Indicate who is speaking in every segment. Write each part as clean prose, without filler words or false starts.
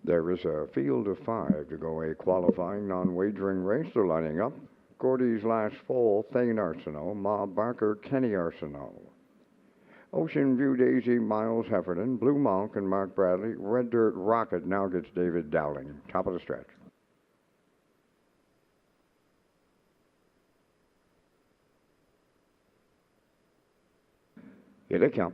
Speaker 1: There is a field of five to go a qualifying non-wagering race. They're lining up. Gordy's Last Fall, Thane Arsenault, Ma Barker, Kenny Arsenault. Ocean View Daisy, Miles Heffernan, Blue Monk, and Mark Bradley. Red Dirt Rocket now gets David Dowling. Top of the stretch. Here they come.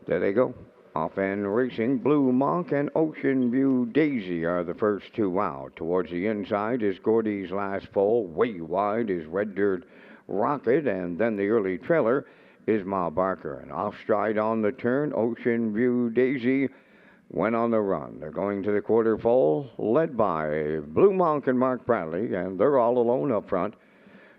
Speaker 1: There they go. Off and racing, Blue Monk and Ocean View Daisy are the first two out. Towards the inside is Gordy's Last Fall. Way wide is Red Dirt Rocket, and then the early trailer is Ma Barker. And off stride on the turn, Ocean View Daisy went on the run. They're going to the quarter pole, led by Blue Monk and Mark Bradley, and they're all alone up front.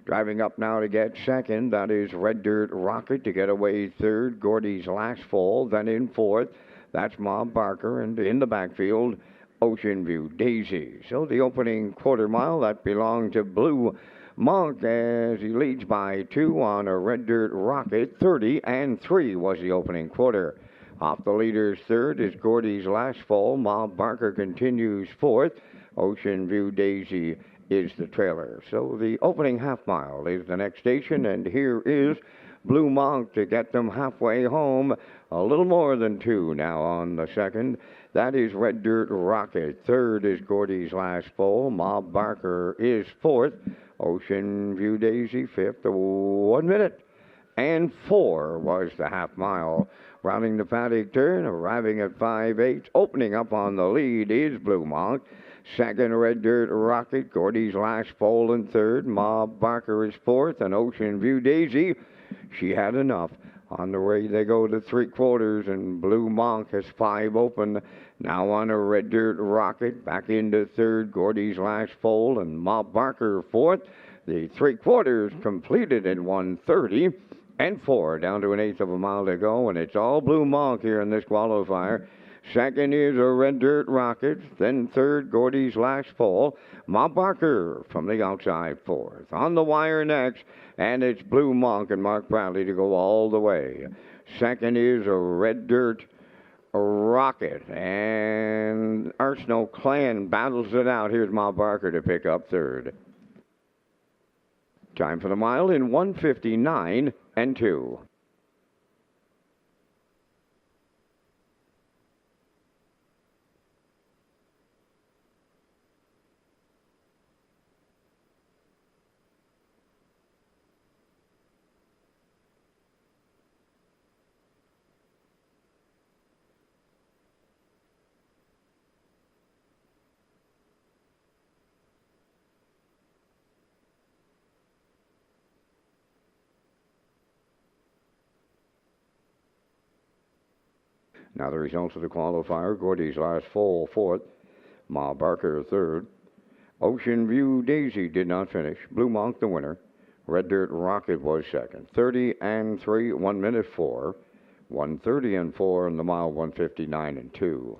Speaker 1: Driving up now to get second, that is Red Dirt Rocket to get away third. Gordy's Last Fall, then in fourth. That's Ma Barker, and in the backfield, Ocean View Daisy. So the opening quarter mile, that belonged to Blue Monk as he leads by two on a Red Dirt Rocket. 30-3 was the opening quarter. Off the leader's third is Gordy's Last Fall. Ma Barker continues fourth. Ocean View Daisy is the trailer. So the opening half mile is the next station, and here is Blue Monk to get them halfway home. A little more than two now on the second. That is Red Dirt Rocket. Third is Gordy's Last Fall. Ma Barker is fourth. Ocean View Daisy fifth. 1 minute and 4 was the half mile. Rounding the paddock turn, arriving at 5/8. Opening up on the lead is Blue Monk. Second, Red Dirt Rocket. Gordy's Last Fall in third. Ma Barker is fourth. And Ocean View Daisy, she had enough. On the way they go to three quarters, and Blue Monk has 5 open. Now on a Red Dirt Rocket. Back into third, Gordy's Last Fall, and Ma Barker fourth. The three quarters completed at 1:30-4, down to an eighth of a mile to go, and it's all Blue Monk here in this qualifier. Second is a Red Dirt Rocket. Then third, Gordy's Last Fall. Ma Barker from the outside fourth. On the wire next, and it's Blue Monk and Mark Bradley to go all the way. Second is a Red Dirt Rocket. And Arsenault Clan battles it out. Here's Ma Barker to pick up third. Time for the mile in 1:59-2. Now the results of the qualifier. Gordy's Last Fall fourth. Ma Barker third. Ocean View Daisy did not finish. Blue Monk the winner. Red Dirt Rocket was second. 30-3, 1 minute 4. 1:30-4 in the mile 1:59-2.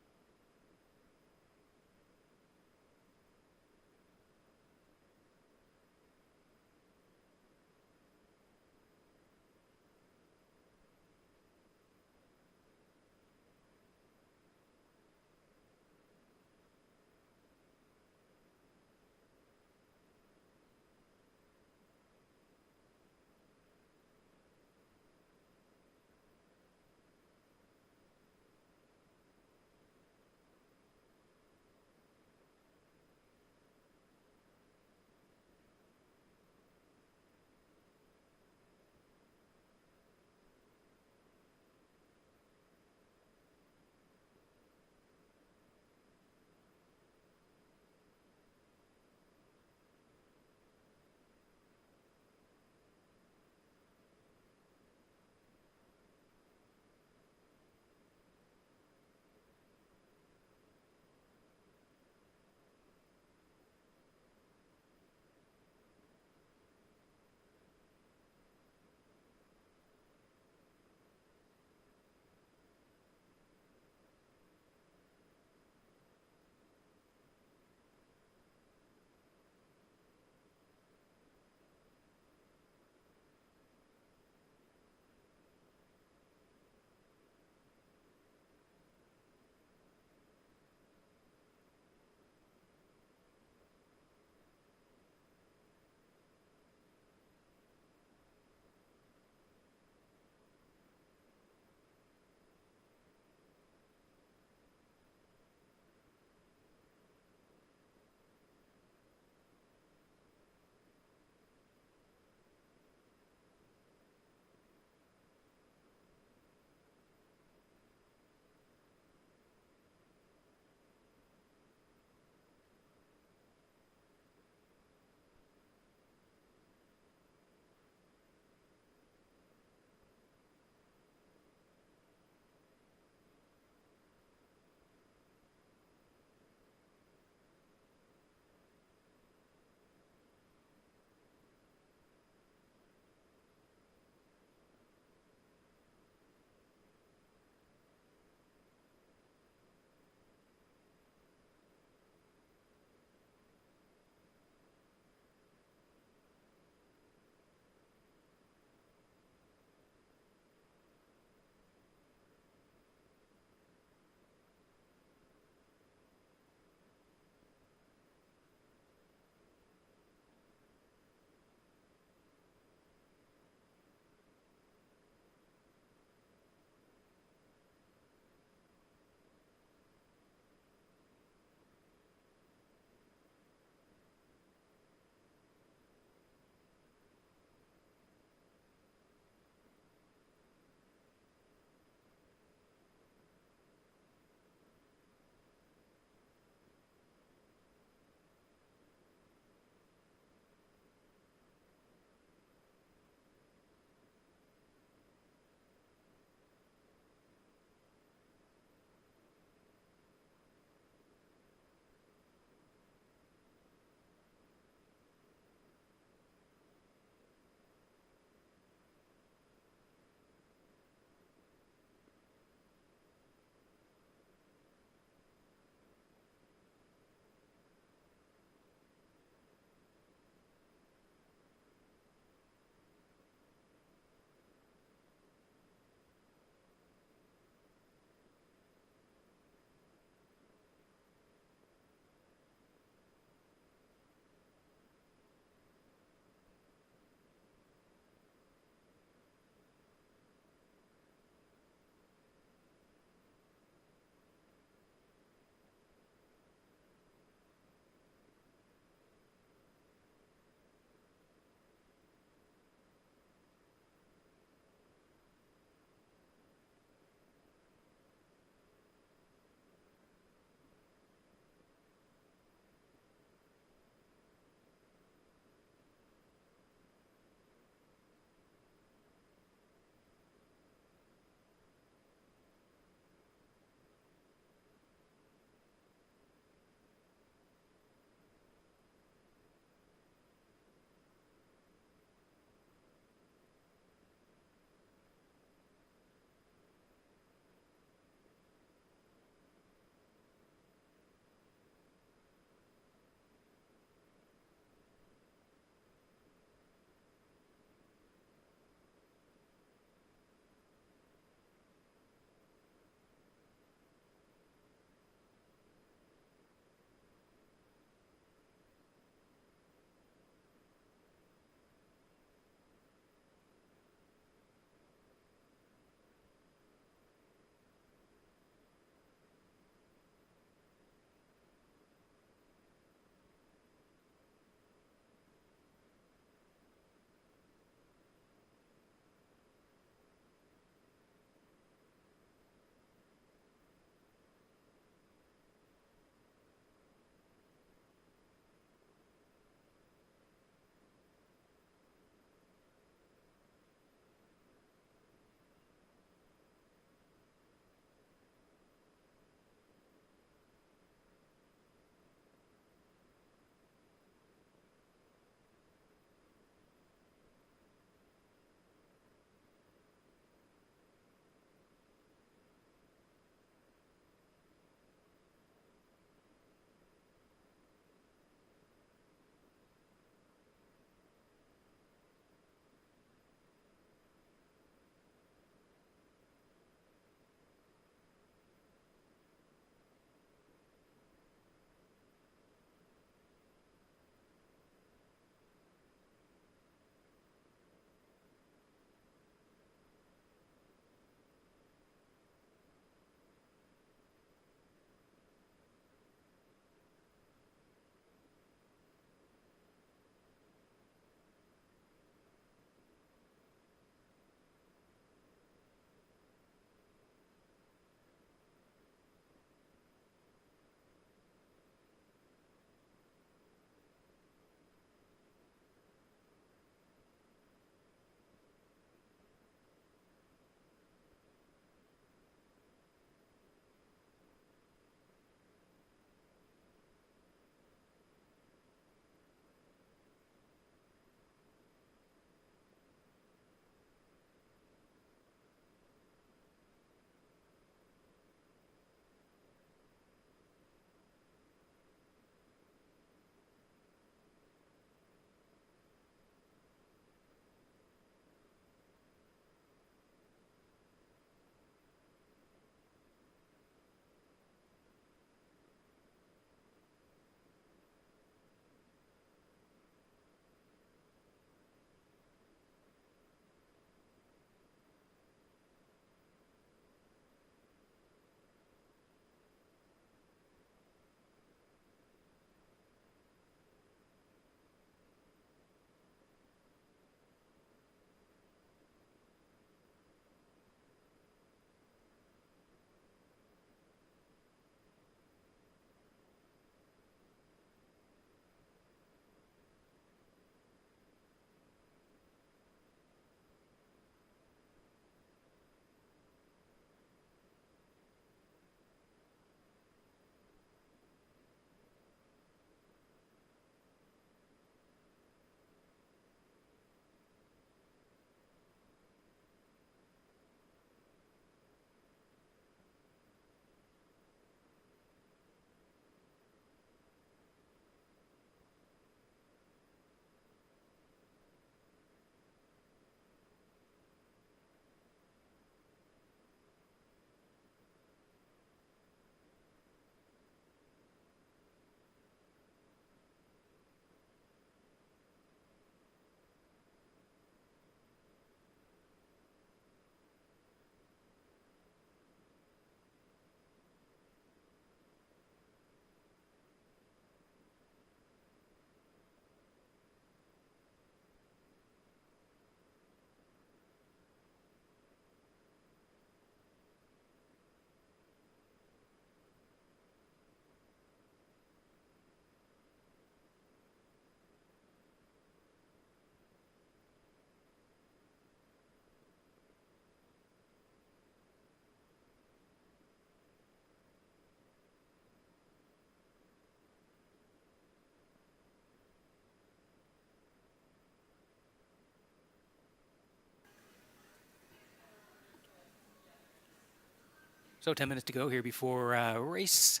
Speaker 2: So 10 minutes to go here before race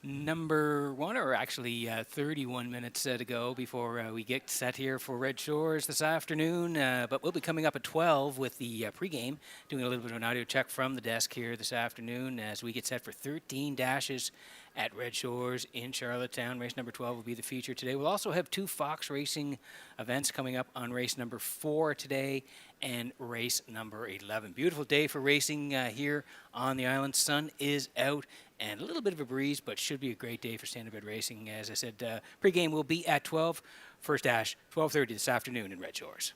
Speaker 2: number one, or actually 31 minutes to go before we get set here for Red Shores this afternoon. But we'll be coming up at 12 with the pregame, doing a little bit of an audio check from the desk here this afternoon as we get set for 13 dashes at Red Shores in Charlottetown. Race number 12 will be the feature today. We'll also have 2 Fox Racing events coming up on race number 4 today and race number 11. Beautiful day for racing here on the island. Sun is out and a little bit of a breeze, but should be a great day for standardbred racing. As I said, pregame will be at 12. First dash, 12:30 this afternoon in Red Shores.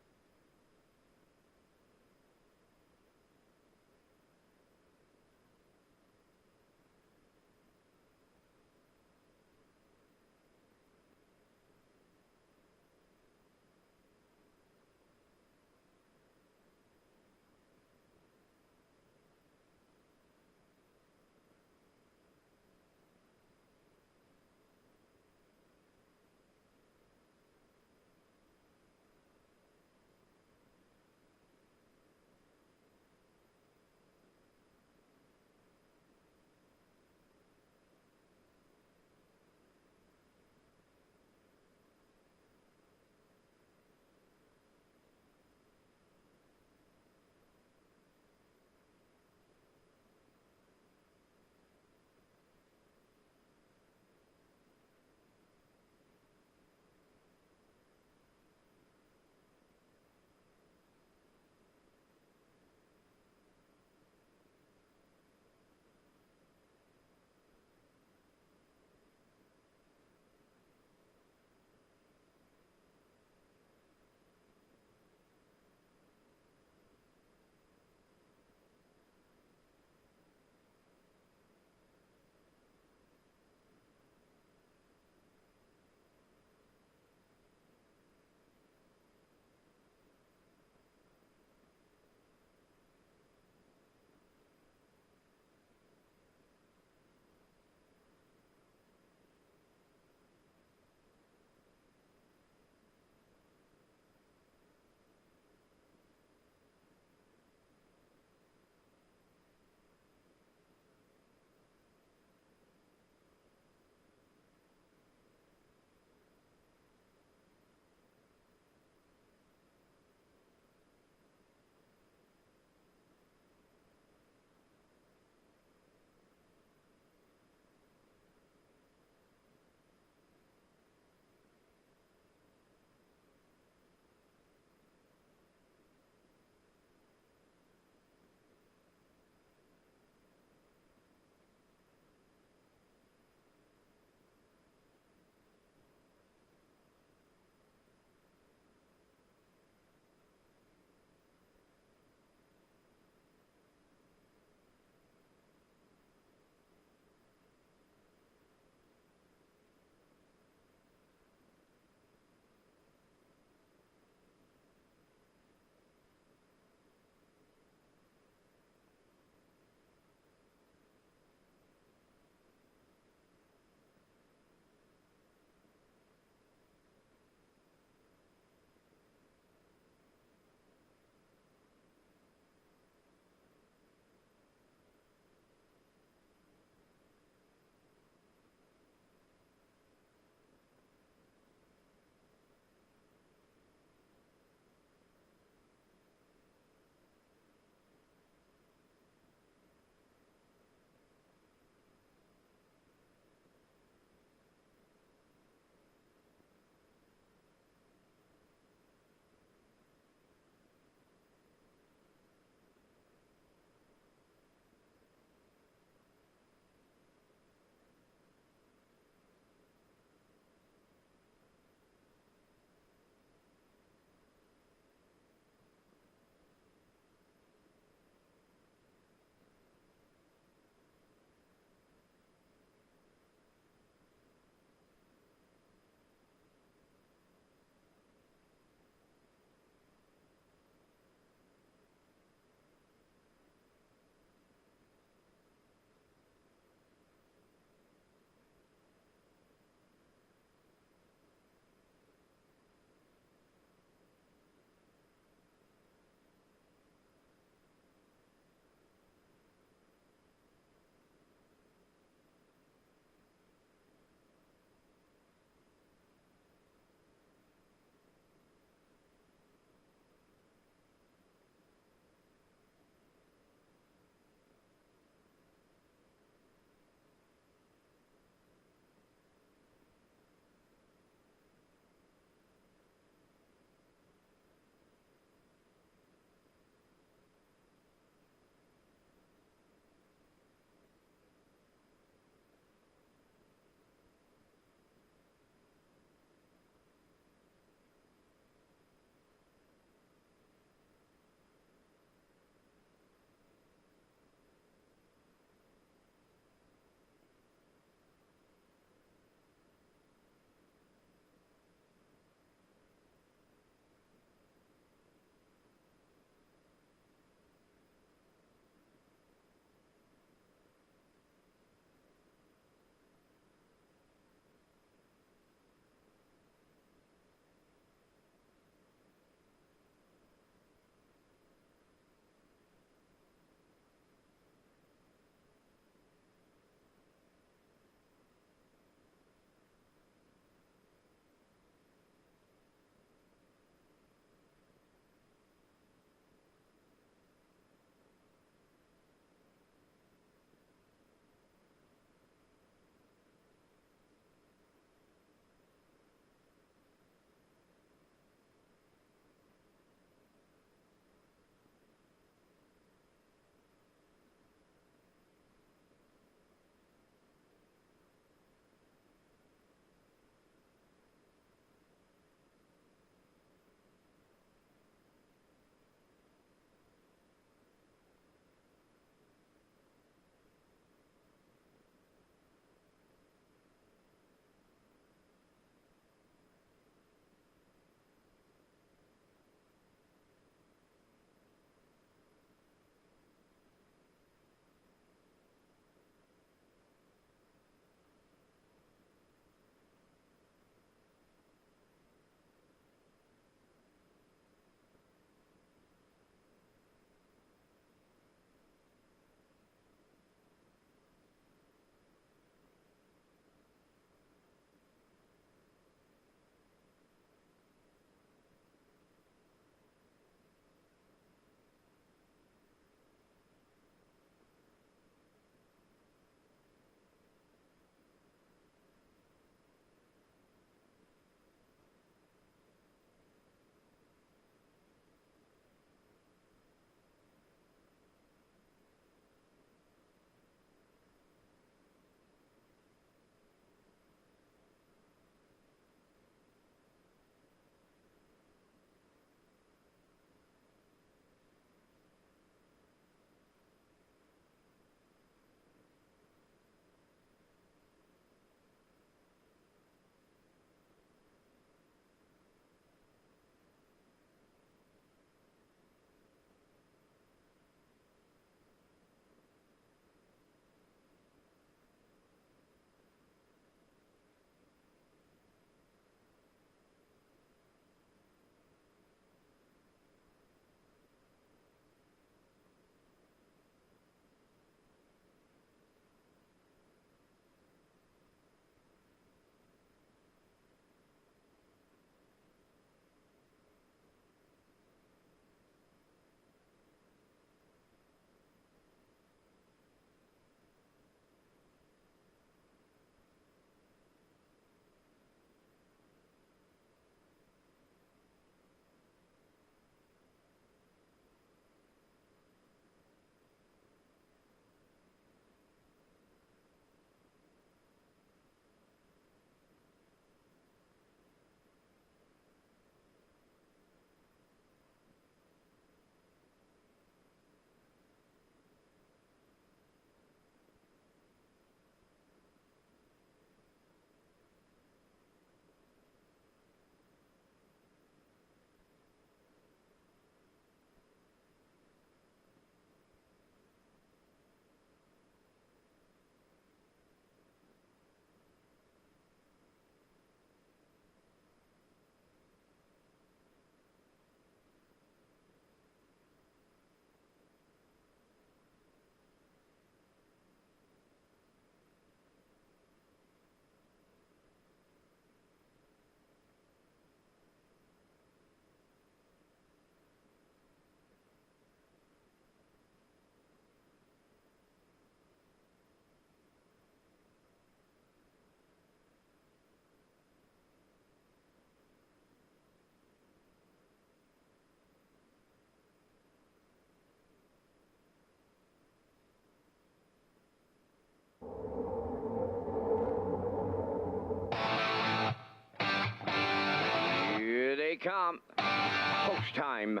Speaker 1: come. Post time.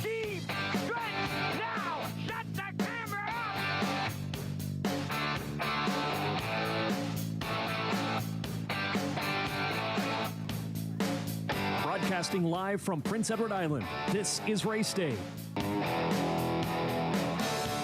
Speaker 1: Deep stretch now. Shut the camera up.
Speaker 3: Broadcasting live from Prince Edward Island, this is Race Day.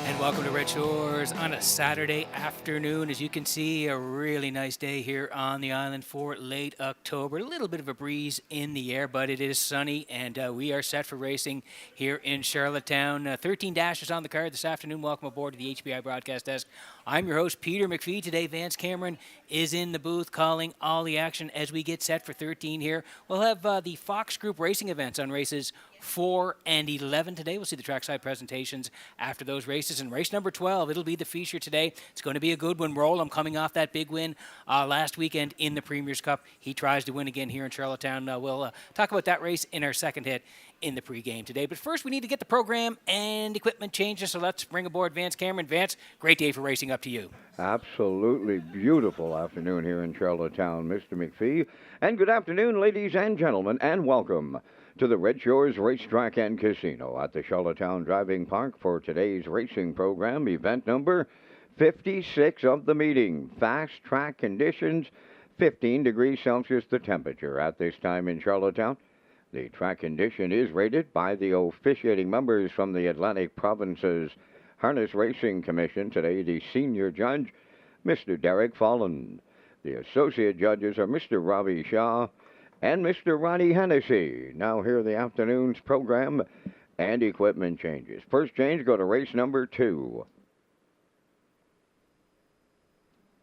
Speaker 2: And welcome to Red Shores on a Saturday afternoon. As you can see, a really nice day here on the island for late October. A little bit of a breeze in the air, but it is sunny, and we are set for racing here in Charlottetown. 13 dashes on the card this afternoon. Welcome aboard to the HBI broadcast desk. I'm your host, Peter McPhee. Today, Vance Cameron is in the booth calling all the action as we get set for 13 here. We'll have the Fox Group racing events on races 4 and 11 today. We'll see the trackside presentations after those races. And race number 12, it'll be the feature today. It's going to be a good one. Roll, I'm coming off that big win last weekend in the Premier's Cup. He tries to win again here in Charlottetown. We'll talk about that race in our second hit in the pregame today. But first, we need to get the program and equipment changes, so let's bring aboard Vance Cameron. Vance, great day for racing. Up to you.
Speaker 1: Absolutely beautiful afternoon here in Charlottetown, Mr. McPhee. And good afternoon, ladies and gentlemen, and welcome to the Red Shores Racetrack and Casino at the Charlottetown Driving Park for today's racing program, event number 56 of the meeting. Fast track conditions, 15 degrees Celsius the temperature at this time in Charlottetown. The track condition is rated by the officiating members from the Atlantic Province's Harness Racing Commission. Today, the senior judge, Mr. Derek Follen. The associate judges are Mr. Robbie Shaw and Mr. Ronnie Hennessy. Now here are the afternoon's program and equipment changes. First change, go to race number 2.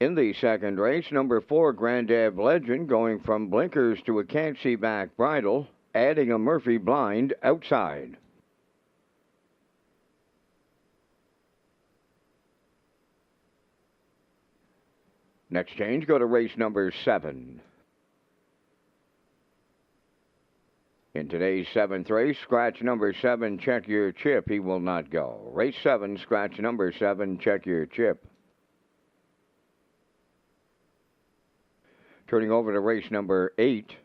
Speaker 1: In the second race, number 4, Grandad Legend, going from blinkers to a can't-see-back bridle, adding a Murphy blind outside. Next change, go to race number 7. In today's 7th race, scratch number 7, check your chip. He will not go. Race 7, scratch number 7, check your chip. Turning over to race number 8.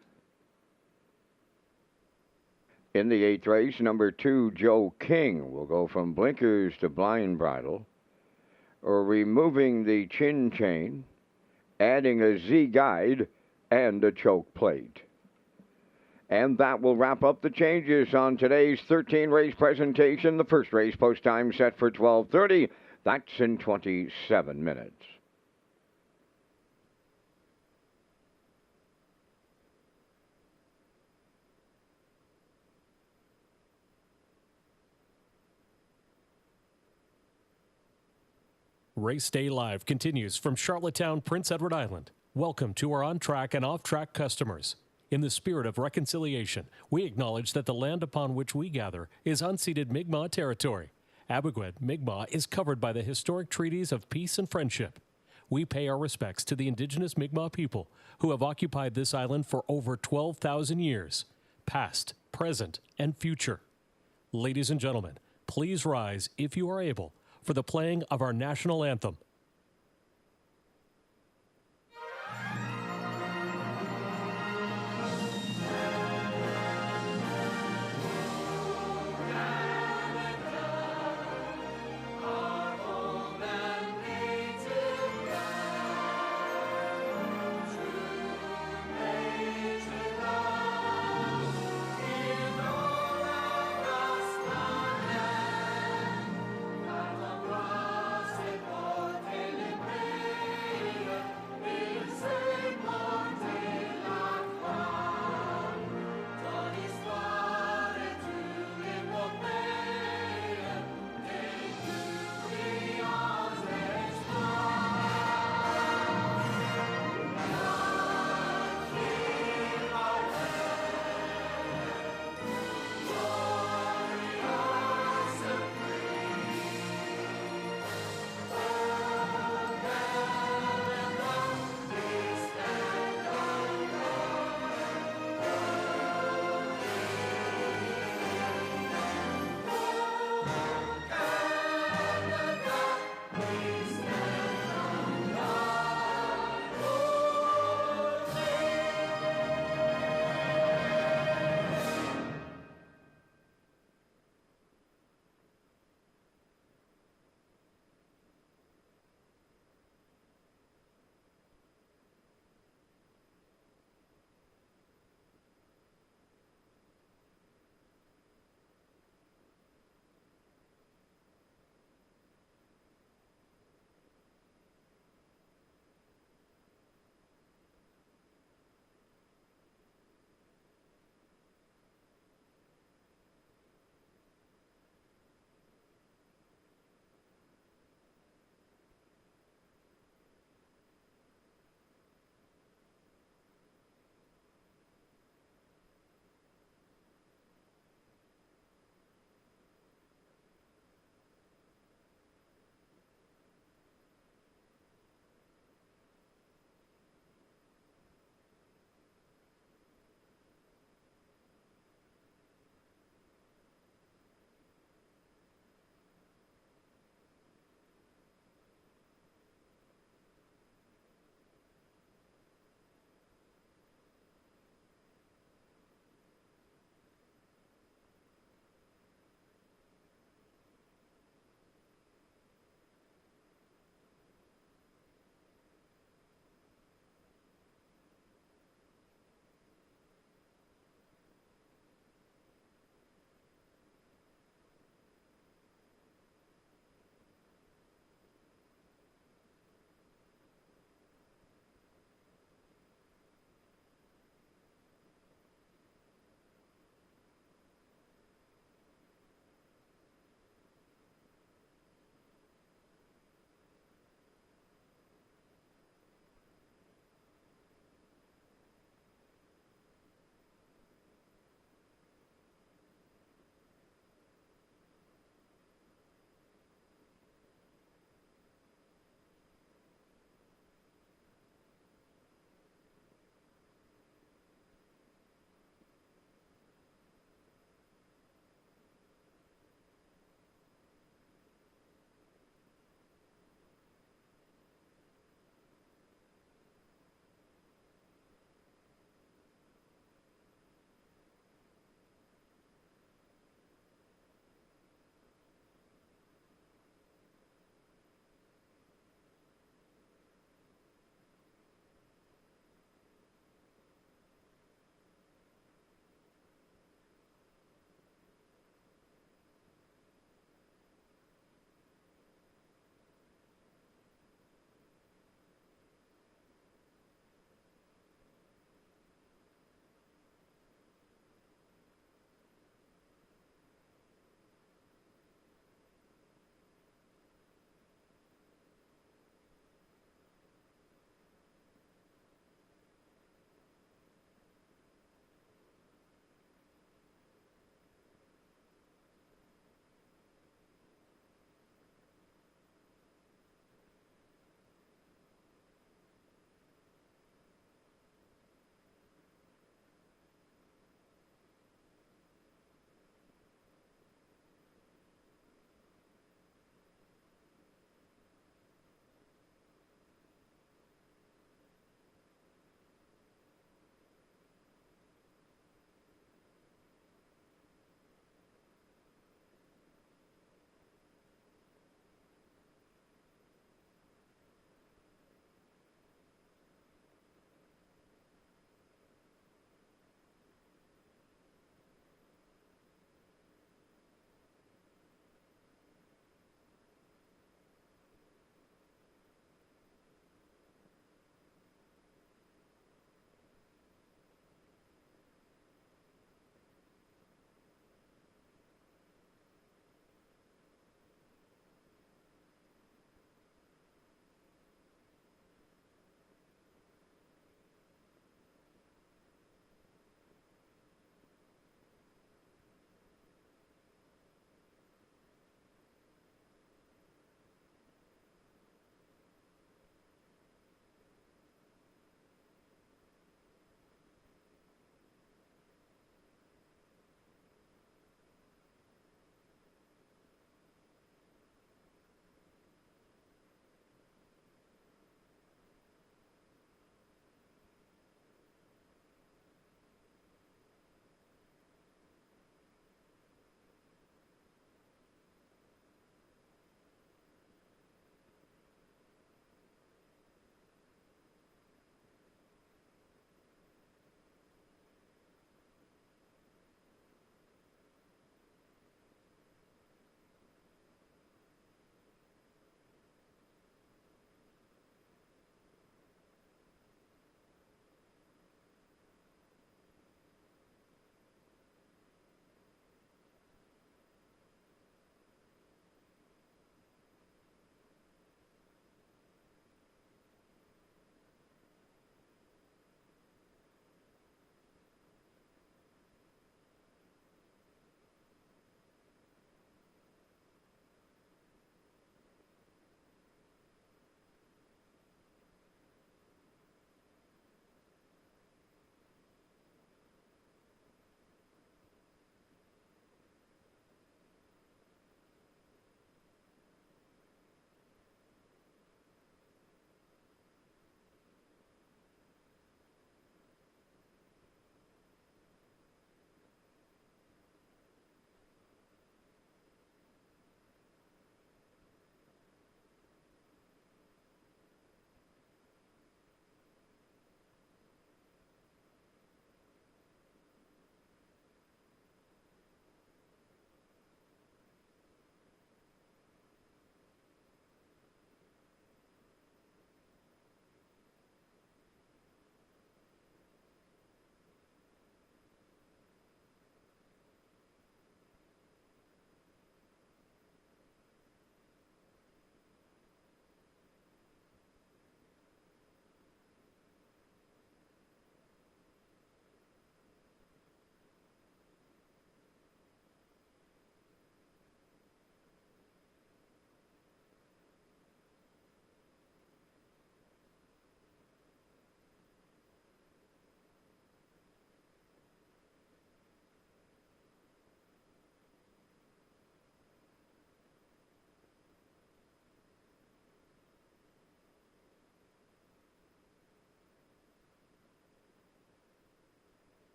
Speaker 1: In the 8th race, number 2, Joe King, will go from blinkers to blind bridle, or removing the chin chain, adding a Z guide and a choke plate. And that will wrap up the changes on today's 13 race presentation. The first race post time set for 12:30. That's in 27 minutes.
Speaker 3: Race Day Live continues from Charlottetown, Prince Edward Island. Welcome to our on-track and off-track customers. In the spirit of reconciliation, we acknowledge that the land upon which we gather is unceded Mi'kmaq territory. Abogwed Mi'kmaq is covered by the historic treaties of peace and friendship. We pay our respects to the indigenous Mi'kmaq people who have occupied this island for over 12,000 years, past, present, and future. Ladies and gentlemen, please rise, if you are able, for the playing of our national anthem.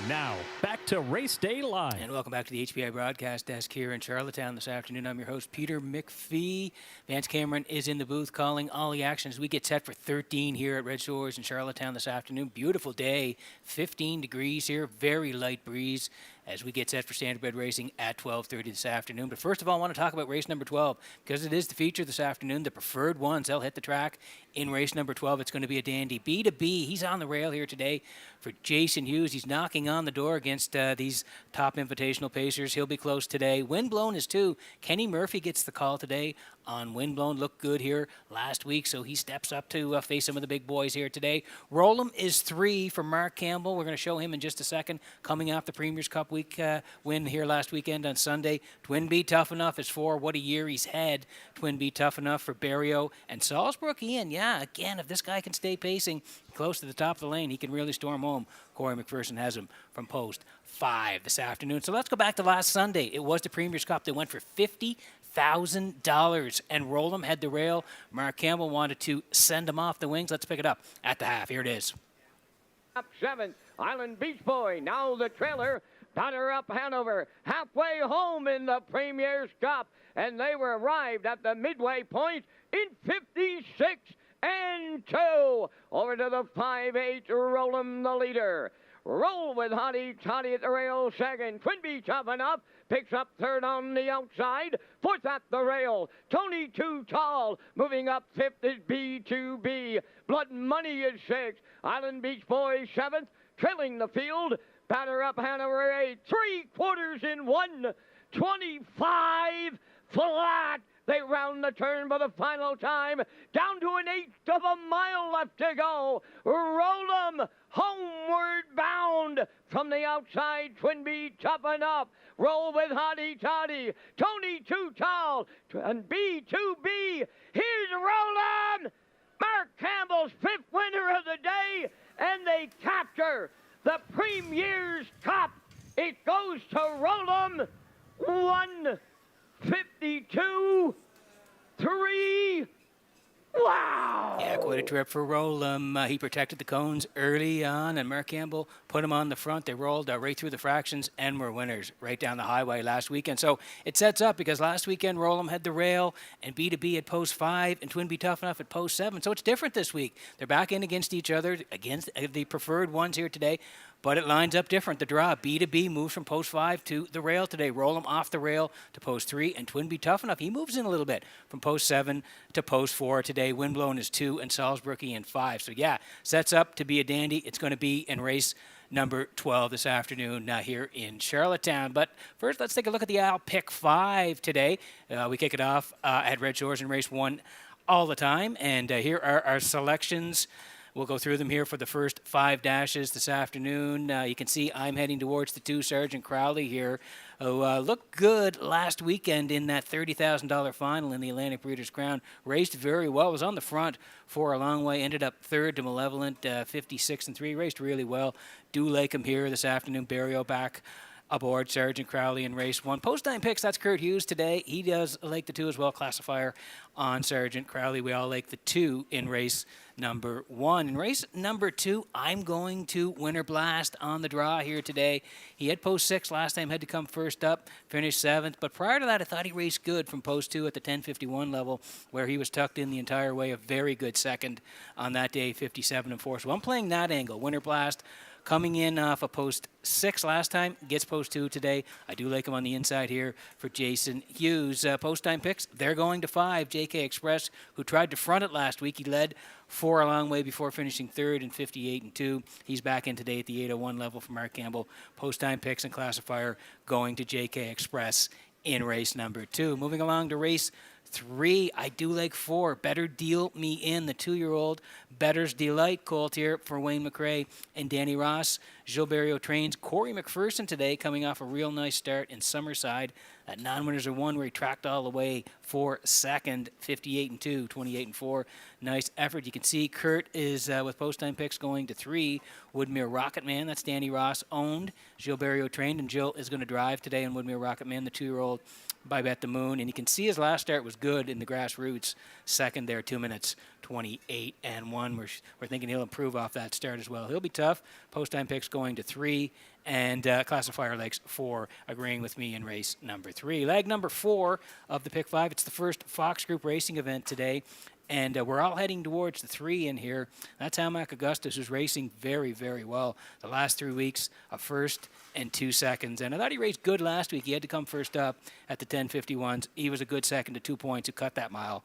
Speaker 3: Now, back to Race Day Live.
Speaker 2: And welcome back to the HPI broadcast desk here in Charlottetown this afternoon. I'm your host, Peter McPhee. Vance Cameron is in the booth calling all the action as we get set for 13 here at Red Shores in Charlottetown this afternoon. Beautiful day, 15 degrees here, very light breeze as we get set for standardbred racing at 12:30 this afternoon. But first of all, I want to talk about race number 12 because it is the feature this afternoon. The preferred ones, they'll hit the track in race number 12. It's going to be a dandy. B2B, he's on the rail here today for Jason Hughes. He's knocking on the door against these top invitational pacers. He'll be close today. Windblown is 2. Kenny Murphy gets the call today on Windblown. Looked good here last week, so he steps up to face some of the big boys here today. Roll'em is 3 for Mark Campbell. We're going to show him in just a second, coming off the Premier's Cup week win here last weekend on Sunday. Twin B Tough Enough is 4. What a year he's had. Twin B Tough Enough for Barrio and Salzbrook Ian. Yeah, again, if this guy can stay pacing close to the top of the lane, he can really storm home. Corey McPherson has him from post 5 this afternoon. So let's go back to last Sunday. It was the Premier's Cup. They went for $50,000, and Roll'em had the rail. Mark Campbell wanted to send him off the wings. Let's pick it up at the half. Here it is.
Speaker 1: Up 7th, Island Beach Boy. Now the trailer. Batter up Hanover. Halfway home in the Premier's Cup. And they were arrived at the midway point in 56-2. Over to the 5-8, Roll'em the leader. Roll with Hottie Toddy at the rail second. Twin B Tough Enough picks up third on the outside. Fourth at the rail. Tony Too Tall. Moving up fifth is B2B. Blood Money is 6. Island Beach Boys 7th. Trailing the field. Batter up Hanover 8. 3/4 in 1. 25 flat. They round the turn for the final time. Down to an 1/8 of a mile left to go. Roll'em homeward bound from the outside. Twin B Tough Enough. Roll with Hottie Toddy. Tony Too Tall. And B2B. Here's Roll'em. Mark Campbell's 5th winner of the day. And they capture the Premier's Cup. It goes to Roll'em. 1:52.3. Wow!
Speaker 2: Yeah, quite a trip for Roll'em. He protected the cones early on, and Mark Campbell put him on the front. They rolled right through the fractions and were winners right down the highway last weekend. So it sets up because last weekend Roll'em had the rail and B2B at post 5 and Twin B Tough Enough at post 7. So it's different this week. They're back in against each other, against the preferred ones here today. But it lines up different. The draw, B2B moves from post 5 to the rail today. Roll'em off the rail to post 3. And Twin B Tough Enough, he moves in a little bit from post 7 to post 4 today. Windblown is 2 and Salzbrook in 5. So, yeah, sets up to be a dandy. It's going to be in race number 12 this afternoon here in Charlottetown. But first, let's take a look at the Al Pick 5 today. We kick it off at Red Shores in race 1 all the time. And here are our selections. We'll go through them here for the first 5 dashes this afternoon. You can see I'm heading towards the 2 Sergeant Crowley here, who looked good last weekend in that $30,000 final in the Atlantic Breeders' Crown. Raced very well. Was on the front for a long way. Ended up 3rd to Malevolent, 56-3. Raced really well. Do like him here this afternoon. Barrio back aboard Sergeant Crowley in race 1. Post time picks, that's Kurt Hughes today. He does like the 2 as well. Classifier on Sergeant Crowley. We all like the 2 in race number 1. In race number 2, I'm going to Winter Blast on the draw here today. He had post 6 last time, had to come first up, finished 7th. But prior to that, I thought he raced good from post 2 at the 10:51 level, where he was tucked in the entire way. A very good second on that day, 57-4. So I'm playing that angle. Winter Blast coming in off a post 6 last time, gets post 2 today. I do like him on the inside here for Jason Hughes. Post time picks, they're going to 5. JK Express, who tried to front it last week, he led 4 a long way before finishing 3rd in 58-2. He's back in today at the 801 level for Mark Campbell. Post time picks and classifier going to JK Express in race number 2. Moving along to race 3, I do like 4. Better Deal Me In, the 2-year-old Better's Delight colt here for Wayne McRae and Danny Ross. Gilberto trains Corey McPherson today, coming off a real nice start in Summerside. That non-winners are one where he tracked all the way for second, 58-2, 28-4. Nice effort. You can see Kurt is with post-time picks going to 3. Woodmere Rocketman, that's Danny Ross owned. Gilberto trained, and Jill is going to drive today on Woodmere Rocketman, the 2-year-old by Bet the Moon. And you can see his last start was good in the grassroots. Second there, 2 minutes, 28-1. We're thinking he'll improve off that start as well. He'll be tough. Post-time picks going to 3. And Classifier Lakes 4 agreeing with me in race number 3. Leg number 4 of the Pick 5. It's the first Fox Group racing event today. And we're all heading towards the 3 in here. That's Hamac Augustus, who's racing very, very well. The last 3 weeks, a first and 2 seconds. And I thought he raced good last week. He had to come first up at the 10:51s. He was a good second to 2 points who cut that mile.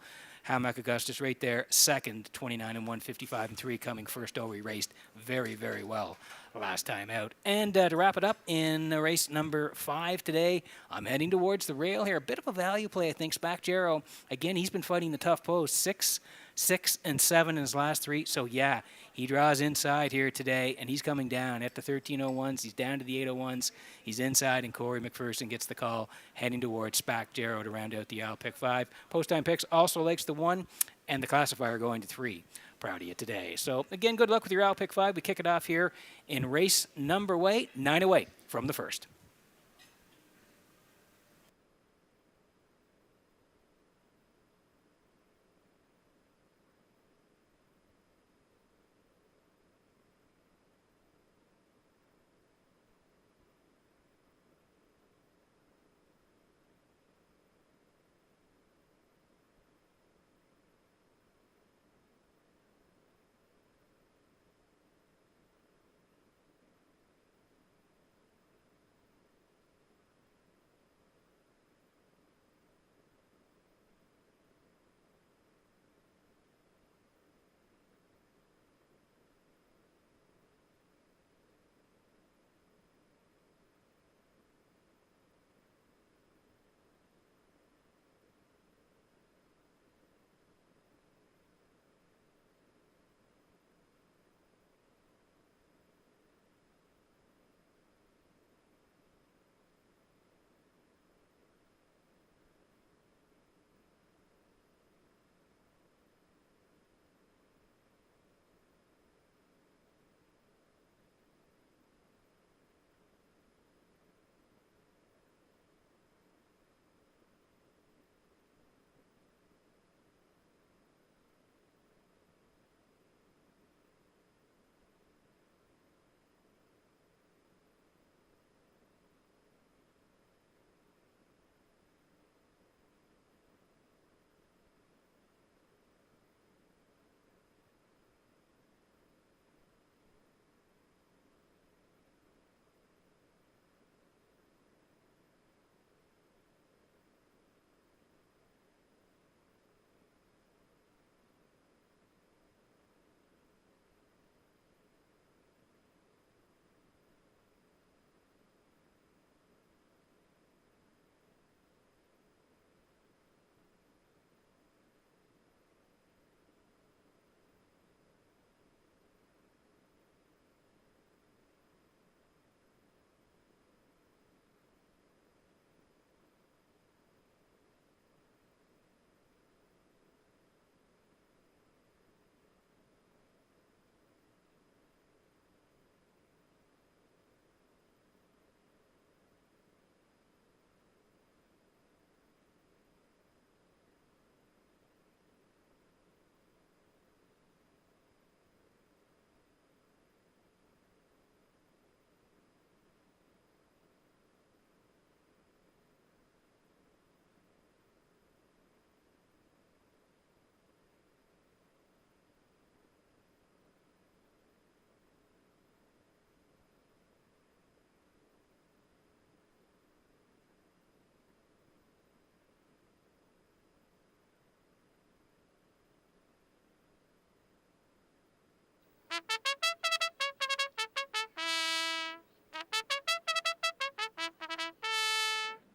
Speaker 2: Hamac Augustus right there, second, 29-1, 55-3, coming first over. He raced very, very well last time out. And to wrap it up in race number 5 today, I'm heading towards the rail here. A bit of a value play, I think. Spack Jarrow, again, he's been fighting the tough post. 6, 6, and 7 in his last 3. So, yeah, he draws inside here today, and he's coming down at the 13:01s. He's down to the 8:01s. He's inside, and Corey McPherson gets the call, heading towards Spack Jarrow to round out the Isle Pick 5. Post-time picks also Lakes the 1, and the classifier going to 3. Proud of you today. So, again, good luck with your Isle Pick 5. We kick it off here in race number 9 away from the first.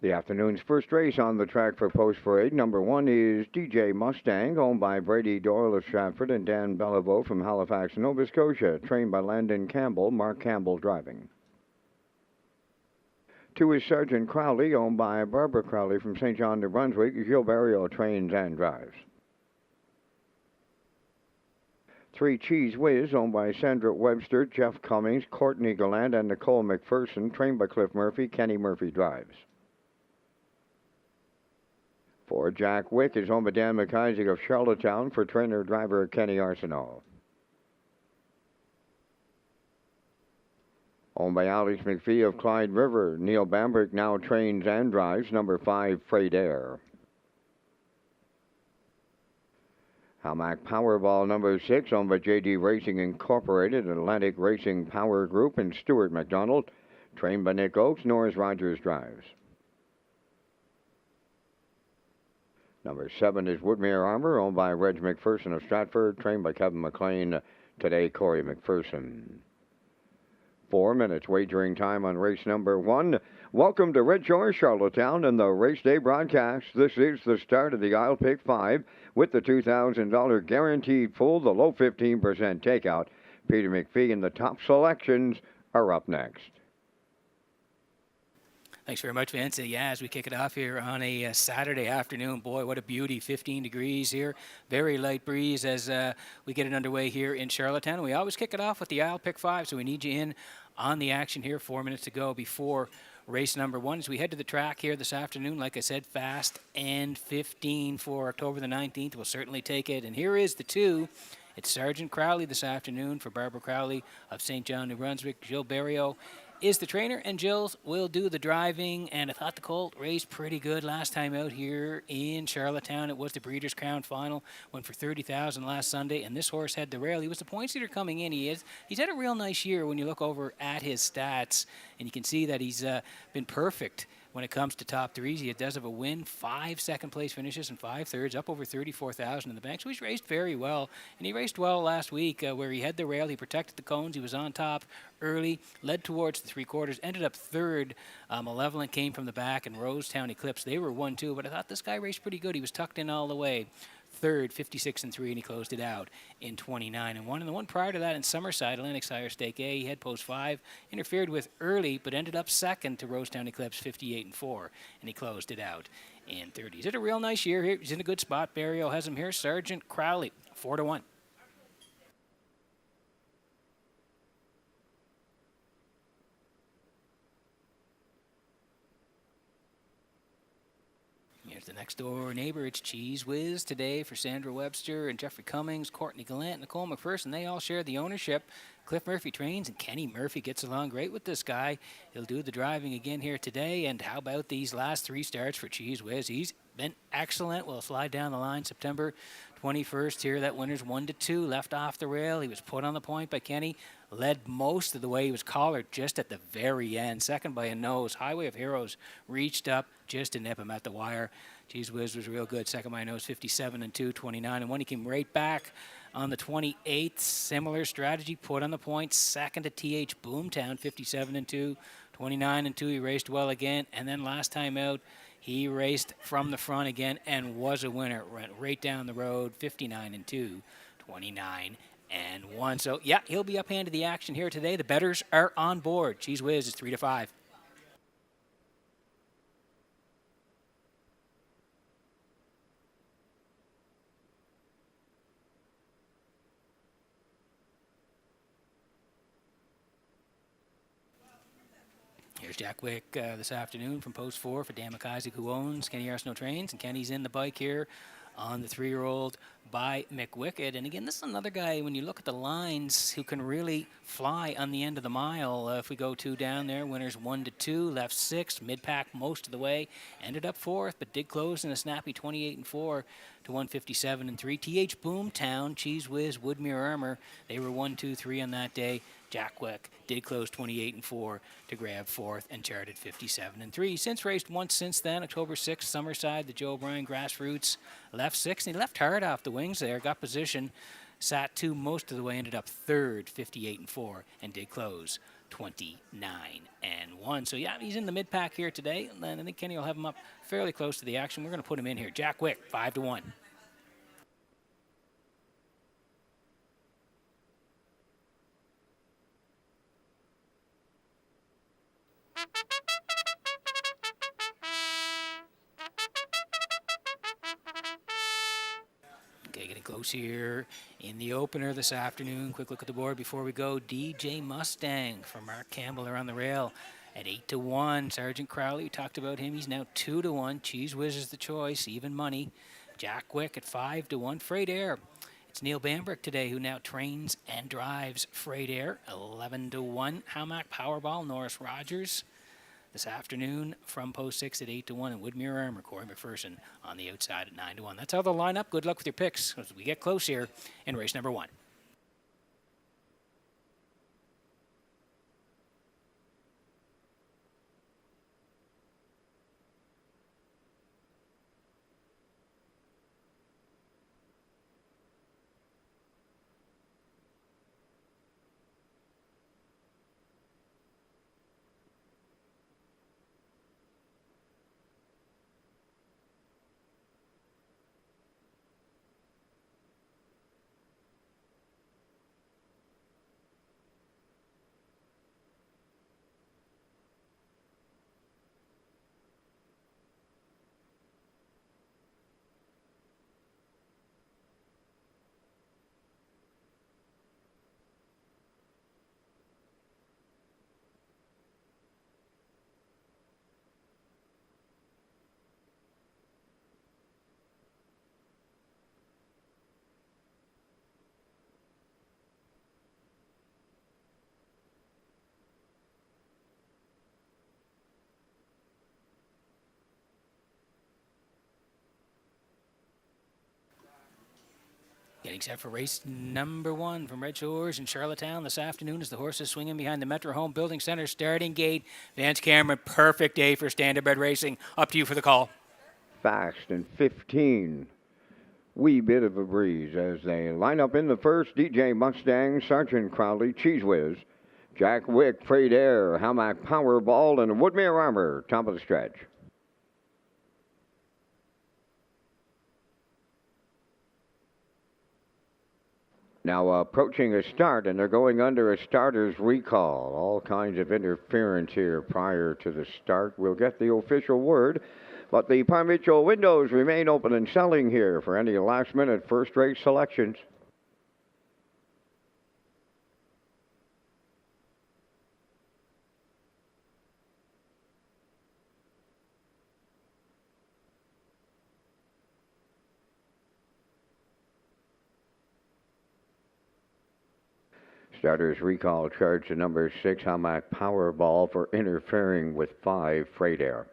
Speaker 1: The afternoon's first race on the track for Post Parade. Number 1 is DJ Mustang, owned by Brady Doyle of Stratford and Dan Beliveau from Halifax, Nova Scotia, trained by Landon Campbell, Mark Campbell driving. 2 is Sergeant Crowley, owned by Barbara Crowley from St. John, New Brunswick. Gilles Barrio trains and drives. 3, Cheese Whiz, owned by Sandra Webster, Jeff Cummings, Courtney Gallant, and Nicole McPherson, trained by Cliff Murphy. Kenny Murphy drives. 4, Jack Wick is owned by Dan McIsaac of Charlottetown for trainer-driver Kenny Arsenault. Owned by Alex McPhee of Clyde River, Neil Bambrick now trains and drives. Number 5, Freight Air. Hamac Powerball number 6, owned by JD Racing Incorporated, Atlantic Racing Power Group, and Stuart McDonald, trained by Nick Oakes. Norris Rogers drives. Number 7 is Woodmere Armor, owned by Reg McPherson of Stratford, trained by Kevin McLean. Today, Corey McPherson. 4 minutes wagering time on race number 1. Welcome to Red Shores, Charlottetown, and the race day broadcast. This is the start of the I'll Pick 5 with the $2,000 guaranteed pool, the low 15% takeout. Peter McPhee and the top selections are up next.
Speaker 2: Thanks very much, Vince. Yeah, as we kick it off here on a Saturday afternoon, boy, what a beauty, 15 degrees here. Very light breeze as we get it underway here in Charlottetown. We always kick it off with the I'll Pick 5, so we need you in on the action here. 4 minutes to go before race number 1. As we head to the track here this afternoon, like I said, fast and 15 for October the 19th. We'll certainly take it. And here is the 2. It's Sergeant Crowley this afternoon for Barbara Crowley of St. John, New Brunswick. Gilles Barrio is the trainer, and Gilles will do the driving. And I thought the colt raced pretty good last time out here in Charlottetown. It was the Breeders' Crown Final, went for $30,000 last Sunday, and this horse had the rail. He was the points leader coming in. He's had a real nice year when you look over at his stats, and you can see that he's been perfect when it comes to top threes. He does have a win, 5 second-place finishes and 5 thirds, up over $34,000 in the bank. So he's raced very well, and he raced well last week where he had the rail. He protected the cones. He was on top early, led towards the three-quarters, ended up third. Malevolent came from the back, and Rosetown Eclipse, they were 1-2, but I thought this guy raced pretty good. He was tucked in all the way. Third, 56-3, and he closed it out in 29-1. And the one prior to that in Summerside, Atlantic Sire Stake A, he had post 5, interfered with early, but ended up second to Rosetown Eclipse, 58-4, and he closed it out in 30. He's had a real nice year here. He's in a good spot. Barrio has him here. Sergeant Crowley, 4-1. Here's the next door neighbor. It's Cheese Whiz today for Sandra Webster and Jeffrey Cummings, Courtney Gallant, Nicole McPherson. They all share the ownership. Cliff Murphy trains, and Kenny Murphy gets along great with this guy. He'll do the driving again here today. And how about these last 3 starts for Cheese Whiz? He's been excellent. We'll slide down the line September 21st here. That winner's 1-2, left off the rail. He was put on the point by Kenny, led most of the way. He was collared just at the very end, second by a nose. Highway of Heroes reached up just to nip him at the wire. Cheese Whiz was real good, second by a nose, 57-2, 29-1. He came right back on the 28th. Similar strategy, put on the point, second to TH Boomtown, 57-2, 29-2. He raced well again, and then last time out, he raced from the front again and was a winner. Went right down the road, 59-2, 29-1. So, yeah, he'll be up hand to the action here today. The bettors are on board. Cheese Whiz is 3-5. Here's Jack Wick this afternoon from Post 4 for Dan McIsaac, who owns Kenny Arsenault Trains. And Kenny's in the bike here on the 3-year-old by McWicked. And again, this is another guy, when you look at the lines, who can really fly on the end of the mile. If we go 2 down there, winners 1-2, left 6, mid-pack most of the way. Ended up 4th, but did close in a snappy 28-4 to 157-3. TH Boomtown, Cheese Whiz, Woodmere Armor, they were 1-2-3 on that day. Jack Wick did close 28-4 to grab 4th and charted 57-3. Since raced once since then, October 6th, Summerside, the Joe O'Brien Grassroots, left 6th, and he left hard off the wings there, got position sat 2 most of the way, ended up third, 58-4, and did close 29-1. So yeah, he's in the mid-pack here today, and I think Kenny will have him up fairly close to the action. We're going to put him in here. Jack Wick, 5-1. Okay, getting close here in the opener this afternoon. Quick look at the board before we go. DJ Mustang from Mark Campbell around the rail at 8-1. Sergeant Crowley, we talked about him. He's now 2-1. Cheese Whiz is the choice, even money. Jack Wick at 5-1. Freight Air. It's Neil Bambrick today, who now trains and drives Freight Air. 11-1. Hamac Powerball, Norris Rogers. This afternoon from post 6 at 8-1, and Woodmere Armor, Corey McPherson on the outside at 9-1. That's how they'll line up. Good luck with your picks as we get close here in race number 1. Getting set for race number 1 from Redshores in Charlottetown this afternoon as the horses swinging behind the Metro Home Building Center starting gate. Vance Cameron, perfect day for standardbred racing. Up to you for the call.
Speaker 1: Fast and 15. Wee bit of a breeze as they line up in the first. DJ Mustang, Sergeant Crowley, Cheese Whiz, Jack Wick, Freight Air, Hamac Powerball, and Woodmere Armor, top of the stretch. Now approaching a start, and they're going under a starter's recall. All kinds of interference here prior to the start. We'll get the official word, but the provincial windows remain open and selling here for any last-minute first-race selections. Starters recall charge to number 6 Hamac Powerball for interfering with 5 Freight Air.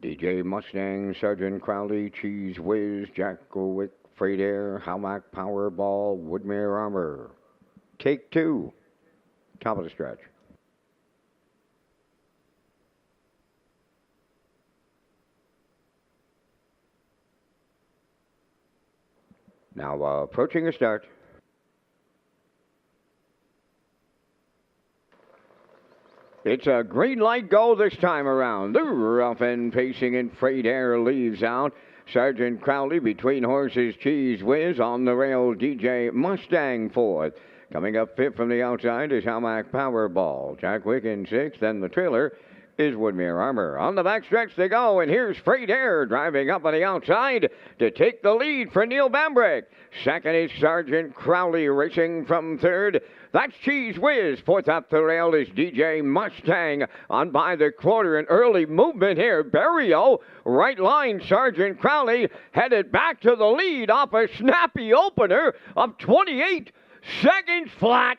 Speaker 1: DJ Mustang, Sergeant Crowley, Cheese Whiz, Jack Wick, Freight Air, Hamac Powerball, Woodmere Armor. Take 2, top of the stretch. Now approaching a start. It's a green light go this time around. The rough end pacing in Freight Air leaves out. Sergeant Crowley between horses, Cheese Whiz on the rail, DJ Mustang fourth. Coming up fifth from the outside is Hamac Powerball. Jack Wick in sixth, then the trailer is Woodmere Armor. On the backstretch they go, and here's Freight Air driving up on the outside to take the lead for Neil Bambrick. Second is Sergeant Crowley racing from third. That's Cheese Whiz. Fourth up the rail is DJ Mustang on by the quarter. An early movement here. Barrio, right line. Sergeant Crowley headed back to the lead off a snappy opener of 28 seconds flat.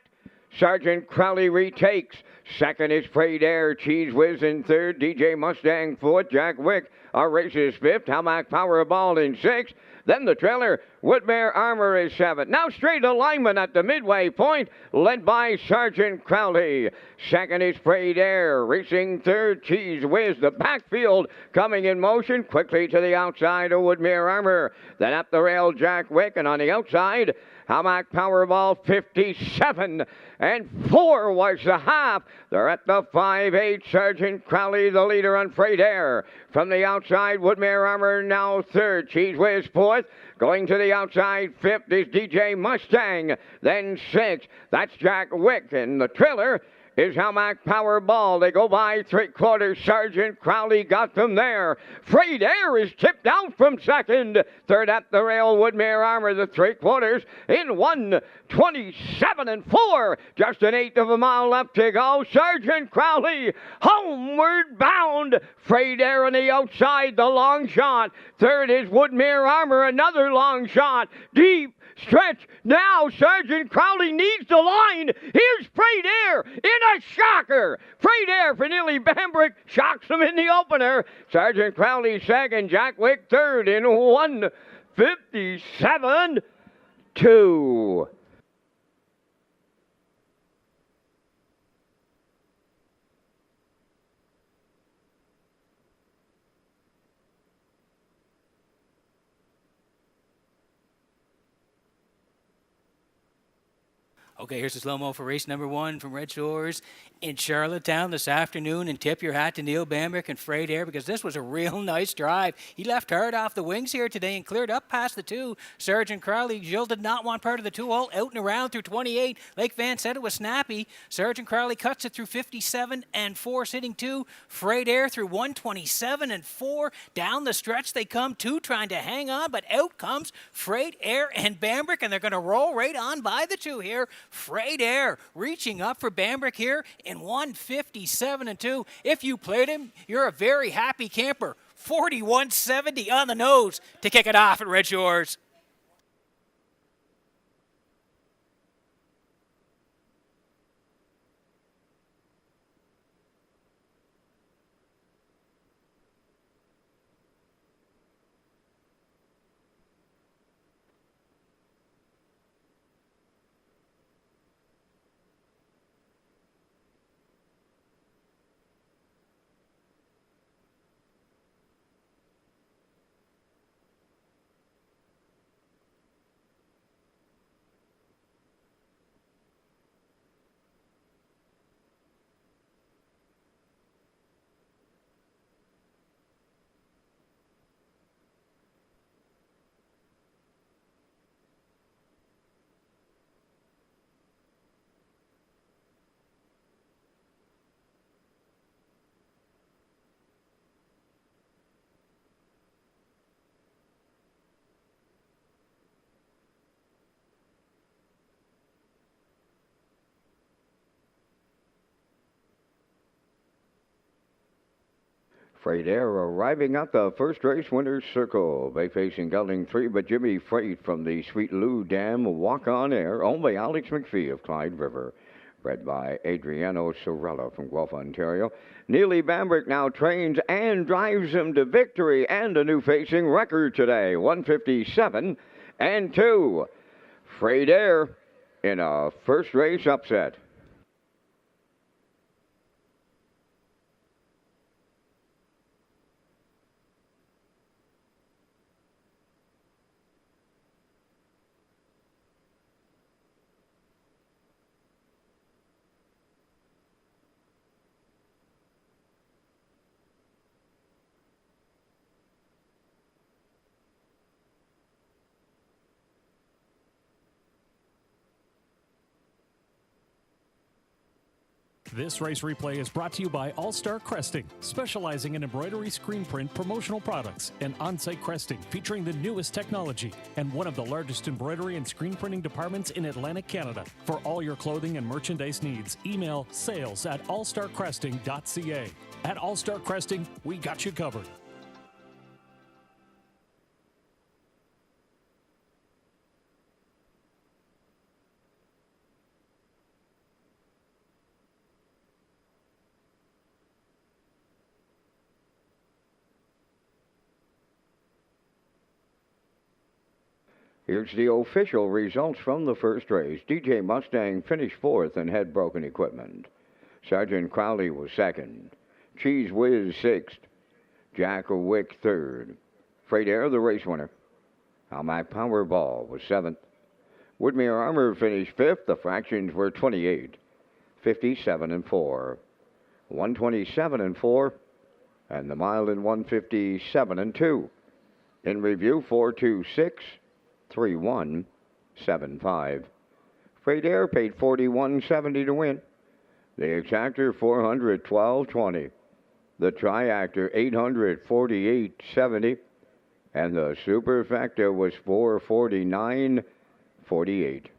Speaker 1: Sergeant Crowley retakes. Second is Freight Air. Cheese Whiz in third. DJ Mustang fourth. Jack Wick races fifth. Hamac Powerball in sixth. Then the trailer, Woodmere Armor is seventh. Now straight alignment at the midway point, led by Sergeant Crowley. Second is Freight Air, racing third, Cheese Whiz. The backfield coming in motion, quickly to the outside of Woodmere Armor. Then up the rail, Jack Wick, and on the outside, Hamac Powerball 57 and 4 was the half. They're at the 5-8. Sergeant Crowley, the leader on Freight Air. From the outside, Woodmere Armor now third. Cheese Whiz fourth. Going to the outside, fifth is DJ Mustang. Then sixth, that's Jack Wick. And the trailer is Hamac Powerball. They go by three-quarters. Sergeant Crowley got them there. Freight Air is tipped out from second. Third at the rail, Woodmere Armor, the three-quarters in 1:27 and 4. Just an eighth of a mile left to go. Sergeant Crowley homeward bound. Freight Air on the outside, the long shot. Third is Woodmere Armor, another long shot. Deep stretch. Now Sergeant Crowley needs the line. Here's Freight Air in a shocker. Freight Air for Neely Bambrick shocks him in the opener. Sergeant Crowley second. Jack Wick third in 1:57.2.
Speaker 2: Okay, here's the slow-mo for race number one from Red Shores in Charlottetown this afternoon. And tip your hat to Neil Bambrick and Freight Air because this was a real nice drive. He left hard off the wings here today and cleared up past the two. Sergeant Crowley, Gilles did not want part of the two-hole, out and around through 28. Lake Van said it was snappy. Sergeant Crowley cuts it through 57 and 4, sitting two. Freight Air through 1:27 and 4. Down the stretch they come, two trying to hang on, but out comes Freight Air and Bambrick, and they're going to roll right on by the two here. Freight Air reaching up for Bambrick here in 1:57 and 2. If you played him, you're a very happy camper. 41.70 on the nose to kick it off at Red Shores.
Speaker 1: Freight Air arriving at the first race winner's circle. Bay facing gelding 3, but Jimmy Freight from the Sweet Lou Dam walk on air, owned by Alex McPhee of Clyde River. Bred by Adriano Sorella from Guelph, Ontario. Neely Bambrick now trains and drives him to victory and a new facing record today, 1:57 and 2. Freight Air in a first race upset.
Speaker 3: This race replay is brought to you by All Star Cresting, specializing in embroidery, screen print, promotional products, and on-site cresting featuring the newest technology, and one of the largest embroidery and screen printing departments in Atlantic Canada. For all your clothing and merchandise needs, email sales@allstarcresting.ca. At All Star Cresting, we got you covered.
Speaker 1: Here's the official results from the first race. DJ Mustang finished fourth and had broken equipment. Sergeant Crowley was second. Cheese Whiz sixth. Jack Wick third. Freight Air, the race winner. Almac Powerball was seventh. Woodmere Armor finished fifth. The fractions were 28, 57 and 4, 127 and 4, and the mile in 157 and 2. In review, 426. 3175. Freight Air paid $41.70 to win. The Exactor $412.20. The Triactor $848.70. And the Superfecta was $449.48.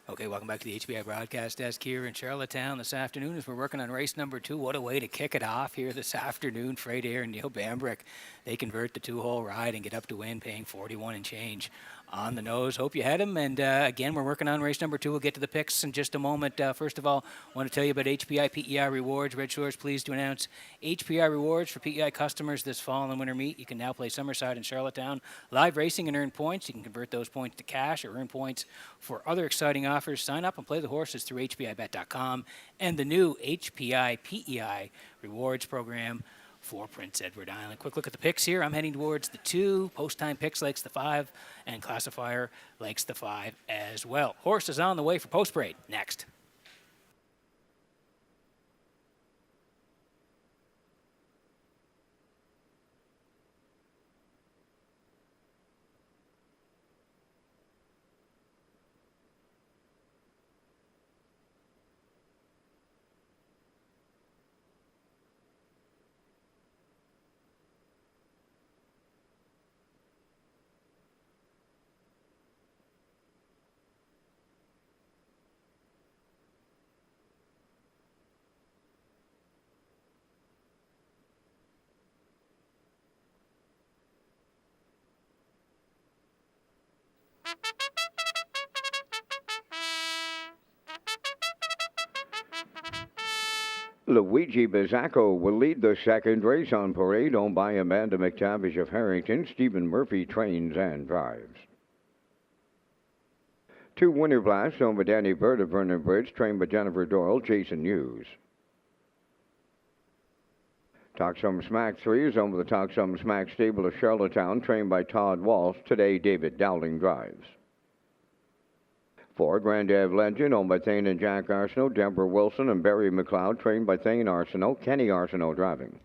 Speaker 2: Okay, welcome back to the HBI broadcast desk here in Charlottetown this afternoon as we're working on race number 2. What a way to kick it off here this afternoon. Freight Air and Neil Bambrick, they convert the two-hole ride and get up to win, paying 41 and change on the nose. Hope you had him. And again, we're working on race number 2. We'll get to the picks in just a moment. First of all, I want to tell you about HPI PEI Rewards. Red Shores pleased to announce HPI Rewards for PEI customers this fall and winter meet. You can now play Summerside in Charlottetown live racing and earn points. You can convert those points to cash or earn points for other exciting offers. Sign up and play the horses through HPIBet.com and the new HPI PEI Rewards program for Prince Edward Island. Quick look at the picks here. I'm heading towards the 2. Post-time picks likes the 5, and Classifier likes the 5 as well. Horse is on the way for post-parade. Next.
Speaker 1: Luigi Bizzacco will lead the second race on parade, owned by Amanda McTavish of Harrington. Stephen Murphy trains and drives. 2 Winter Blasts, owned by Danny Bird of Vernon Bridge, trained by Jennifer Doyle, Jason Hughes. Talk Some Smack 3 is owned by the Talk Some Smack stable of Charlottetown, trained by Todd Walsh. Today, David Dowling drives. 4 Grand Ave Legend, owned by Thane and Jack Arsenault, Deborah Wilson and Barry McLeod, trained by Thane Arsenault, Kenny Arsenault driving.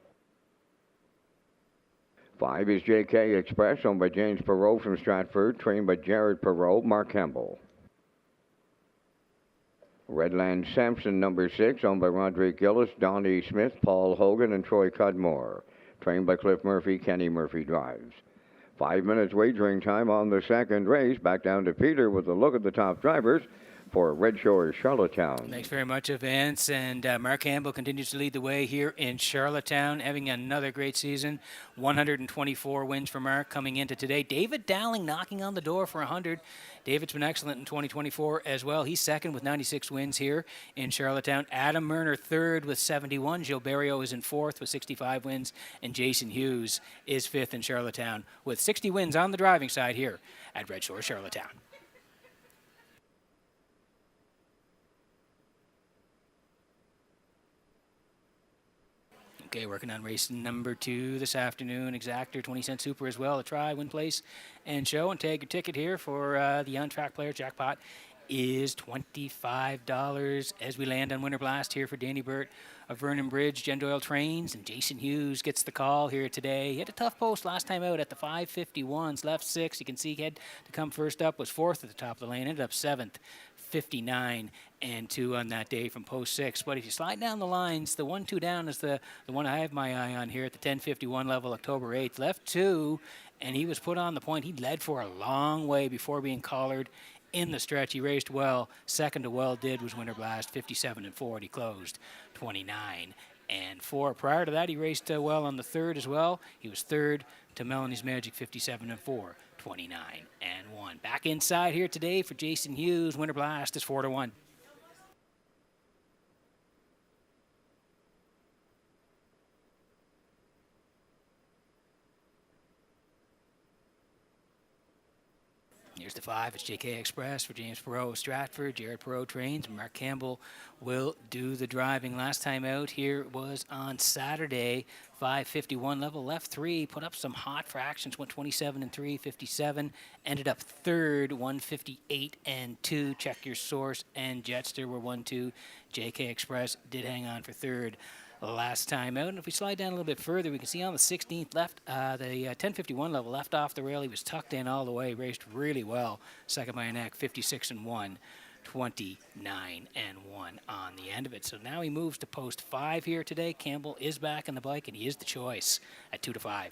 Speaker 1: 5 is JK Express, owned by James Perot from Stratford, trained by Jared Perot, Mark Campbell. Redland Sampson, number 6, owned by Roderick Gillis, Donnie Smith, Paul Hogan, and Troy Cudmore, Trained by Cliff Murphy, Kenny Murphy drives. 5 minutes wagering time on the second race. Back down to Peter with a look at the top drivers for Red Shores, Charlottetown.
Speaker 2: Thanks very much, Vince. And Mark Campbell continues to lead the way here in Charlottetown, having another great season. 124 wins for Mark coming into today. David Dowling knocking on the door for 100. David's been excellent in 2024 as well. He's second with 96 wins here in Charlottetown. Adam Murner third with 71. Joe Barrio is in fourth with 65 wins. And Jason Hughes is fifth in Charlottetown with 60 wins on the driving side here at Red Shores, Charlottetown. Okay, working on race number 2 this afternoon. Exactor 20-cent super as well. A try, win, place, and show. And tag your ticket here for the on-track player jackpot is $25 as we land on Winter Blast here for Danny Burt of Vernon Bridge, Jen Doyle Trains, and Jason Hughes gets the call here today. He had a tough post last time out at the 551s, left 6. You can see he had to come first up, was 4th at the top of the lane, ended up 7th, 59 and 2 on that day from post 6. But if you slide down the lines, the 1-2 down is the one I have my eye on here at the 1051 level, October 8th. Left 2, and he was put on the point. He led for a long way before being collared in the stretch. He raced well. Second to well did was Winter Blast, 57 and 4. He closed 29 and 4. Prior to that, he raced well on the third as well. He was third to Melanie's Magic, 57 and 4, 29 and 1. Back inside here today for Jason Hughes. Winter Blast is 4-1. Here's the 5. It's JK Express for James Perot of Stratford. Jared Perot trains. Mark Campbell will do the driving. Last time out here was on Saturday. 551 level, left 3. Put up some hot fractions. Went 27 and 3, 57. Ended up third, 158 and 2. Check your source. And Jetster were 1-2. JK Express did hang on for third last time out. And if we slide down a little bit further, we can see on the 16th left, the 1051 level left off the rail. He was tucked in all the way, raced really well. Second by a neck, 56 and 1, 29 and 1 on the end of it. So now he moves to post 5 here today. Campbell is back on the bike, and he is the choice at 2-5.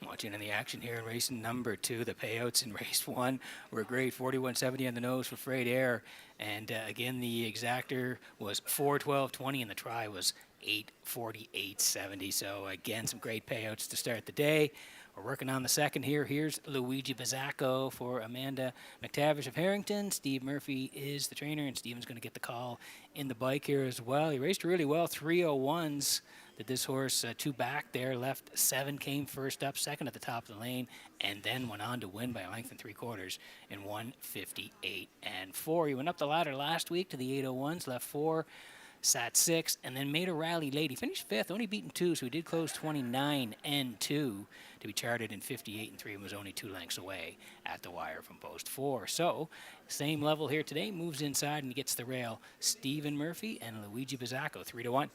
Speaker 2: Watching in the action here in race number 2, the payouts in race 1 were great. 41.70 on the nose for Freight Air, and again the exactor was 4.12.20, and the try was 8.48.70. So again, some great payouts to start the day. We're working on the second here. Here's Luigi Bizzacco for Amanda McTavish of Harrington. Steve Murphy is the trainer, and Steven's going to get the call in the bike here as well. He raced really well, 3:01s. That this horse, 2 back there, left 7, came first up, second at the top of the lane, and then went on to win by a length and 3/4 in 158 and 4. He went up the ladder last week to the 8:01s, left 4, sat 6, and then made a rally late. He finished 5th, only beaten 2, so he did close 29 and 2 to be charted in 58 and 3, and was only 2 lengths away at the wire from post 4. So same level here today, moves inside and gets the rail. Stephen Murphy and Luigi Bizzacco, 3-1.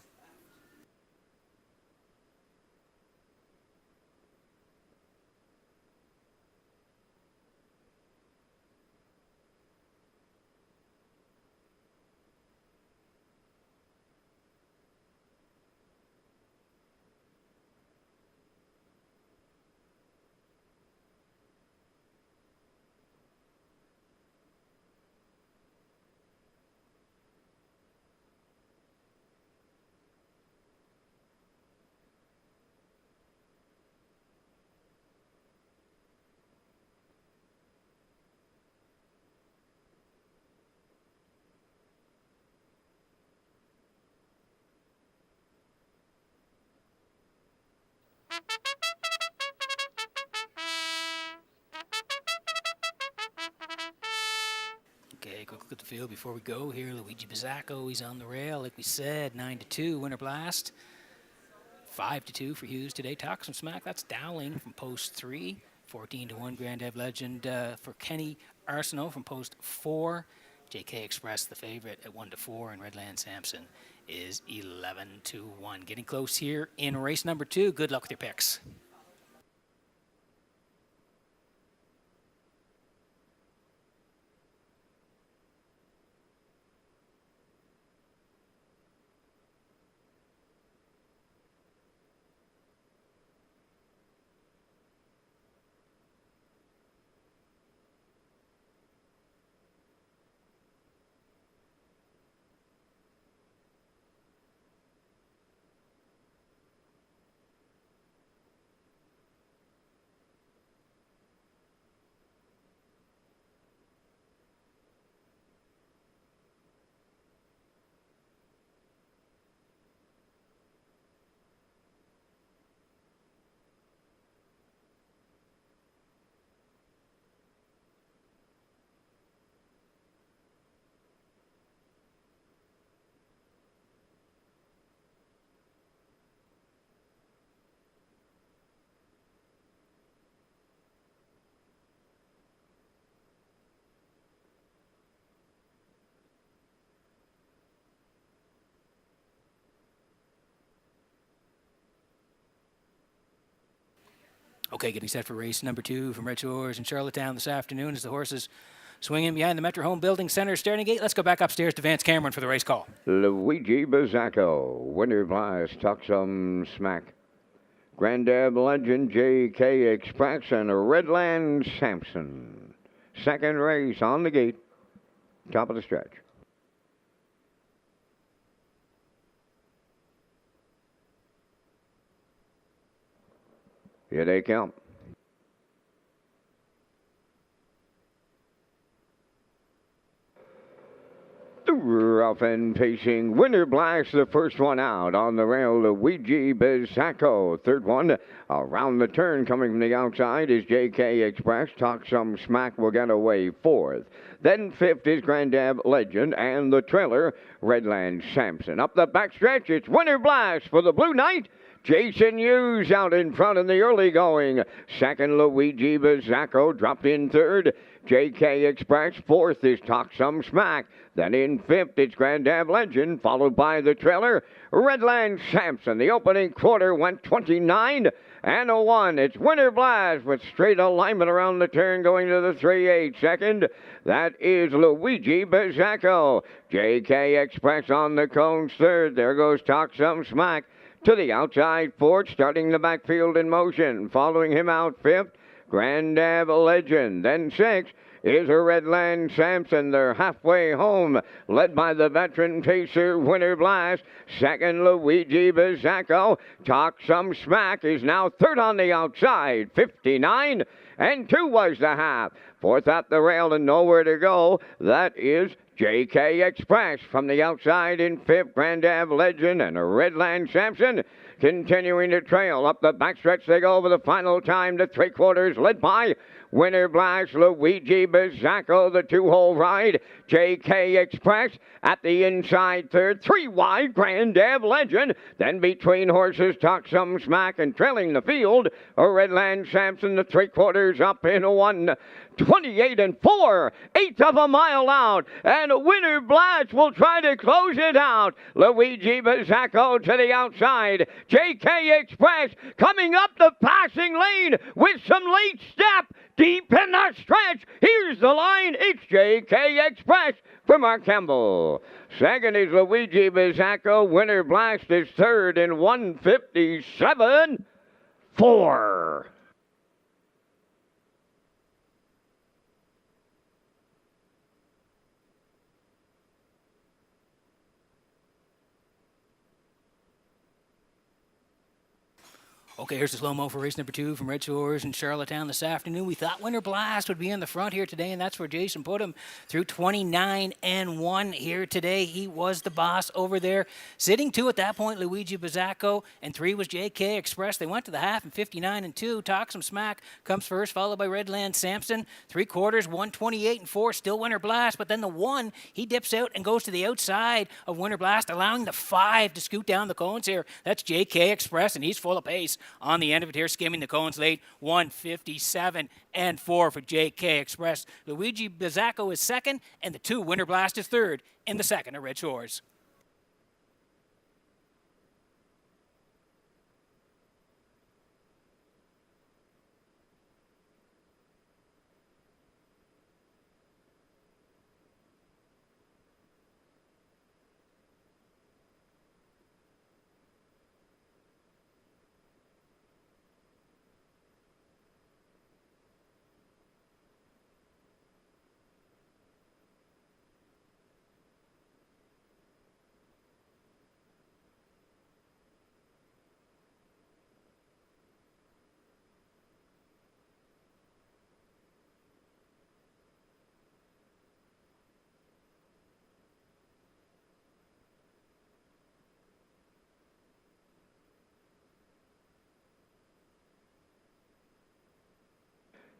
Speaker 2: Okay, quick look at the field before we go here. Luigi Bizzacco, he's on the rail, like we said, 9-2, Winter Blast. 5-2 for Hughes today. Talk some smack, that's Dowling from post 3. 14-1 Grand Ave Legend for Kenny Arsenault from post 4. JK Express, the favorite, at 1-4, and Redland Sampson is 11-1. Getting close here in race number 2. Good luck with your picks. Okay, getting set for race number 2 from Redshores in Charlottetown this afternoon as the horses swinging behind the Metro Home Building Center starting gate. Let's go back upstairs to Vance Cameron for the race call.
Speaker 1: Luigi Bizzacco, Winter Blast, Tuxum Smack, Grandad Legend, JK Express, and Redland Sampson. Second race on the gate, top of the stretch. Here they come. Rough and pacing. Winter Blast, the first one out on the rail. Luigi Bizzacco. Third one around the turn coming from the outside is JK Express. Talk Some Smack will get away fourth. Then fifth is Grandad Legend and the trailer Redland Sampson. Up the backstretch, it's Winter Blast for the Blue Knight. Jason Hughes out in front in the early going. Second, Luigi Bizzacco dropped in third. JK Express. Fourth is Talk Some Smack. Then in fifth, it's Grandad Legend, followed by the trailer Redland Sampson. The opening quarter went 29-1. It's Winter Blast with straight alignment around the turn going to the 3/8. Second, that is Luigi Bizzacco. JK Express on the cones third. There goes Talk Some Smack to the outside fourth, starting the backfield in motion. Following him out fifth, Grandad Legend. Then sixth is a Redland Sampson. They're halfway home, led by the veteran pacer Winter Blast. Second, Luigi Bizzacco. Talk Some Smack is now third on the outside. 59-2 was the half. Fourth at the rail and nowhere to go. That is JK Express. From the outside in fifth, Grandad Legend and a Redland Sampson continuing to trail. Up the backstretch they go over the final time to 3/4, led by Winter Blast, Luigi Bizzacco, the two-hole ride. JK Express at the inside third. 3 wide, Grandad Legend. Then between horses, Talk Some Smack, and trailing the field, a Redland Sampson, the 3/4 up in 1. 28-4, eighth of a mile out, and Winter Blast will try to close it out. Luigi Bizzacco to the outside. JK Express coming up the passing lane with some late step. Deep in the stretch. Here's the line. It's JK Express for Mark Campbell. Second is Luigi Bizzacco. Winter Blast is third in 1:57.4.
Speaker 2: Okay, here's the slow-mo for race number 2 from Redshores in Charlottetown this afternoon. We thought Winter Blast would be in the front here today, and that's where Jason put him through 29-1 here today. He was the boss over there. Sitting 2 at that point, Luigi Bizzacco, and 3 was JK Express. They went to the half in 59-2. Talk Some Smack comes first, followed by Redland Sampson. 3/4, 128-4, still Winter Blast, but then the 1, he dips out and goes to the outside of Winter Blast, allowing the 5 to scoot down the cones here. That's JK Express, and he's full of pace. on the end of it here, skimming the cones late, 157 and 4 for JK Express. Luigi Bizzacco is second, and the 2 Winter Blast is third in the second at Red Shores.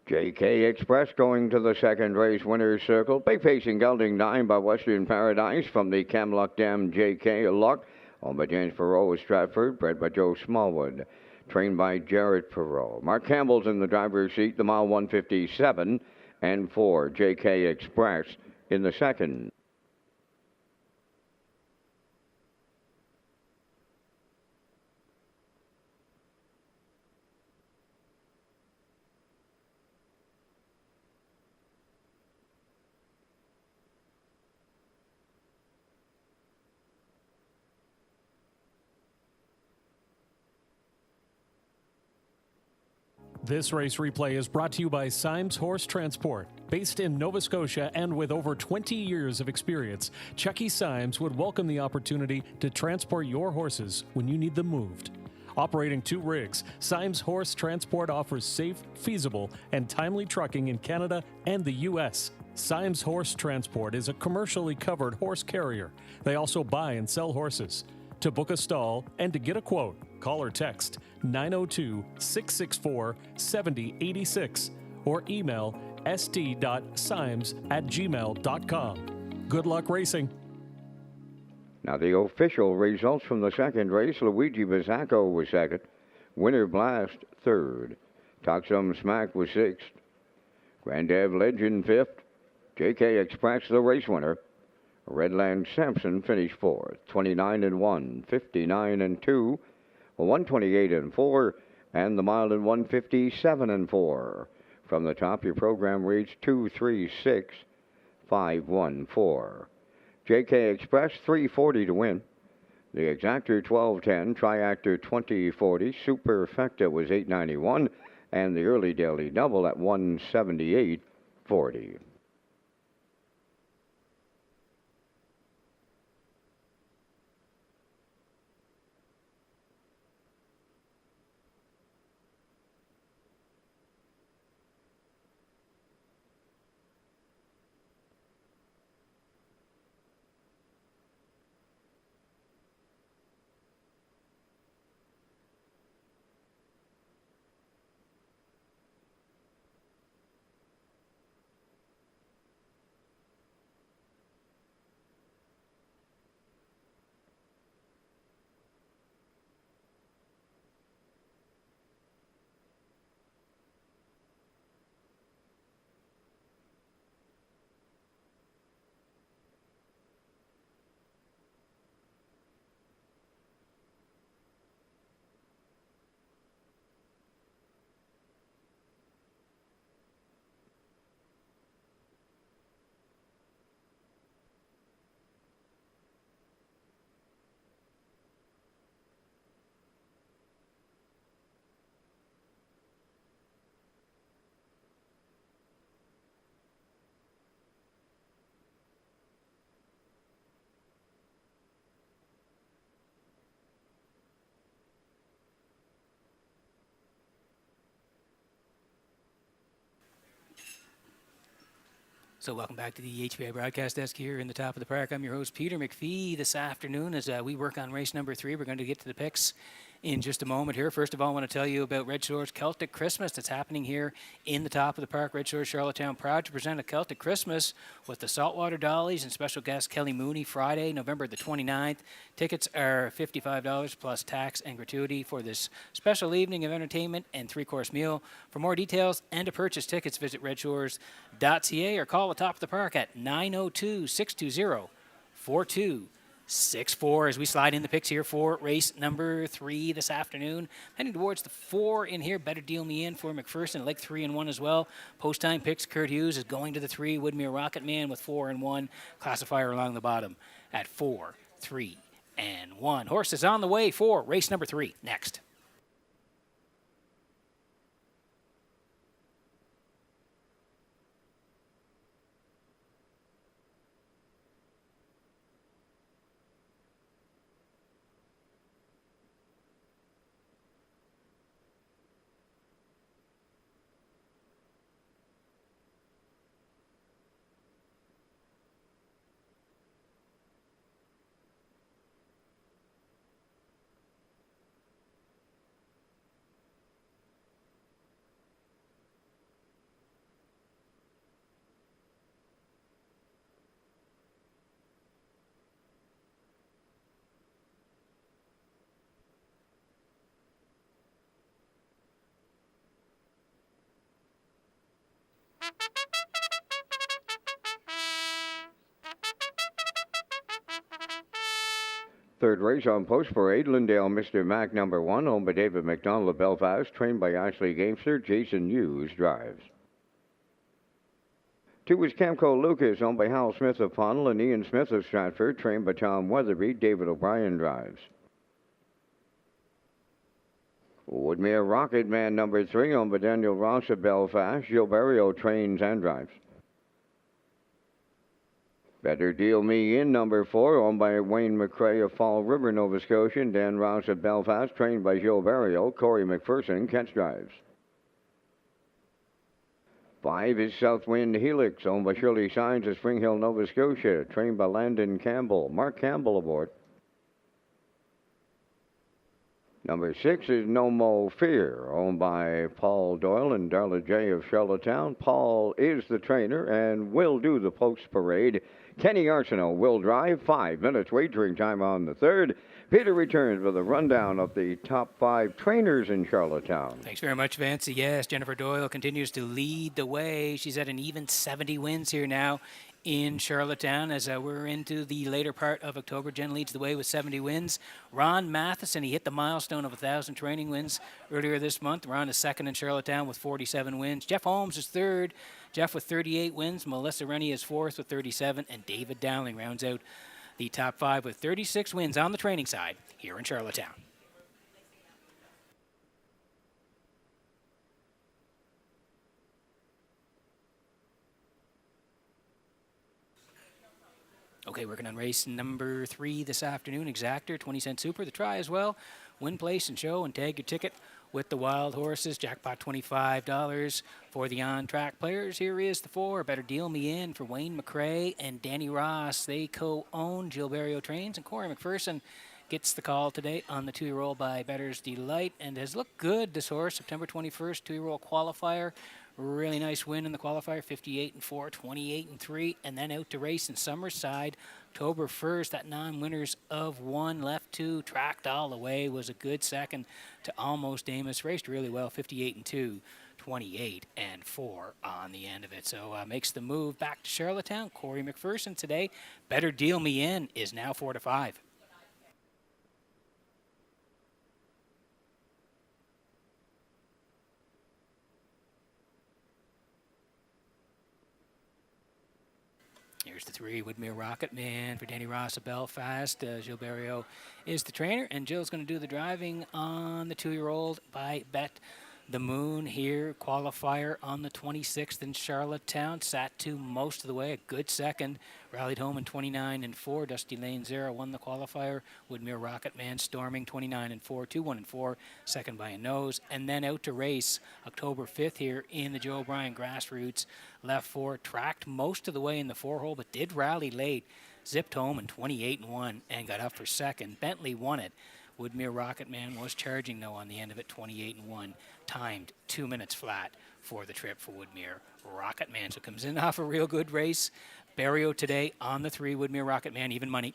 Speaker 1: JK Express going to the second race winner's circle. Big Pacing Gelding 9 by Western Paradise from the Camlock Dam JK Luck. Owned by James Perot of Stratford, bred by Joe Smallwood. Trained by Jarrett Perot. Mark Campbell's in the driver's seat, the mile 157 and 4. JK Express in the second.
Speaker 3: This race replay is brought to you by Symes Horse Transport. Based in Nova Scotia and with over 20 years of experience, Chucky Symes would welcome the opportunity to transport your horses when you need them moved. Operating 2 rigs, Symes Horse Transport offers safe, feasible, and timely trucking in Canada and the U.S. Symes Horse Transport is a commercially covered horse carrier. They also buy and sell horses. To book a stall and to get a quote, call or text 902-664-7086 or email st.symes@gmail.com. Good luck racing.
Speaker 1: Now the official results from the second race. Luigi Bizzacco was second. Winter Blast third. Talk Some Smack was sixth. Grand Ave Legend fifth. JK Express the race winner. Redland Sampson finished fourth. 29 and 1, 59 and 2, 128 and 4, and the mile in 157 and 4. From the top, your program reads 236-514. JK Express 340 to win. The Exactor 1210, Triactor 2040, Superfecta was 891, and the Early Daily Double at 178.40.
Speaker 2: So welcome back to the HPI broadcast desk here in the top of the park. I'm your host, Peter McPhee. This afternoon, as we work on race number 3, we're going to get to the picks in just a moment here. First of all, I want to tell you about Red Shores Celtic Christmas that's happening here in the top of the park. Red Shores, Charlottetown, proud to present a Celtic Christmas with the Saltwater Dollies and special guest Kelly Mooney, Friday, November the 29th. Tickets are $55 plus tax and gratuity for this special evening of entertainment and three-course meal. For more details and to purchase tickets, visit Redshores.ca or call the top of the park at 902-620-4264 as we slide in the picks here for race number 3 this afternoon. Heading towards the 4 in here. Better Deal Me In for McPherson. Like 3 and 1 as well. Post time picks. Kurt Hughes is going to the 3. Woodmere Rocket Man with 4 and 1. Classifier along the bottom at 4, 3, and 1. Horse is on the way for race number 3 next.
Speaker 1: Third race on Post Parade, Lindale Mr. Mac number 1, owned by David McDonald of Belfast, trained by Ashley Gamester. Jason Hughes drives. 2 is Camco Lucas, owned by Hal Smith of Pownell and Ian Smith of Stratford, trained by Tom Weatherby. David O'Brien drives. Woodmere Rocket Man number 3, owned by Daniel Ross of Belfast. Gilles Barrio trains and drives. Better Deal Me In number 4, owned by Wayne McCrae of Fall River, Nova Scotia, and Dan Rouse of Belfast, trained by Joe Barrio. Corey McPherson catch drives. 5 is Southwind Helix, owned by Shirley Signs of Spring Hill, Nova Scotia, trained by Landon Campbell. Mark Campbell aboard. Number 6 is No Mo Fear, owned by Paul Doyle and Darla J. of Charlottetown. Paul is the trainer and will do the Post Parade. Kenny Arsenault will drive. 5 minutes wagering time on the 3rd. Peter returns with a rundown of the top 5 trainers in Charlottetown.
Speaker 2: Thanks very much, Vince. Yes, Jennifer Doyle continues to lead the way. She's at an even 70 wins here now in Charlottetown as we're into the later part of October. Jen leads the way with 70 wins. Ron Matheson, he hit the milestone of 1,000 training wins earlier this month. Ron is second in Charlottetown with 47 wins. Jeff Holmes is third. Jeff with 38 wins. Melissa Rennie is fourth with 37. And David Dowling rounds out the top 5 with 36 wins on the training side here in Charlottetown. Okay, working on race number 3 this afternoon. Exactor, 20-cent super. The try as well. Win, place, and show, and tag your ticket with the wild horses. Jackpot $25 for the on-track players. Here is the 4. Better Deal Me In for Wayne McCrae and Danny Ross. They co-own Gilles Barrio Trains, and Corey McPherson gets the call today on the 2-year-old by Better's Delight and has looked good, this horse. September 21st, 2-year-old qualifier. Really nice win in the qualifier, 58-4, 28-3, and then out to race in Summerside, October 1st. That non-winners of 1, left 2, tracked all the way, was a good second to Almost Amos. Raced really well, 58-2, 28-4 on the end of it. So makes the move back to Charlottetown. Corey McPherson today. Better Deal Me In is now 4-5. Here's the 3, Woodmere Rocket Man for Danny Ross of Belfast. Gilles Barrio is the trainer, and Jill's going to do the driving on the 2-year-old by Bet the Moon here. Qualifier on the 26th in Charlottetown. Sat to most of the way, a good second. Rallied home in 29-4. Dusty Lane Zera won the qualifier. Woodmere Rocket Man storming 29-4, 2-1-4, second by a nose. And then out to race October 5th here in the Joe O'Brien Grassroots. Left 4, tracked most of the way in the 4-hole, but did rally late. Zipped home in 28-1 and got up for second. Bentley won it Woodmere Rocketman was charging, though, on the end of it, 28-1. Timed 2 minutes flat for the trip for Woodmere Rocketman. So comes in off a real good race. Barrio today on the 3, Woodmere Rocketman, even money.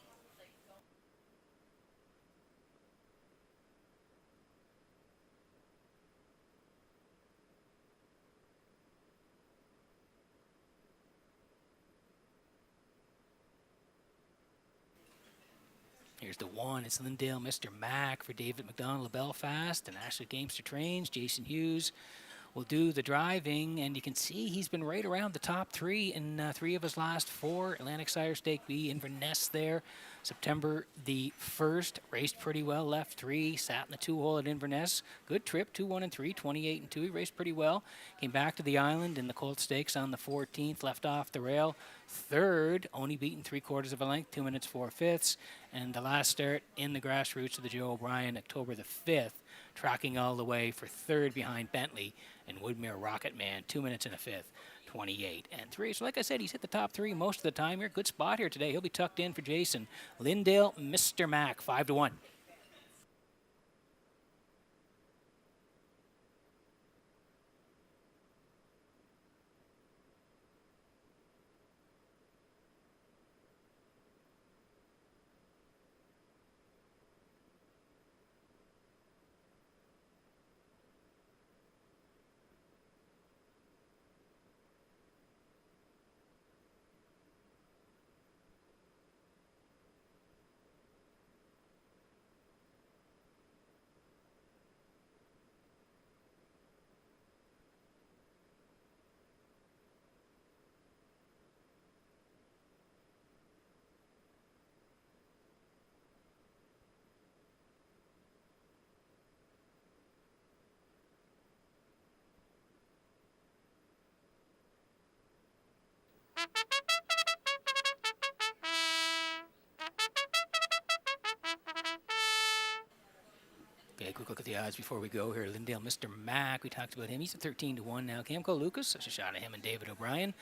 Speaker 2: Here's the 1. It's Lindale, Mr. Mac for David McDonald of Belfast, and Ashley Gamester Trains. Jason Hughes will do the driving, and you can see he's been right around the top 3 in 3 of his last 4. Atlantic Sire Stake B, Inverness there. September the 1st, raced pretty well, left 3, sat in the 2-hole at Inverness. Good trip, 2-1 and 3, 28 and 2. He raced pretty well. Came back to the island in the Colt Stakes on the 14th, left off the rail. 3rd, only beaten 3/4 of a length, 2 minutes 4/5. And the last start in the grassroots of the Joe O'Brien, October the 5th, tracking all the way for 3rd behind Bentley and Woodmere Rocketman, 2 minutes and a 5th, 28 and 3. So like I said, he's hit the top 3 most of the time here. Good spot here today. He'll be tucked in for Jason. Lindale, Mr. Mac, 5-1. Okay, quick look at the odds before we go here. Lindale, Mr. Mac, we talked about him. He's at 13-1 now. Camco Lucas, such a shot at him and David O'Brien.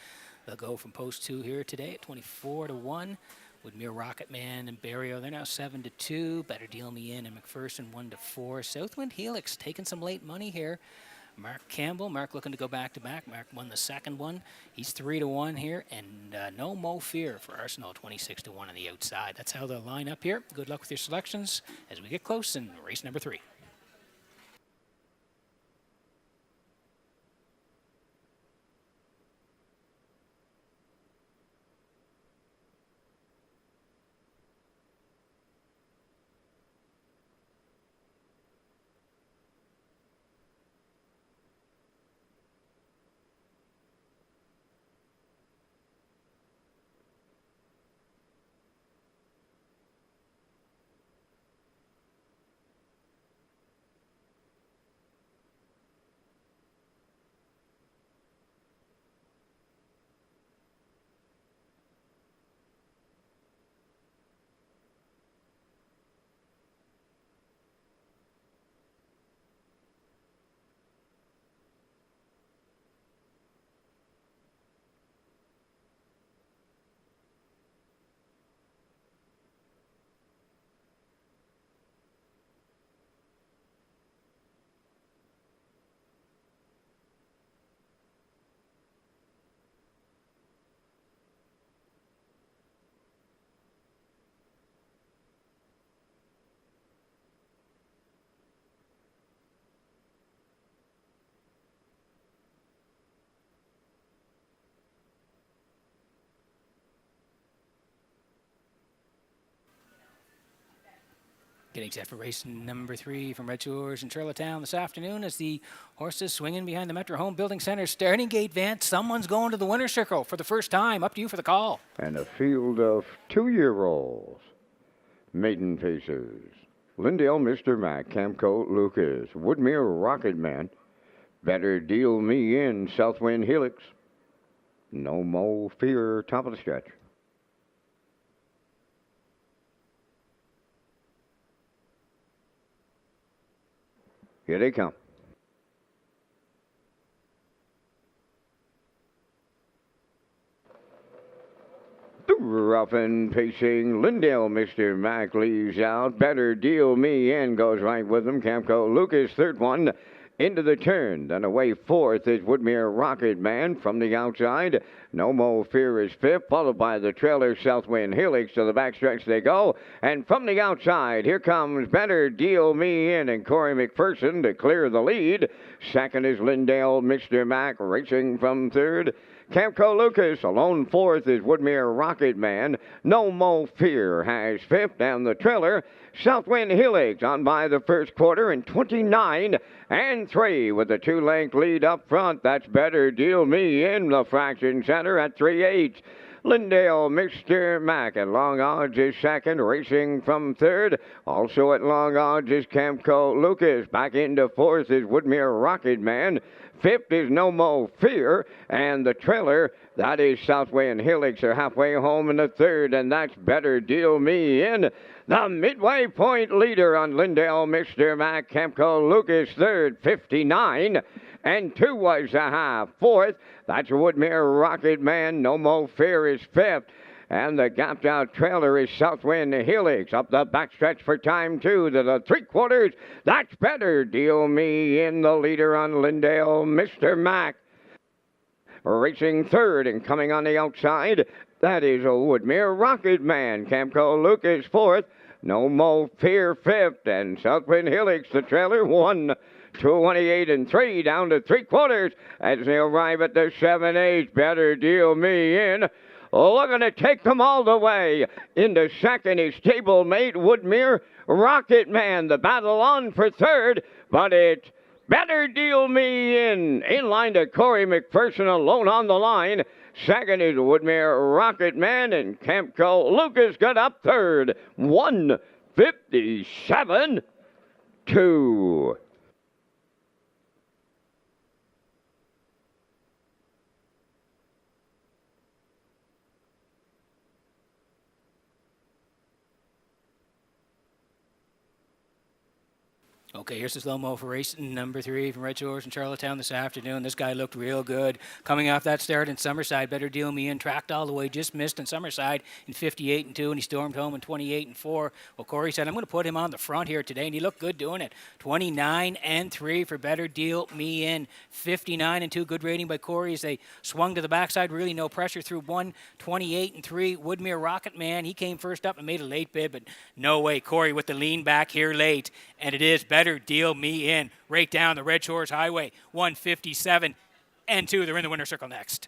Speaker 2: They'll go from post 2 here today at 24-1. Woodmere Rocketman and Barrio, they're now 7-2. Better Deal Me In and McPherson 1-4. Southwind Helix taking some late money here. Mark Campbell, Mark looking to go back-to-back. Mark won the second one. He's 3-1 here, and no Mo Fear for Arsenal, 26-1 on the outside. That's how they'll line up here. Good luck with your selections as we get close in race number 3. Getting set for race number 3 from Redshores in Charlottetown this afternoon as the horses swinging behind the Metro Home Building Center starting gate, Vance. Someone's going to the winner's circle for the first time. Up to you for the call.
Speaker 1: And a field of 2-year-olds. Maiden Faces. Lindale, Mr. Mac, Camco Lucas, Woodmere Rocketman, Better Deal Me In, Southwind Helix, No Mo Fear, top of the stretch. Here they come. often pacing Lindale. Mr. Mac leaves out. Better Deal Me In goes right with him. Camco Lucas, third one into the turn. Then away fourth is Woodmere Rocket Man from the outside. No Mo Fear is fifth, followed by the trailer Southwind Helix. To the backstretch they go. And from the outside, here comes Better Deal Me In and Corey McPherson to clear the lead. Second is Lindale, Mr. Mac racing from third. Camco Lucas, alone fourth is Woodmere Rocket Man. No Mo Fear has fifth, and the trailer Southwind Helix on by the first quarter in 29 and 3 with the 2-length lead up front. That's Better Deal Me In the fraction center at 3/8. Lindale, Mr. Mac at long odds is second, racing from third. Also at long odds is Camco Lucas. Back into fourth is Woodmere Rocket Man. Fifth is No Mo Fear, and the trailer, that is Southwind Helix, are halfway home in the third, and that's Better Deal Me In. The midway point leader on Lindale, Mr. Mac, Camco Lucas third, 59 and 2 was a half. Fourth, that's Woodmere Rocket Man. No Mo Fear is fifth. And the gapped out trailer is Southwind Helix. Up the backstretch for time two to the 3/4. That's Better Deal Me In, the leader on Lindale, Mr. Mac. Racing third and coming on the outside, that is a Woodmere Rocket Man. Camco Lucas fourth. No Mo Fear fifth. And Southwind Helix, the trailer, 1:28 and 3 down to 3/4 as they arrive at the 7/8. Better Deal Me In. Looking to take them all the way. Into second is stablemate Woodmere Rocket Man. The battle on for third, but it's Better Deal Me In. In line to Corey McPherson alone on the line. Second is Woodmere Rocket Man, and Camco Lucas got up third. 1:57.2.
Speaker 2: Okay, here's the slow-mo for race number 3 from Redshores in Charlottetown this afternoon. This guy looked real good. Coming off that start in Summerside, Better Deal Me In, tracked all the way, just missed in Summerside in 58 and 2, and he stormed home in 28 and 4. Well, Corey said, I'm going to put him on the front here today, and he looked good doing it. 29 and 3 for Better Deal Me In. 59 and 2, good rating by Corey as they swung to the backside. Really no pressure through 1. 28 and 3, Woodmere Rocket Man. He came first up and made a late bid, but no way. Corey with the lean back here late, and it is Better Deal Me In, right down the Red Shores Highway. 1:57 and 2. They're in the winner's circle next.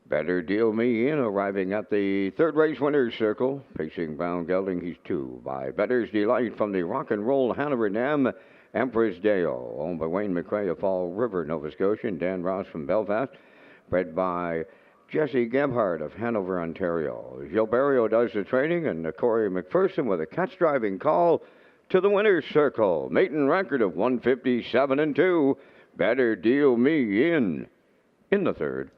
Speaker 1: Better Deal Me In, arriving at the third race winner's circle. Pacing Brown Gelding, he's 2 by Better's Delight from the Rock and Roll Hanover Dam, Empress Dale, owned by Wayne McCrae of Fall River, Nova Scotia, and Dan Ross from Belfast. Bred by Jesse Gebhardt of Hanover, Ontario. Gilberto does the training, and Corey McPherson with a catch-driving call to the winner's circle. Maiden record of 157-2. Better Deal Me in the third.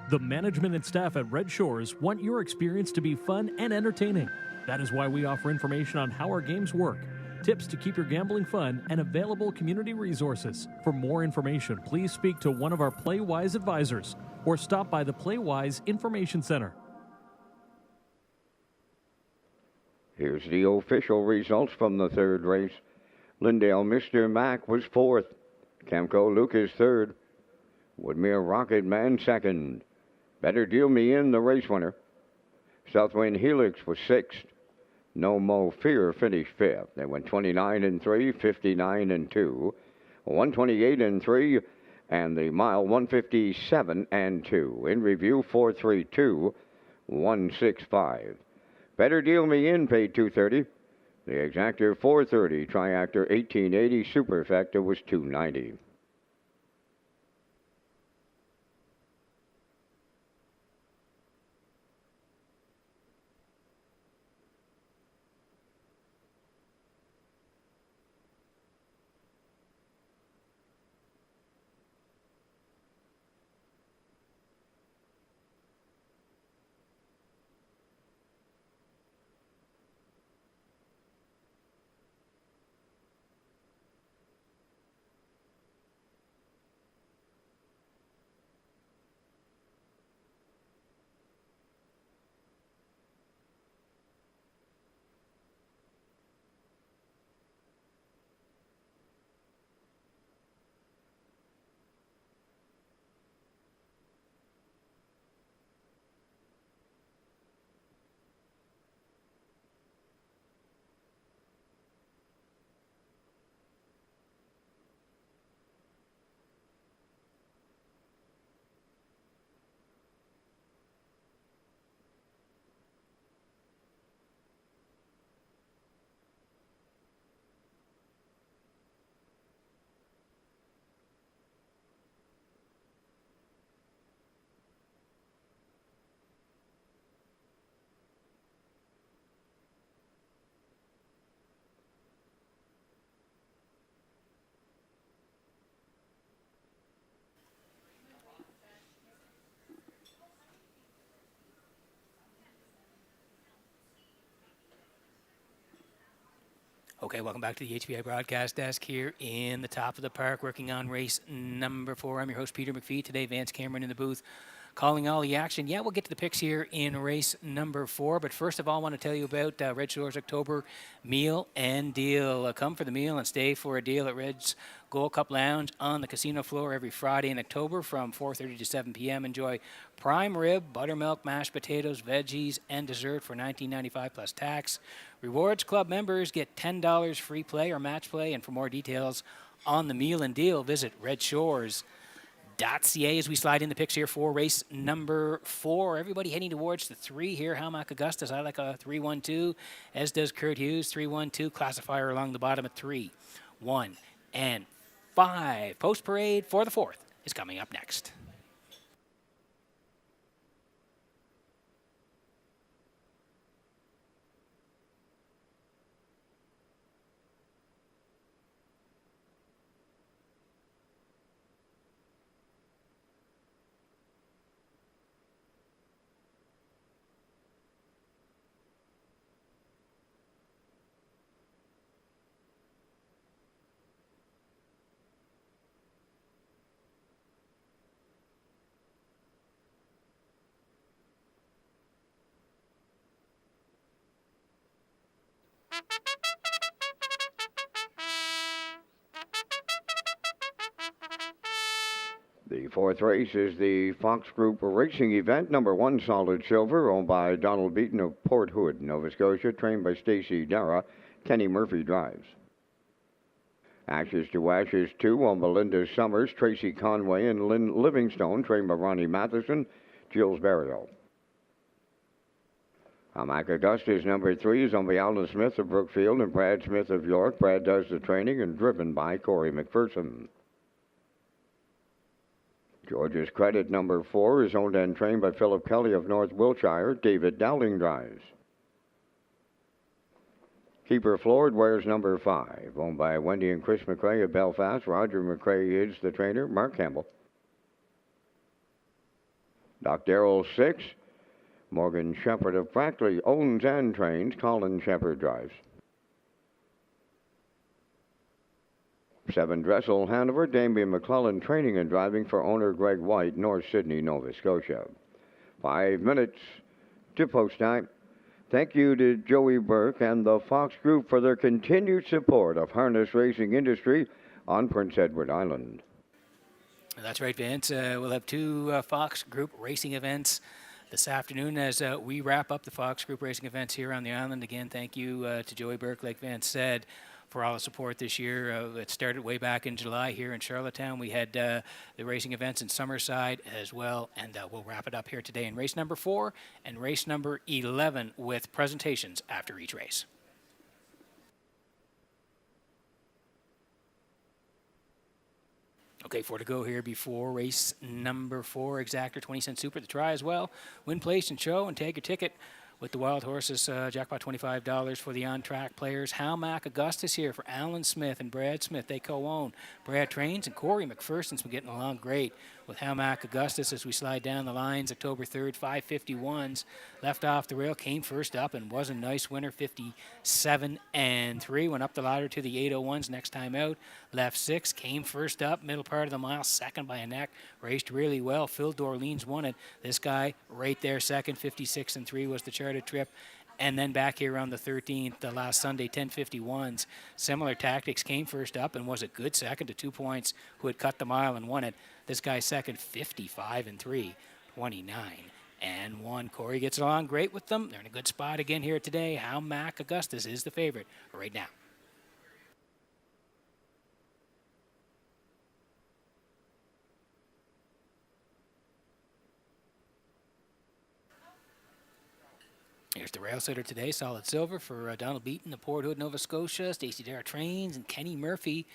Speaker 3: The management and staff at Red Shores want your experience to be fun and entertaining. That is why we offer information on how our games work, tips to keep your gambling fun, and available community resources. For more information, please speak to one of our PlayWise advisors or stop by the PlayWise Information Center.
Speaker 1: Here's the official results from the third race. Lindale Mr. Mac was fourth. Camco Lucas third. Woodmere Rocket Man second. Better Deal Me in, the race winner. Southwind Helix was sixth. No Mo Fear finished fifth. They went 29-3, 59-2, 128-3, and the mile 157-2. In review 432, 165. Better Deal Me in paid $230. The Exactor 430, Triactor 1880, Superfecta was $290.
Speaker 2: Okay, welcome back to the HBI broadcast desk here in the top of the park, working on race number 4. I'm your host, Peter McPhee. Today, Vance Cameron in the booth, calling all the action. Yeah, we'll get to the picks here in race number 4, but first of all, I want to tell you about Red Shores October Meal and Deal. Come for the meal and stay for a deal at Red's Gold Cup Lounge on the casino floor every Friday in October from 4:30 to 7 p.m. Enjoy prime rib, buttermilk, mashed potatoes, veggies, and dessert for $19.95 plus tax. Rewards Club members get $10 free play or match play, and for more details on the meal and deal, visit Redshores.ca as we slide in the picks here for race number 4. Everybody heading towards the 3 here. Halmack Augustus, I like a 3-1-2, as does Kurt Hughes. 3-1-2, classifier along the bottom at 3, 1, and 5. Post parade for the 4th is coming up next.
Speaker 1: The 4th race is the Fox Group Racing event, number 1 Solid Silver, owned by Donald Beaton of Port Hood, Nova Scotia, trained by Stacy Dara. Kenny Murphy drives. Ashes to Ashes 2 on Belinda Summers, Tracy Conway, and Lynn Livingstone, trained by Ronnie Matheson, Jules Barrio. Mac Augustus number 3 is on by Alan Smith of Brookfield and Brad Smith of York. Brad does the training and driven by Corey McPherson. George's Credit number 4 is owned and trained by Philip Kelly of North Wiltshire. David Dowling drives. Keeper Floyd wears number 5, owned by Wendy and Chris McRae of Belfast. Roger McRae is the trainer. Mark Campbell. Doc Darrell 6. Morgan Shepard of Brackley owns and trains. Colin Shepard drives. 7 Dressel Hanover, Damien McClellan training and driving for owner Greg White, North Sydney, Nova Scotia. 5 minutes to post time. Thank you to Joey Burke and the Fox Group for their continued support of harness racing industry on Prince Edward Island.
Speaker 2: That's right, Vince. We'll have 2 Fox Group racing events this afternoon as we wrap up the Fox Group racing events here on the island. Again, thank you to Joey Burke, like Vince said, for all the support this year. It started way back in July here in Charlottetown. We had the racing events in Summerside as well, and we'll wrap it up here today in race number 4 and race number 11 with presentations after each race. Okay, 4 to go here before race number 4. Exactor 20-cent super to try as well. Win, place, and show, and take your ticket with the Wild Horses. Jackpot $25 for the on-track players. Hal Mac Augustus here for Alan Smith and Brad Smith. They co-own. Brad trains, and Corey McPherson's been getting along great with Hal Mac Augustus as we slide down the lines. October 3rd, 551s. Left off the rail, came first up and was a nice winner, 57-3. Went up the ladder to the 801s next time out. Left 6, came first up, middle part of the mile, second by a neck. Raced really well. Phil Dorleans won it. This guy right there, second, 56-3 was the charted trip. And then back here on the 13th, the last Sunday, 10:51s. Similar tactics, came first up and was a good second to 2 points, who had cut the mile and won it. This guy second, 55-3, 29-1. Corey gets along great with them. They're in a good spot again here today. Hal Mac Augustus is the favorite right now. Here's the rail sitter today, solid silver for Donald Beaton of Port Hood, Nova Scotia. Stacey Dara trains, and Kenny Murphy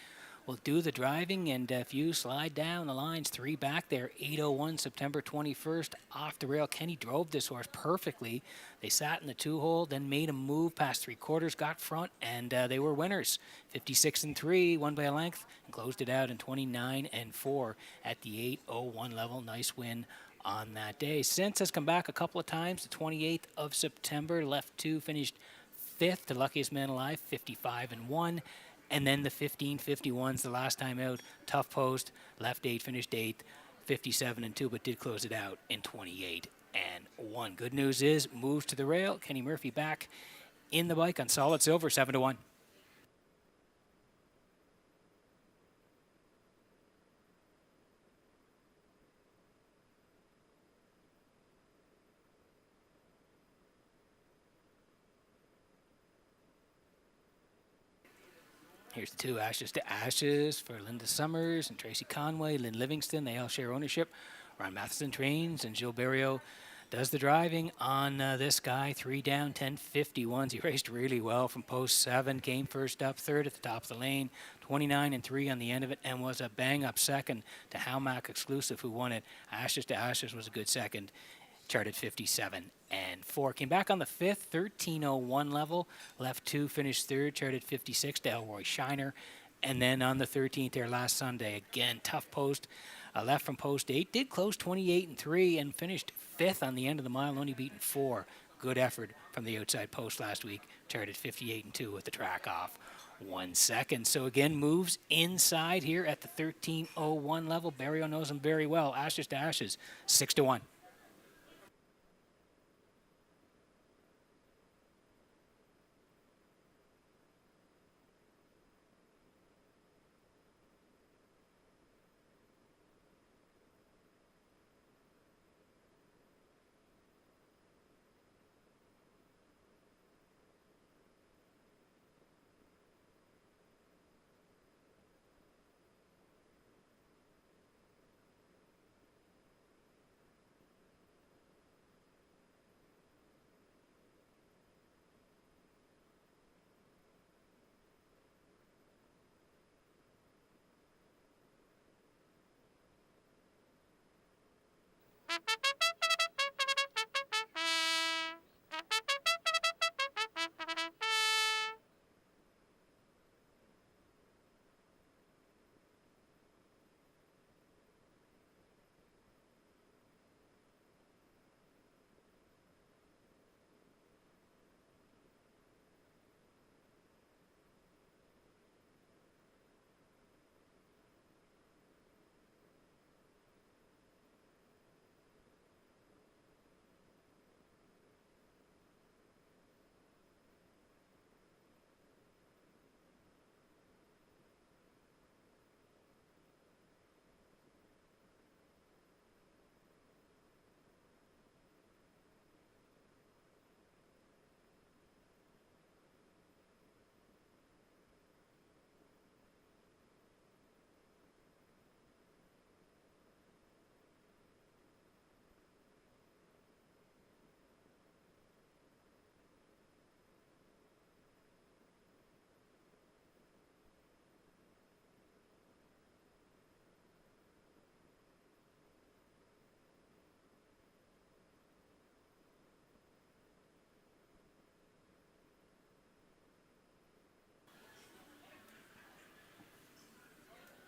Speaker 2: will do the driving. And if you slide down the lines, 3 back there, 801 September 21st, off the rail. Kenny drove this horse perfectly. They sat in the 2-hole, then made him move past 3/4, got front, and they were winners. 56-3, won by a length, and closed it out in 29-4 at the 801 level. Nice win on that day. Since has come back a couple of times. The 28th of September, left 2, finished 5th, the luckiest man alive, 55-1. And then the 15-51s, the last time out, tough post, left 8, finished 8th, 57-2, but did close it out in 28-1. Good news is, moves to the rail. Kenny Murphy back in the bike on solid silver, 7-1. Here's the 2 Ashes to Ashes for Linda Summers and Tracy Conway, Lynn Livingston. They all share ownership. Ron Matheson trains, and Gilles Barrio does the driving on this guy. 3 down, 10:51s. He raced really well from post 7, came first up, 3rd at the top of the lane, 29-3 on the end of it, and was a bang-up second to Hal Mac Exclusive, who won it. Ashes to Ashes was a good second. Charted 57-4. Came back on the 5th, 13:01 level. Left 2, finished 3rd, charted 56 to Elroy Shiner. And then on the 13th there last Sunday, again, tough post. Left from post 8, did close 28-3 and finished 5th on the end of the mile, only beaten 4. Good effort from the outside post last week. Charted 58-2 with the track off 1 second. So again, moves inside here at the 13:01 level. Barrio knows him very well. Ashes to Ashes, 6-1.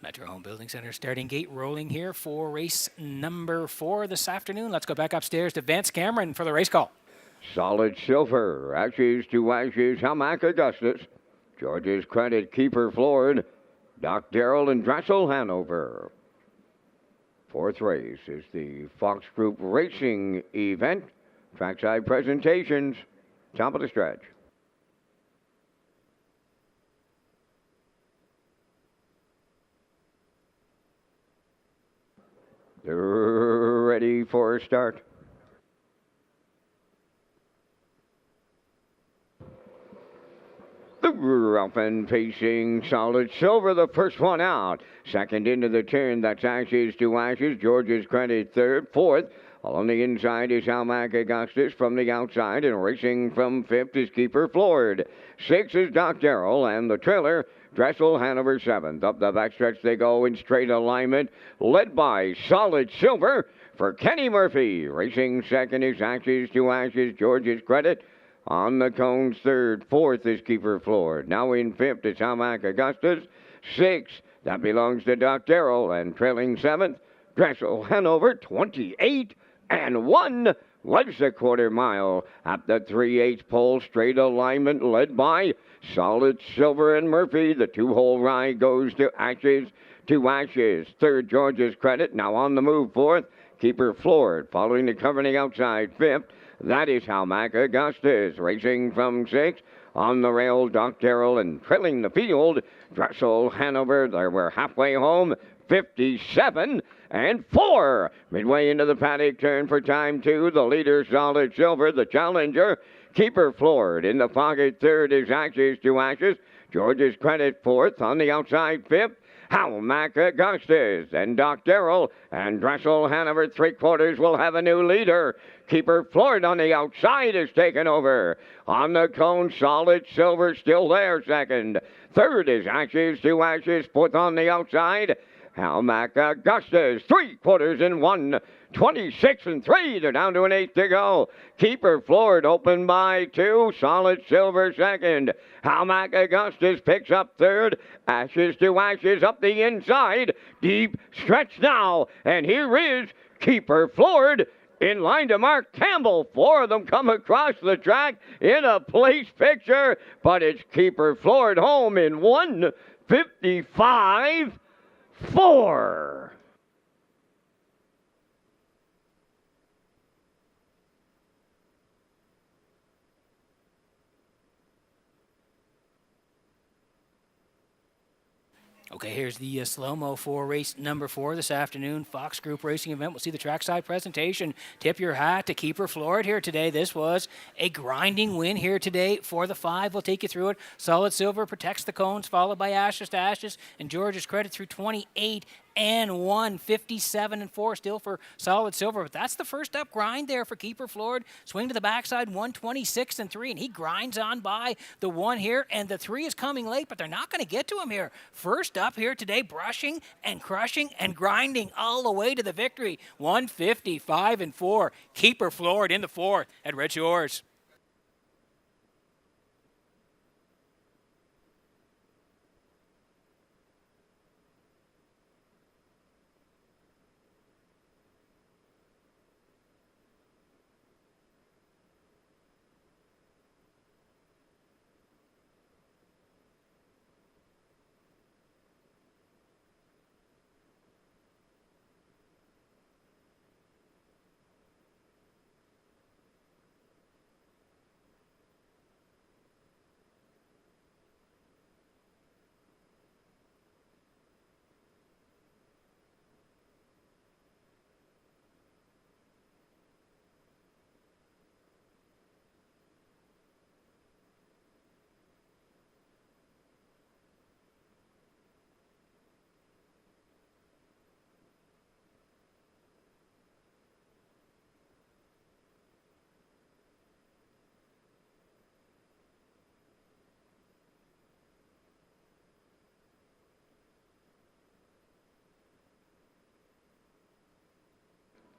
Speaker 2: Metro Home Building Center starting gate rolling here for race number 4 this afternoon. Let's go back upstairs to Vance Cameron for the race call.
Speaker 1: Solid Silver, Ashes to Ashes, Hamac Augustus. George's Credit, Keeper Floored. Doc Darrell and Dressel Hanover. Fourth race is the Fox Group Racing event. Trackside presentations, top of the stretch. They're ready for a start. Up and pacing Solid Silver, the first one out. Second into the turn, that's Ashes to Ashes. George's Credit third. Fourth, along the inside is Hamac Augustus from the outside, and racing from fifth is Keeper Floored. Sixth is Doc Darrell, and the trailer, Dressel Hanover seventh. Up the backstretch they go in straight alignment, led by Solid Silver for Kenny Murphy. Racing second is Ashes to Ashes, George's Credit. On the cones, third. Fourth is Keeper Floored. Now in fifth is Hamac Augustus. Sixth, that belongs to Doc Darrell. And trailing seventh, Dressel Hanover, 28-1. Lives a quarter mile at the 3/8 pole. Straight alignment led by Solid Silver and Murphy. The two-hole ride goes to Ashes to Ashes. Third, George's Credit. Now on the move, fourth. Keeper Floored. Following the covering outside, fifth. That is Hamac Augustus. Racing from sixth. On the rail, Doc Darrell, and trailing the field, Dressel Hanover. We're halfway home. 57-4. Midway into the paddock, turn for time two. The leader, Solid Silver, the challenger. Keeper Floored. In the pocket, third is Ashes to Ashes. George's Credit, fourth. On the outside, fifth. Hamac Augustus. And Doc Darrell and Dressel Hanover, three-quarters, will have a new leader. Keeper Floored on the outside is taken over. On the cone, Solid Silver still there, second. Third is Ashes to Ashes, fourth on the outside. Hamac Augustus, three-quarters in one. 26-3. They're down to an eighth to go. Keeper Floored open by two. Solid Silver second. Hamac Augustus picks up third. Ashes to Ashes up the inside. Deep stretch now. And here is Keeper Floored in line to Mark Campbell. Four of them come across the track in a place picture. But it's Keeper Floored home in 1:55.4.
Speaker 2: Okay, here's the slow-mo for race number 4 this afternoon. Fox Group Racing event. We'll see the trackside presentation. Tip your hat to Keeper Floored here today. This was a grinding win here today for the 5. We'll take you through it. Solid Silver protects the cones, followed by Ashes to Ashes, and George's Credit through 28 and 1, 57 and 4 still for Solid Silver. But that's the first up grind there for Keeper Floored. Swing to the backside, 126 and 3, and he grinds on by the 1 here, and the 3 is coming late, but they're not going to get to him here. First up here today, brushing and crushing and grinding all the way to the victory. 155 and 4. Keeper Floored in the 4th at Red Shores.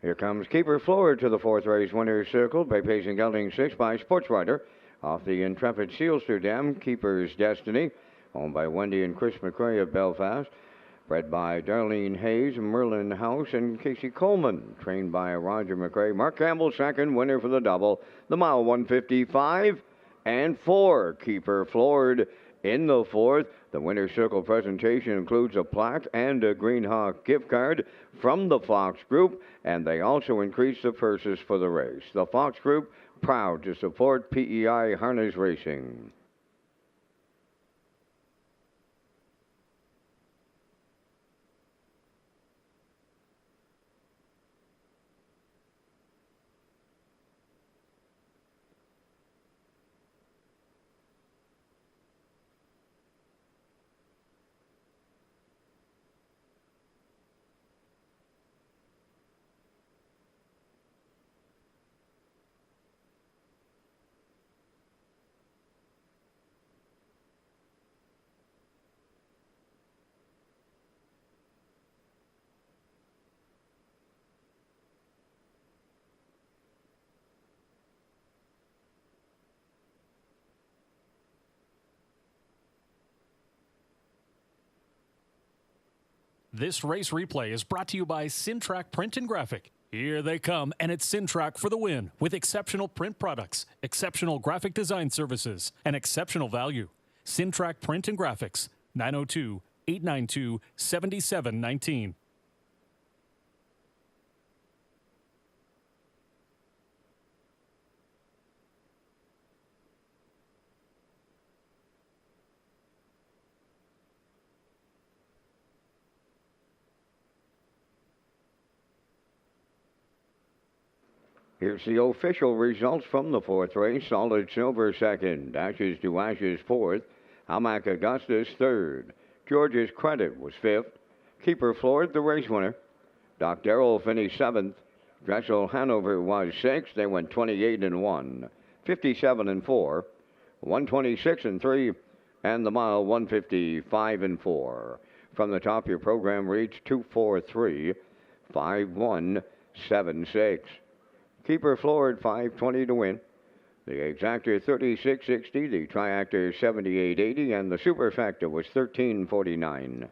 Speaker 1: Here comes Keeper Floored to the 4th race winner's circle by pacing gelding 6 by Sportswriter. Off the Intrepid Sealster Dam, Keeper's Destiny, owned by Wendy and Chris McRae of Belfast. Bred by Darlene Hayes, Merlin House, and Casey Coleman. Trained by Roger McRae. Mark Campbell second, winner for the double. The mile 155 and 4. Keeper Floored in the 4th. The winner's circle presentation includes a plaque and a Green Hawk gift card from the Fox Group, and they also increased the purses for the race. The Fox Group, proud to support PEI Harness Racing.
Speaker 3: This race replay is brought to you by Sintrack Print and Graphic. Here they come, and it's Sintrack for the win with exceptional print products, exceptional graphic design services, and exceptional value. Sintrack Print and Graphics, 902-892-7719.
Speaker 1: Here's the official results from the 4th race. Solid Silver second, Ashes to Ashes 4th, Hamac Augustus 3rd, George's Credit was 5th, Keeper Floored the race winner, Doc Darrell finished 7th, Dressel Hanover was 6th. They went 28 and 1, 57 and 4, 126 and 3, and the mile 155 and 4. From the top, your program reads 243 5176. Keeper Floored 520 to win. The exactor 3660, the triactor 7880, and the superfecta was 1349.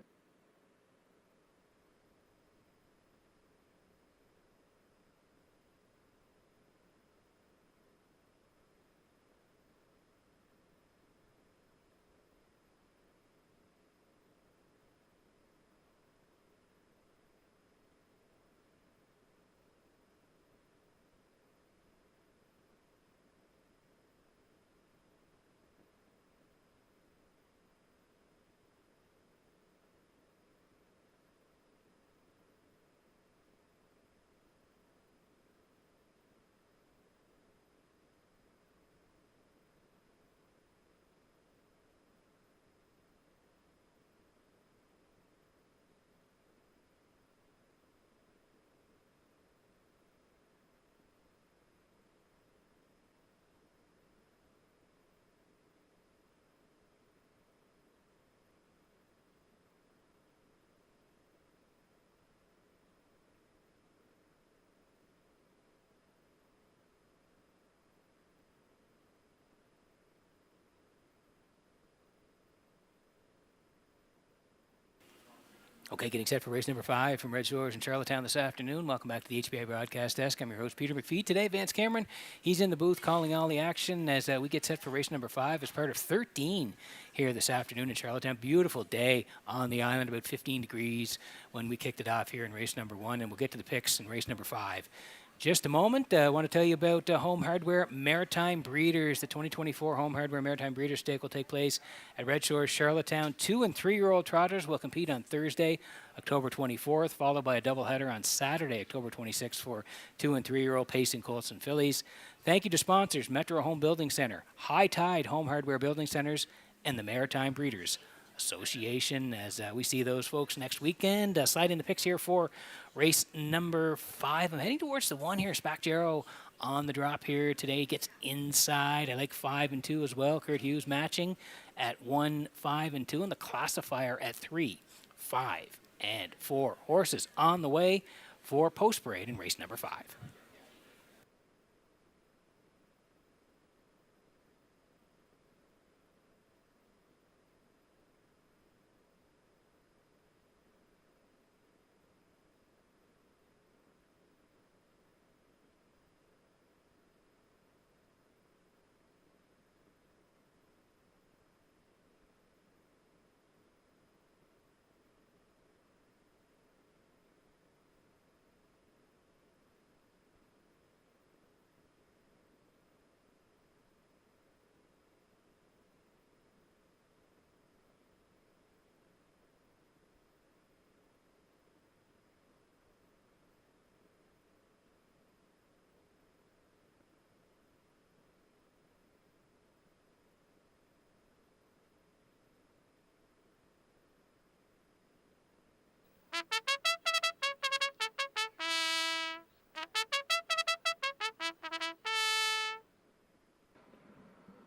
Speaker 2: Okay, getting set for race number 5 from Red Shores in Charlottetown this afternoon. Welcome back to the HBI Broadcast Desk. I'm your host, Peter McPhee. Today, Vance Cameron, he's in the booth calling all the action as we get set for race number 5 as part of 13 here this afternoon in Charlottetown. Beautiful day on the island, about 15 degrees when we kicked it off here in race number 1, and we'll get to the picks in race number 5. Just a moment, I want to tell you about Home Hardware Maritime Breeders. The 2024 Home Hardware Maritime Breeders Stake will take place at Red Shores, Charlottetown. 2- and 3-year-old trotters will compete on Thursday, October 24th, followed by a doubleheader on Saturday, October 26th for 2- and 3-year-old pacing colts and fillies. Thank you to sponsors Metro Home Building Center, High Tide Home Hardware Building Centers, and the Maritime Breeders Association as we see those folks next weekend. Slide in the picks here for race number 5. I'm heading towards the 1 here. Spack Jarrow on the drop here today. Gets inside. I like 5 and 2 as well. Kurt Hughes matching at 1, 5, and 2. And the classifier at 3, 5, and 4. Horses on the way for post parade in race number 5.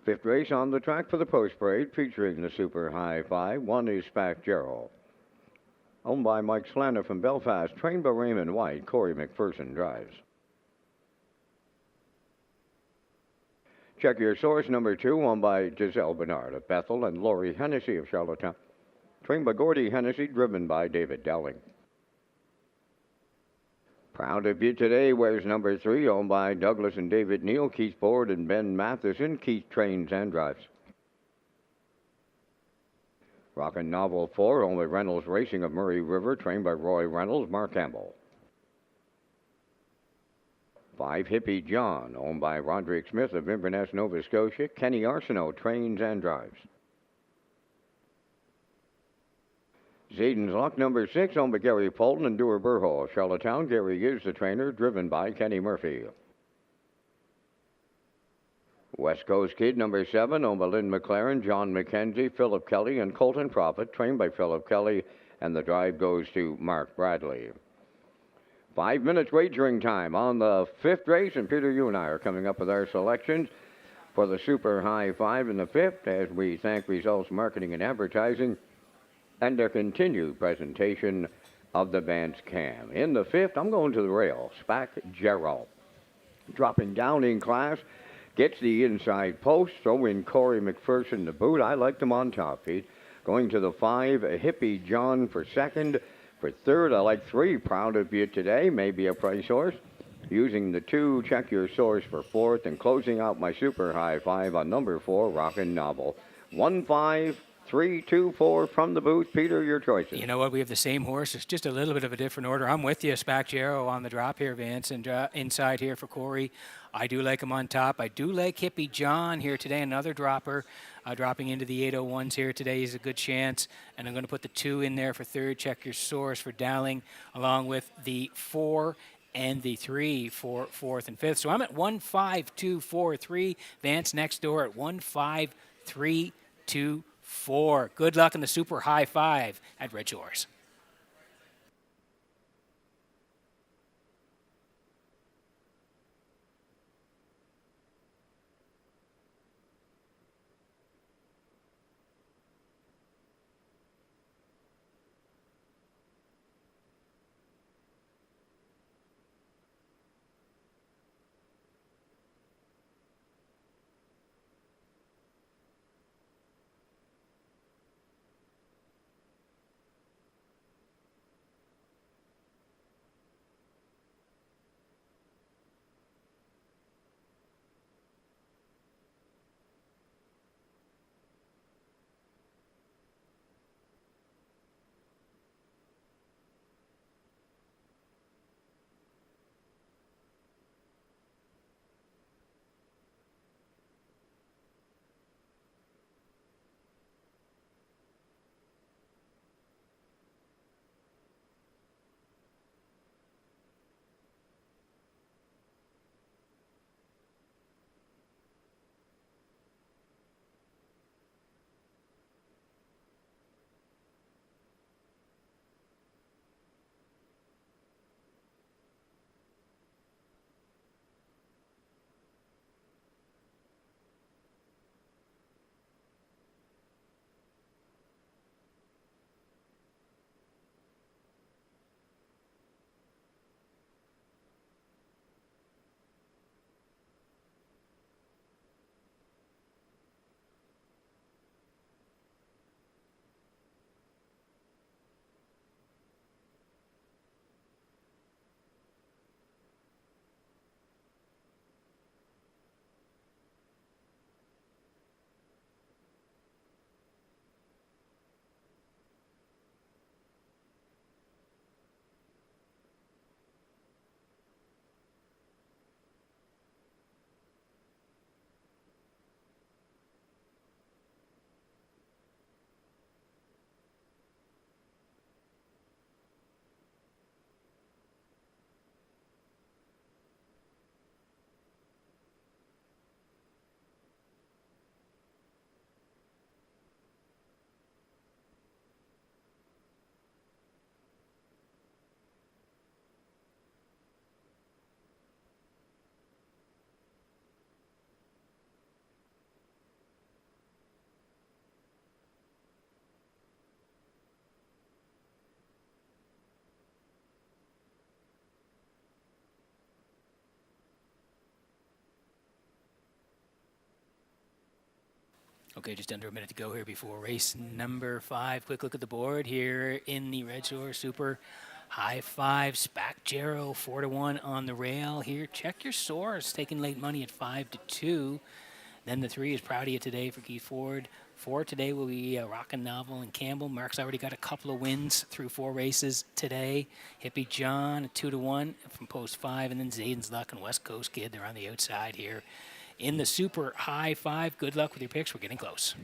Speaker 1: Fifth race on the track for the post parade, featuring the Super High 5. 1 is Spack Jarrow. Owned by Mike Slander from Belfast, trained by Raymond White. Corey McPherson drives. Check Your Source, number 2, owned by Giselle Bernard of Bethel and Lori Hennessy of Charlottetown. Trained by Gordy Hennessy, driven by David Dowling. Proud of You Today wears number 3, owned by Douglas and David Neal, Keith Ford and Ben Matheson. Keith trains and drives. Rockin' Novel 4, owned by Reynolds Racing of Murray River, trained by Roy Reynolds, Mark Campbell. 5, Hippie John, owned by Roderick Smith of Inverness, Nova Scotia. Kenny Arsenault trains and drives. Zayden's Luck, number 6, owned by Gary Polton and Dewar Burhall of Charlottetown. Gary is the trainer, driven by Kenny Murphy. West Coast Kid, number 7, owned by Lynn McLaren, John McKenzie, Philip Kelly, and Colton Prophet, trained by Philip Kelly, and the drive goes to Mark Bradley. 5 minutes wagering time on the 5th race, and Peter, you and I are coming up with our selections for the Super High 5 in the 5th, as we thank Results Marketing and Advertising and their continued presentation of the Vance Cam. In the 5th, I'm going to the rail. Spack Jarrow. Dropping down in class, gets the inside post, throw in Corey McPherson to boot. I like them on top, Pete. Going to the 5, Hippie John for 2nd. For 3rd, I like 3, Proud of You Today, maybe a price horse. Using the 2, Check Your Source for 4th, and closing out my Super High 5 on number 4, Rockin' Novel. 1, 5, 3, 2, 4 from the booth. Peter, your choices.
Speaker 2: You know what? We have the same horse. It's just a little bit of a different order. I'm with you, Spack Jarrow on the drop here, Vance, and inside here for Corey. I do like him on top. I do like Hippie John here today, another dropper. Dropping into the 801s here today is a good chance. And I'm going to put the 2 in there for 3rd. Check Your Source for Dowling, along with the 4 and the 3 for 4th and 5th. So I'm at 1, 5, 2, 4, 3. Vance next door at 1, 5, 3, 2, 4. Good luck in the Super High 5 at Red Shores. Okay, just under a minute to go here before race number 5. Quick look at the board here in the Red Shore Super High 5. Spack Jarrow 4-1 on the rail here. Check Your Source taking late money at 5-2. Then the 3 is Proud of You Today for Keith Ford. 4 today will be Rockin' Novel and Campbell. Mark's already got a couple of wins through 4 races today. Hippie John at 2-1 from post 5, and then Zayden's Luck and West Coast Kid. They're on the outside here in the Super High 5. Good luck with your picks. We're getting close.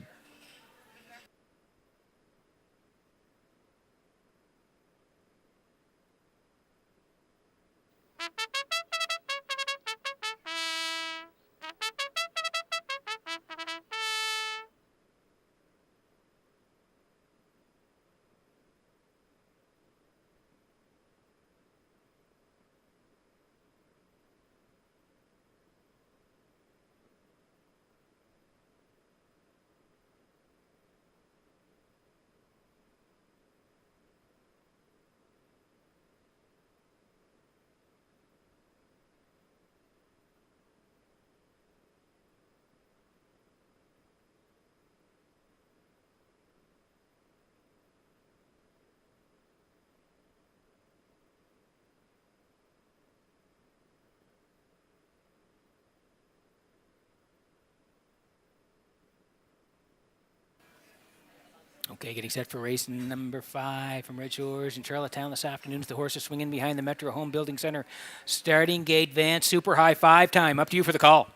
Speaker 2: Okay, getting set for race number 5 from Red Shores in Charlottetown this afternoon. The horses swinging behind the Metro Home Building Center. Starting gate Vance, Super High 5 time. Up to you for the call.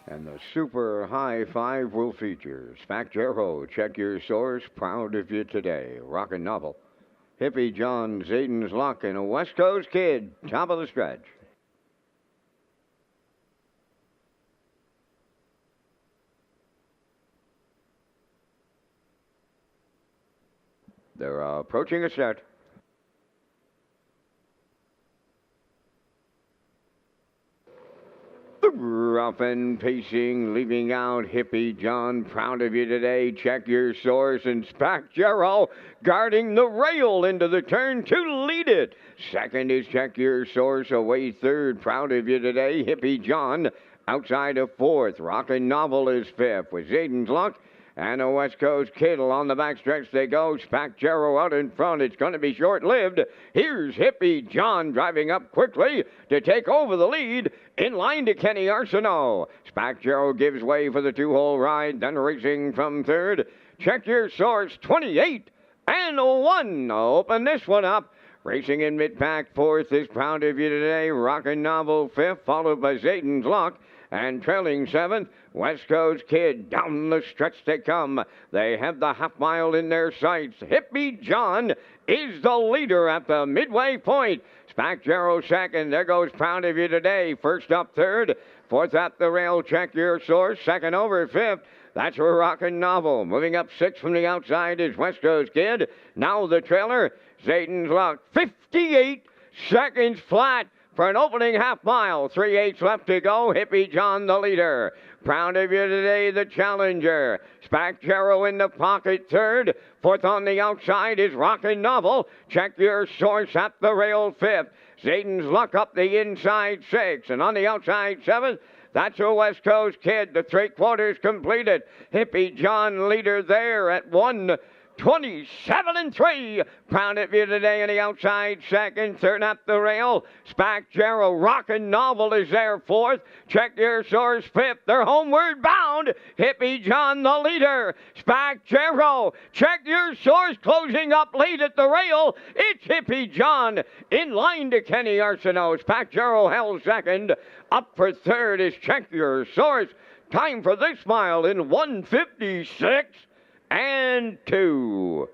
Speaker 1: And the Super High 5 will feature Spack Jarrow, Check Your Source, Proud of You Today, Rockin' Novel, Hippie John, Zayden's Luck, and a West Coast Kid, top of the stretch. They're approaching a set. Rough and pacing, leaving out Hippie John, Proud of You Today, Check Your Source, and Spack Jarrow guarding the rail into the turn to lead it. Second is Check Your Source, away third, Proud of You Today, Hippie John outside of fourth. Rockin' Novel is fifth with Zayden's Luck and a West Coast Kid along the backstretch they go. Spack Jarrow out in front. It's going to be short-lived. Here's Hippie John driving up quickly to take over the lead. In line to Kenny Arsenault. Spack Jarrow gives way for the 2-hole ride. Then racing from third. Check Your Source, 28 and 1. Open this one up. Racing in mid-pack, fourth is Proud of You Today. Rockin' Novel, fifth, followed by Zayden's Luck. And trailing seventh, West Coast Kid. Down the stretch they come. They have the half mile in their sights. Hippie John is the leader at the midway point. Spack Jarrow second. There goes Proud of You Today. First up third. Fourth at the rail, Check Your Source. Second over fifth. That's where Rockin' Novel. Moving up sixth from the outside is West Coast Kid. Now the trailer, Zayden's Luck. 58 seconds flat for an opening half mile. 3/8 left to go. Hippie John the leader. Proud of You Today the challenger. Spack Jarrow in the pocket third. Fourth on the outside is Rockin' Novel. Check Your Source at the rail fifth. Zayden's Luck up the inside sixth. And on the outside seventh, that's a West Coast Kid. The 3/4 completed. Hippie John leader there at 1:27-3. Proud of You Today on the outside second. Third at the rail, Spack Jarrow. Rockin' Novel is there fourth. Check Your Source fifth. They're homeward bound. Hippie John the leader. Spack Jarrow. Check Your Source closing up late at the rail. It's Hippie John in line to Kenny Arsenault. Spack Jarrow held second. Up for third is Check Your Source. Time for this mile in 1:56-2.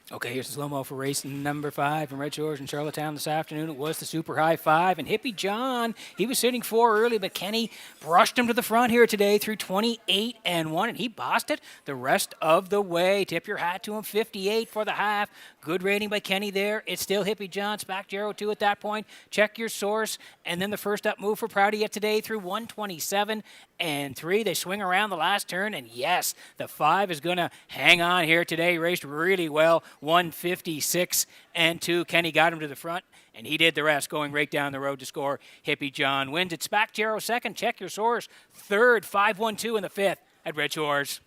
Speaker 2: Okay, here's the slow-mo for race number 5 from Red Shores in Charlottetown this afternoon. It was the Super High 5, and Hippie John, he was sitting 4 early, but Kenny brushed him to the front here today through 28 and 1, and he bossed it the rest of the way. Tip your hat to him, 58 for the half. Good rating by Kenny there. It's still Hippie John, Spack Jarrow 2 at that point. Check Your Source, and then the first up move for Proud of You Today through 1:27-3. They swing around the last turn, and yes, the 5 is going to hang on here today. Raced really well. 156 and 2. Kenny got him to the front, and he did the rest, going right down the road to score. Hippie John wins. It's Spack Jarrow second. Check your source. Third, 5-1-2 in the fifth at Red Shores.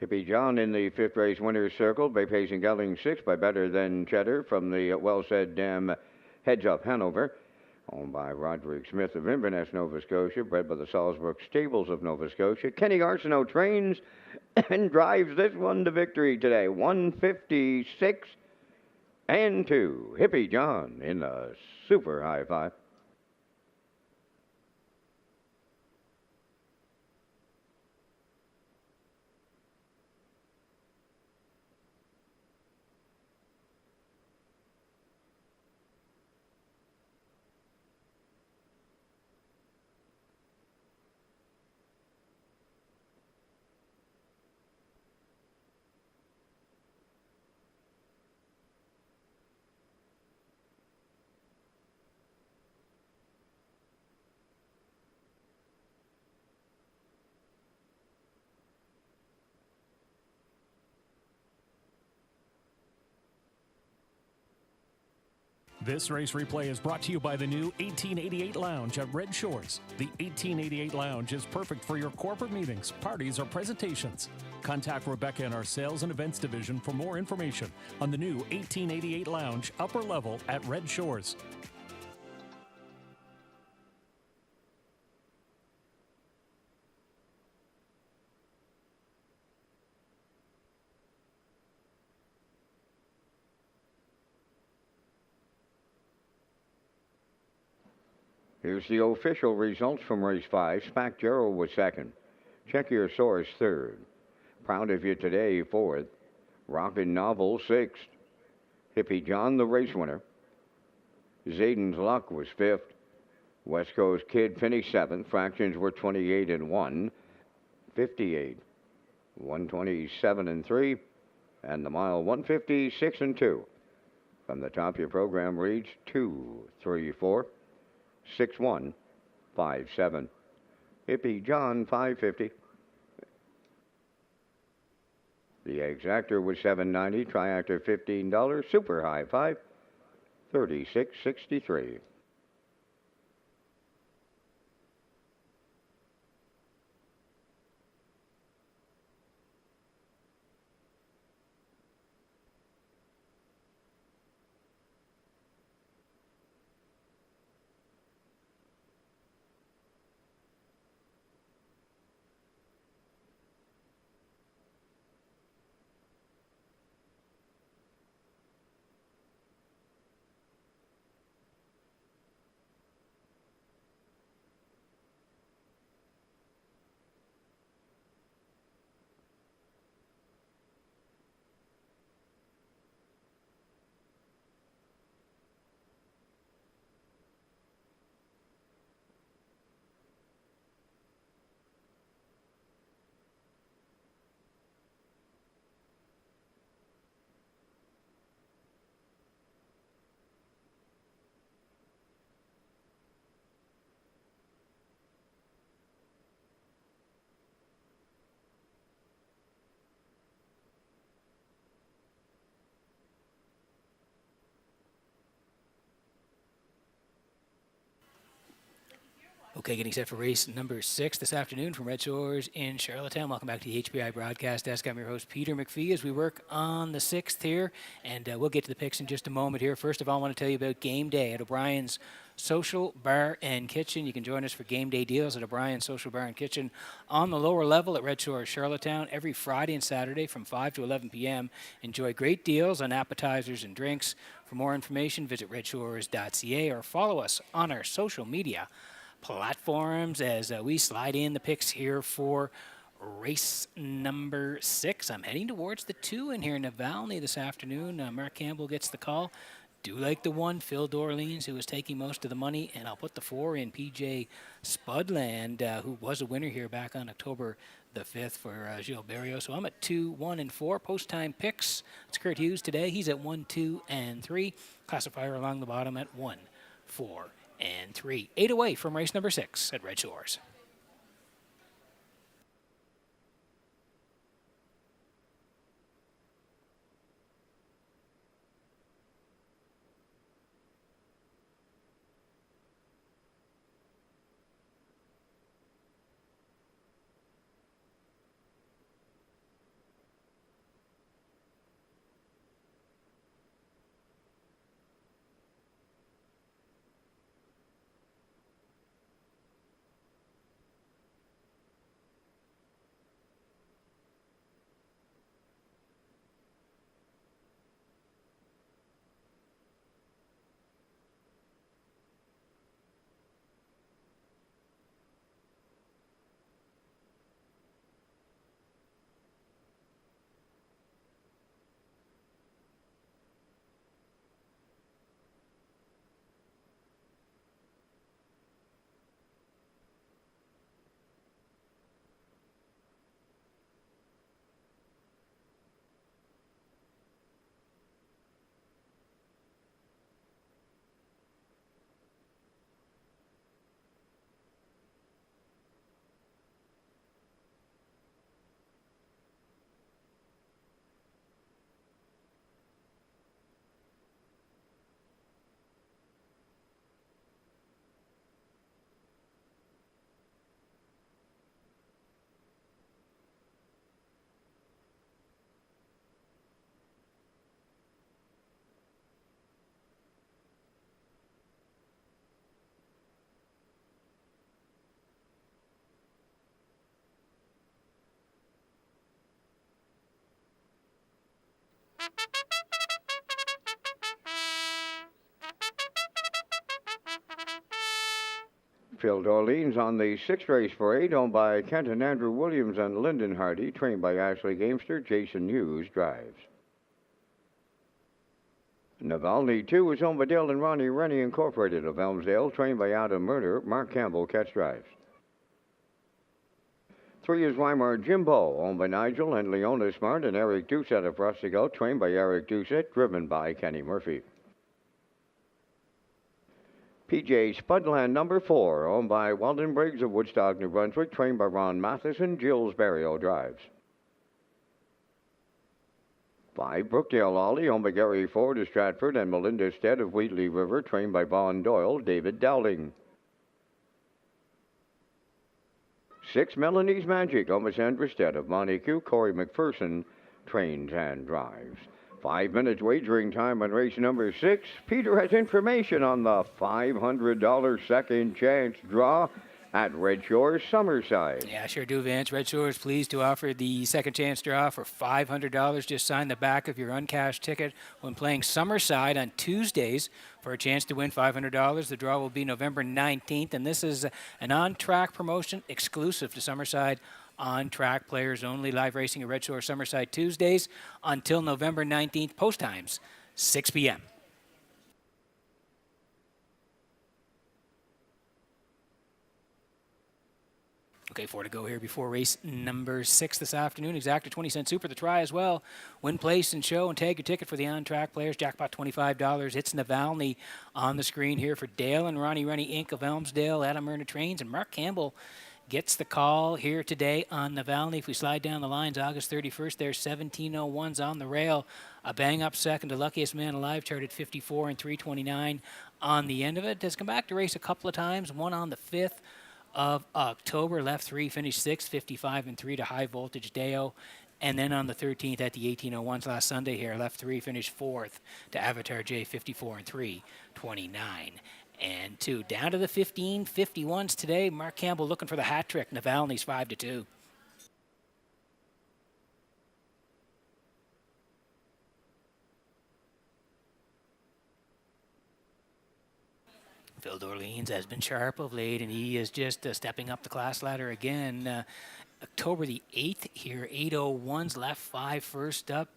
Speaker 1: Hippie John in the fifth race winner's circle by pacing Gelding 6 by Better Than Cheddar from the well-said dam Heads Up Hanover. Owned by Roderick Smith of Inverness, Nova Scotia, bred by the Salzburg Stables of Nova Scotia. Kenny Arsenault trains and drives this one to victory today. 156 and 2. Hippie John in the super high five.
Speaker 3: This race replay is brought to you by the new 1888 Lounge at Red Shores. The 1888 Lounge is perfect for your corporate meetings, parties, or presentations. Contact Rebecca in our Sales and Events Division for more information on the new 1888 Lounge upper level at Red Shores.
Speaker 1: Here's the official results from race 5. Spack Jarrow was second. Check Your Source third. Proud of You Today fourth. Rockin' Novel sixth. Hippie John the race winner. Zayden's Luck was fifth. West Coast Kid finished seventh. Fractions were 28 and 1. 58. 127 and 3. And the mile 156 and 2. From the top, your program reads 234. 6157. Hippie John 550. The exactor was $7.90. Triactor $15. Super high five $36.63.
Speaker 2: Okay, getting set for race number 6 this afternoon from Red Shores in Charlottetown. Welcome back to the HPI broadcast desk. I'm your host, Peter McPhee, as we work on the 6th here, and we'll get to the picks in just a moment here. First of all, I want to tell you about game day at O'Brien's Social Bar and Kitchen. You can join us for game day deals at O'Brien's Social Bar and Kitchen on the lower level at Red Shores, Charlottetown, every Friday and Saturday from 5 to 11 p.m. Enjoy great deals on appetizers and drinks. For more information, visit Redshores.ca or follow us on our social media platforms as we slide in the picks here for race number 6. I'm heading towards the 2 in here in Navalny this afternoon. Mark Campbell gets the call. Do like the 1, Phil Dorleans, who was taking most of the money, and I'll put the 4 in PJ Spudland, who was a winner here back on October the 5th for Gilles Barrio. So I'm at 2, 1, and 4. Post-time picks. It's Kurt Hughes today. He's at 1, 2, and 3. Classifier along the bottom at 1, 4, and 3. 8 away from race number 6 at Red Shores.
Speaker 1: Phil Dorleans on the 6th race for 8, owned by Kenton Andrew Williams and Lyndon Hardy, trained by Ashley Gamester. Jason Hughes drives. Navalny 2 is owned by Dale and Ronnie Rennie Incorporated of Elmsdale, trained by Adam Murder. Mark Campbell catch drives. 3 is Weimar Jimbo, owned by Nigel and Leona Smart and Eric Doucette of Rustico, trained by Eric Doucette, driven by Kenny Murphy. PJ Spudland number 4, owned by Weldon Briggs of Woodstock, New Brunswick, trained by Ron Matheson. Gilles Barrio drives. 5, Brookdale Ollie, owned by Gary Ford of Stratford and Melinda Stead of Wheatley River, trained by Vaughn Doyle. David Dowling. 6, Melanie's Magic, owned by Sandra Stead of Montague. Corey McPherson trains and drives. 5 minutes wagering time on race number 6. Peter has information on the $500 second chance draw at Red Shores, Summerside.
Speaker 2: Yeah, sure do, Vance. Red Shores pleased to offer the second chance draw for $500. Just sign the back of your uncashed ticket when playing Summerside on Tuesdays for a chance to win $500. The draw will be November 19th, and this is an on-track promotion exclusive to Summerside. On-track players only. Live racing at Red Shores Summerside Tuesdays until November 19th. Post times, 6 p.m. Okay, 4 to go here before race number 6 this afternoon. Exacta 20-cent super the try as well. Win, place, and show, and tag your ticket for the on-track players. Jackpot $25. It's Navalny on the screen here for Dale and Ronnie Rennie Inc. of Elmsdale. Adam Myrna trains, and Mark Campbell gets the call here today on Navalny. If we slide down the lines, August 31st, there's 17:01s on the rail. A bang-up second to Luckiest Man Alive, charted 54 and 329 on the end of it. Has come back to race a couple of times, one on the 5th. of October. Left 3, finished 6th, 55 and 3 to High Voltage Deo. And then on the 13th at the 1801s last Sunday here, left 3, finished 4th to Avatar J, 54 and 3, 29 and 2. Down to the 1551s today. Mark Campbell looking for the hat trick. Navalny's 5 to 2. Phil Dorleans has been sharp of late, and he is just stepping up the class ladder again. October the 8th here, 801s, left 5 first up,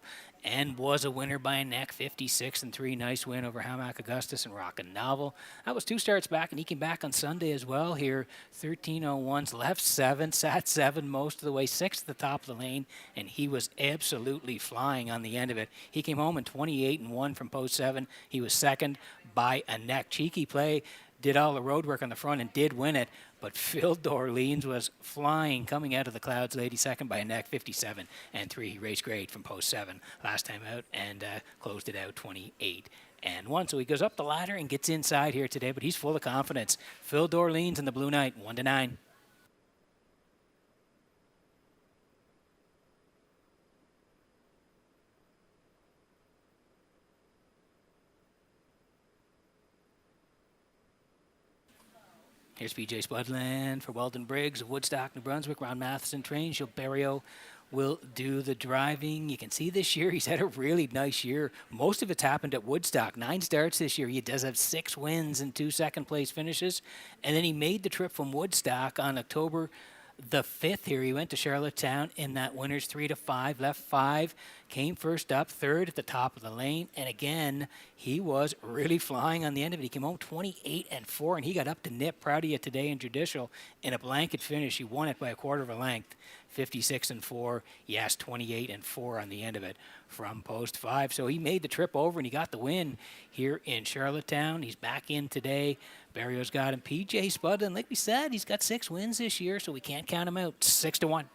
Speaker 2: and was a winner by a neck, 56 and 3. Nice win over Hamac Augustus and Rockin' Novel. That was 2 starts back, and he came back on Sunday as well here. 1301s, left 7, sat 7 most of the way, 6 at the top of the lane, and he was absolutely flying on the end of it. He came home in 28 and 1 from post 7. He was second by a neck. Cheeky play. Did all the road work on the front and did win it, but Phil Dorleans was flying coming out of the clouds, lady second by a neck, 57 and 3. He raced great from post 7 last time out and closed it out 28 and 1. So he goes up the ladder and gets inside here today, but he's full of confidence. Phil Dorleans in the Blue Knight, 1 to 9. Here's PJ Spudland for Weldon Briggs of Woodstock, New Brunswick. Ron Matheson trains. Joe Barrio will do the driving. You can see this year he's had a really nice year. Most of it's happened at Woodstock. 9 starts this year. He does have 6 wins and 2 second-place finishes. And then he made the trip from Woodstock on October the 5th here. He went to Charlottetown in that winner's 3 to 5, left 5, came first up, 3rd at the top of the lane, and again, he was really flying on the end of it. He came home 28 and 4, and he got up to nip. Proud of you today in Judicial in a blanket finish. He won it by a quarter of a length, 56 and 4. Yes, 28 and 4 on the end of it from post 5. So he made the trip over and he got the win here in Charlottetown. He's back in today. Barrio's got him. PJ Spudlin, like we said, he's got 6 wins this year, so we can't count him out. 6 to 1.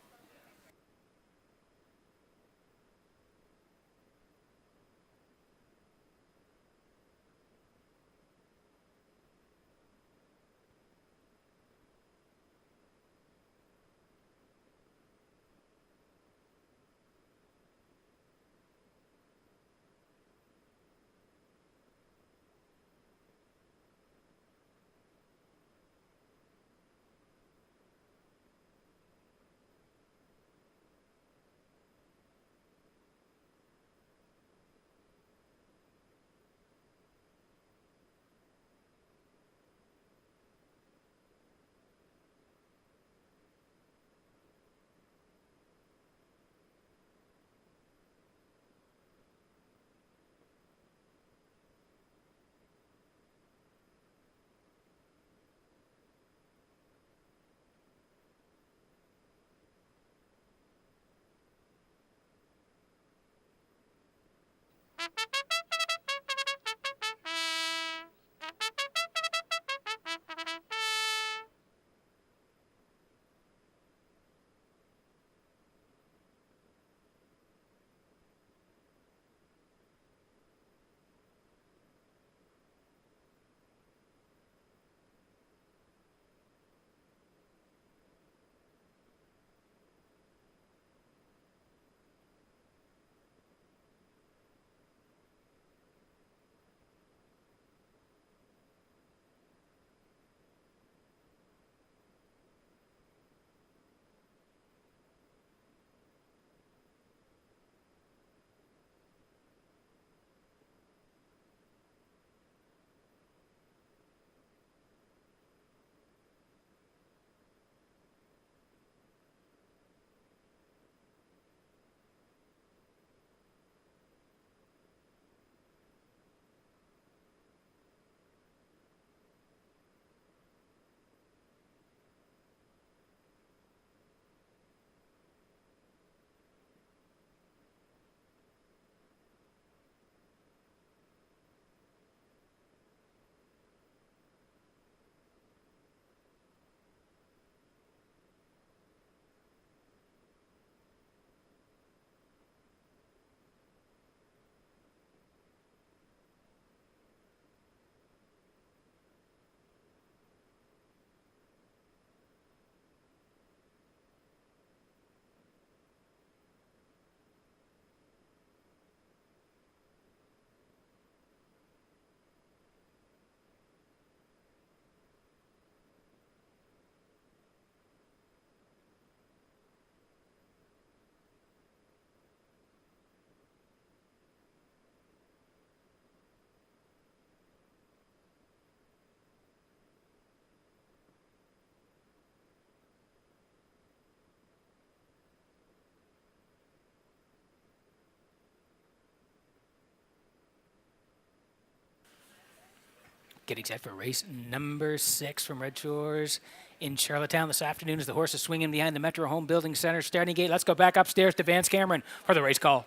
Speaker 2: Getting set for race number 6 from Red Shores in Charlottetown this afternoon as the horses swing in behind the Metro Home Building Center starting gate. Let's go back upstairs to Vance Cameron for the race call.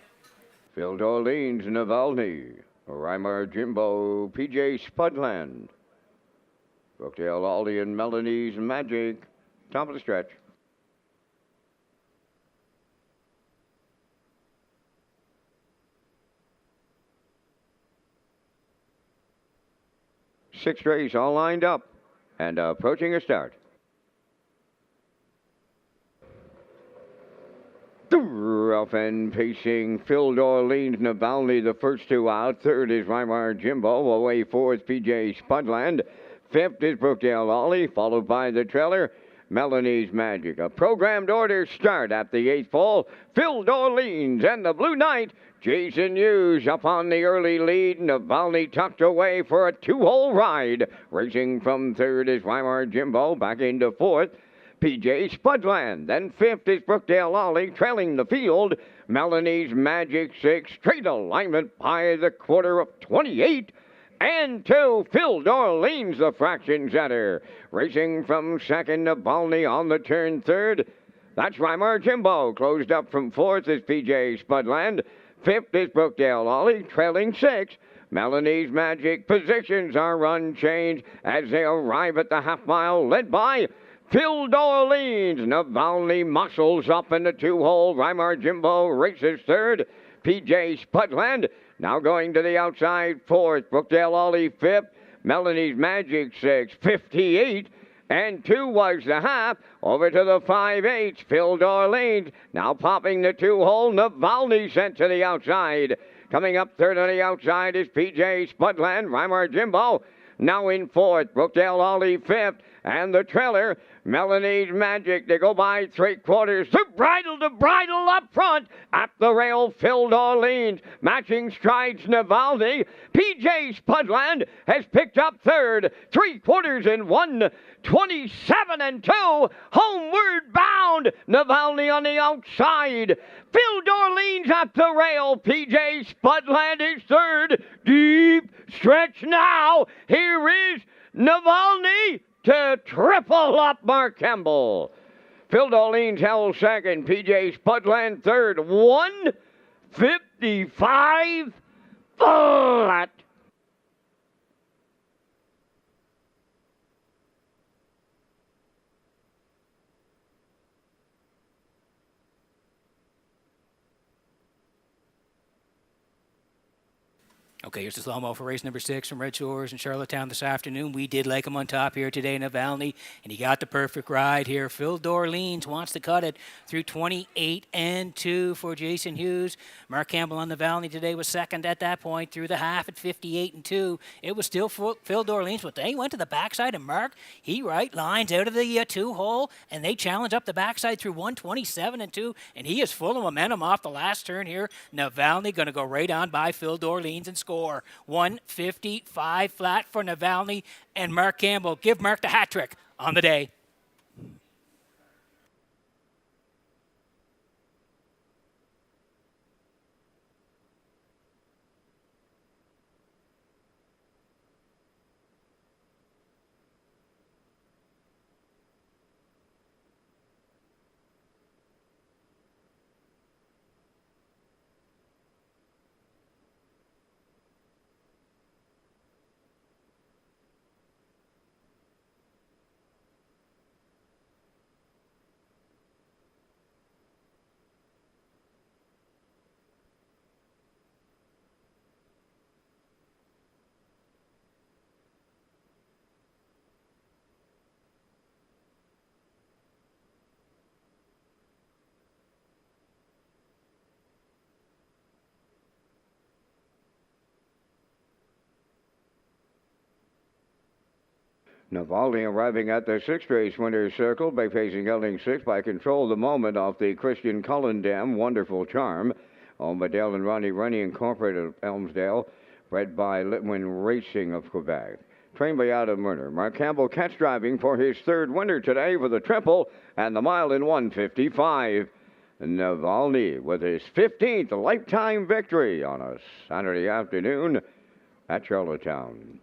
Speaker 1: Phil Dorleans, Navalny, Reimer Jimbo, PJ Spudland, Brookdale Aldi and Melanie's Magic. Top of the stretch. Sixth race all lined up and approaching a start. Rough and pacing, Phil Dorleans, Navalny, the first two out. Third is Weimar Jimbo. Away fourth, PJ Spudland. Fifth is Brookdale Ollie, followed by the trailer, Melanie's Magic. A programmed order start at the 8th fall. Phil Dorleans and the Blue Knight, Jason Hughes up on the early lead. Navalny tucked away for a 2-hole ride. Racing from third is Weimar Jimbo, back into fourth. PJ Spudland. Then fifth is Brookdale Ollie, trailing the field. Melanie's Magic 6, straight alignment by the quarter of 28. And to Phil Dorleans, the fraction setter. Racing from second, Navalny on the turn third. That's Weimar Jimbo. Closed up from fourth is PJ Spudland. Fifth is Brookdale Ollie, trailing 6. Melanie's Magic positions are unchanged as they arrive at the half mile, led by Phil Dorleans. Navalny muscles up in the 2-hole. Weimar Jimbo races third. PJ Spudland now going to the outside fourth. Brookdale Ollie fifth. Melanie's Magic 6, 58. And 2 was the half. Over to the 5/8. Phil Dorleans now popping the 2-hole. Navalny sent to the outside. Coming up third on the outside is PJ Spudland. Weimar Jimbo now in fourth. Brookdale Ollie fifth. And the trailer, Melanie's Magic. They go by 3/4. The bridle to bridle up front. At the rail, Phil Dorleans. Matching strides, Navalny. PJ Spudland has picked up third. 3/4 in 1. 27 and 2. Homeward bound. Navalny on the outside. Phil Dorleans at the rail. PJ Spudland is third. Deep stretch now. Here is Navalny to triple up Mark Campbell. Phil Dorleans held second. PJ Spudland third. 1:55 flat.
Speaker 2: Okay, here's the slow-mo for race number 6 from Red Shores in Charlottetown this afternoon. We did like him on top here today, Navalny, and he got the perfect ride here. Phil Dorleans wants to cut it through 28 and 2 for Jason Hughes. Mark Campbell on Navalny today was second at that point through the half at 58 and 2. It was still Phil Dorleans, but they went to the backside, and Mark, he right lines out of the 2-hole, and they challenge up the backside through 127 and 2, and he is full of momentum off the last turn here. Navalny going to go right on by Phil Dorleans and score. 1:55 flat for Navalny and Mark Campbell. Give Mark the hat trick on the day.
Speaker 1: Navalny arriving at the 6th race winner's circle by facing gelding 6 by Control the Moment off the Christian Cullen Dam, Wonderful Charm. Owned by Dale and Ronnie Rennie Incorporated of Elmsdale. Bred by Litwin Racing of Quebec. Trained by Adam Murner. Mark Campbell catch driving for his third winner today for the triple and the mile in 1:55. Navalny with his 15th lifetime victory on a Saturday afternoon at Charlottetown.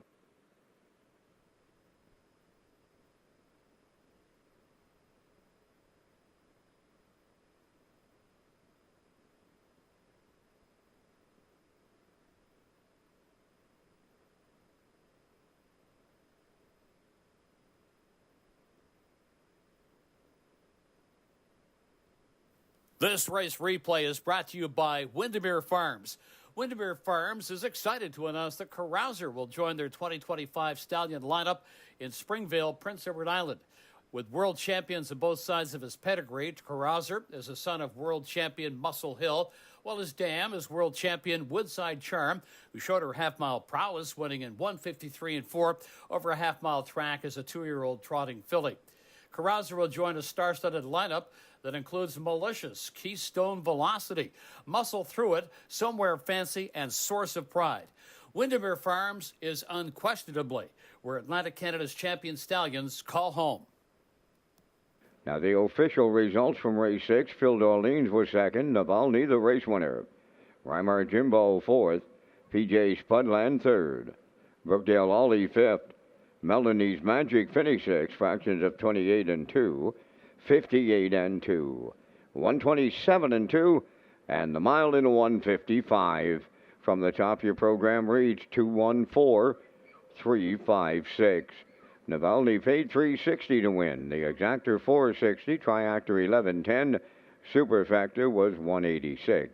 Speaker 4: This race replay is brought to you by Windermere Farms. Windermere Farms is excited to announce that Carouser will join their 2025 stallion lineup in Springvale, Prince Edward Island. With world champions on both sides of his pedigree, Carouser is a son of world champion Muscle Hill, while his dam is world champion Woodside Charm, who showed her half-mile prowess, winning in 1:53 and 4 over a half-mile track as a 2-year-old trotting filly. Carouser will join a star-studded lineup that includes Malicious, Keystone Velocity, Muscle Through It, Somewhere Fancy, and Source of Pride. Windermere Farms is unquestionably where Atlantic Canada's champion stallions call home.
Speaker 1: Now the official results from race 6, Phil D'Orleans was second, Navalny the race winner. Weimar Jimbo fourth, PJ Spudland third, Brookdale Ollie fifth, Melanie's Magic finished sixth, fractions of 28 and 2, 58 and 2, 127 and 2, and the mile in 155. From the top, your program reads 214-356. Navalny paid $360 to win. The exactor $460, triactor $1110, superfactor was $186.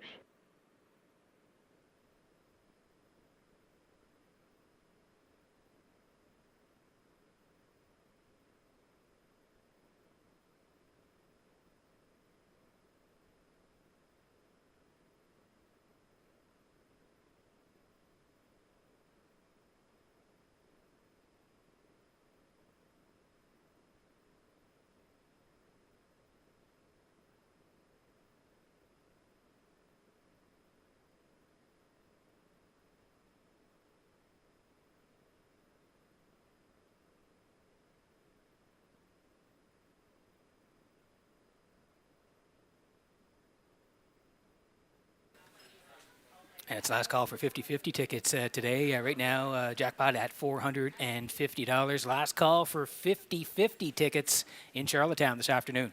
Speaker 2: And it's last call for 50-50 tickets today. Right now, jackpot at $450. Last call for 50-50 tickets in Charlottetown this afternoon.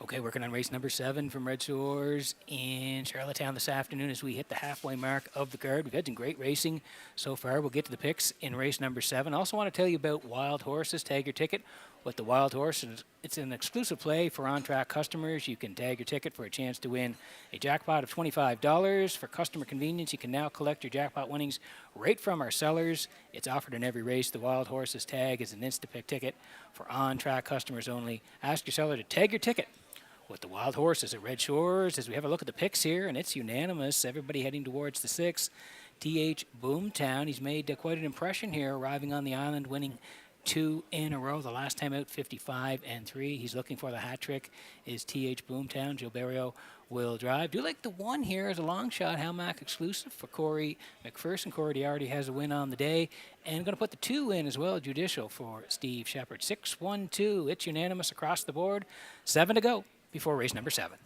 Speaker 2: Okay, working on race number 7 from Redshores in Charlottetown this afternoon as we hit the halfway mark of the card. We've had some great racing so far. We'll get to the picks in race number 7. Also want to tell you about Wild Horses. Tag your ticket with the Wild Horses. It's an exclusive play for on-track customers. You can tag your ticket for a chance to win a jackpot of $25. For customer convenience, you can now collect your jackpot winnings right from our sellers. It's offered in every race. The Wild Horses tag is an Instapick ticket for on-track customers only. Ask your seller to tag your ticket with the Wild Horses at Red Shores as we have a look at the picks here, and it's unanimous. Everybody heading towards the 6. T.H. Boomtown, he's made quite an impression here, arriving on the island, winning 2 in a row. The last time out, 55 and 3. He's looking for the hat trick. Is T.H. Boomtown. Joe Barrio will drive. Do like the 1 here as a long shot, Halmac exclusive for Corey McPherson. Corey already has a win on the day. And going to put the 2 in as well, Judicial for Steve Shepard. 6-1-2. It's unanimous across the board. 7 to go before race number 7.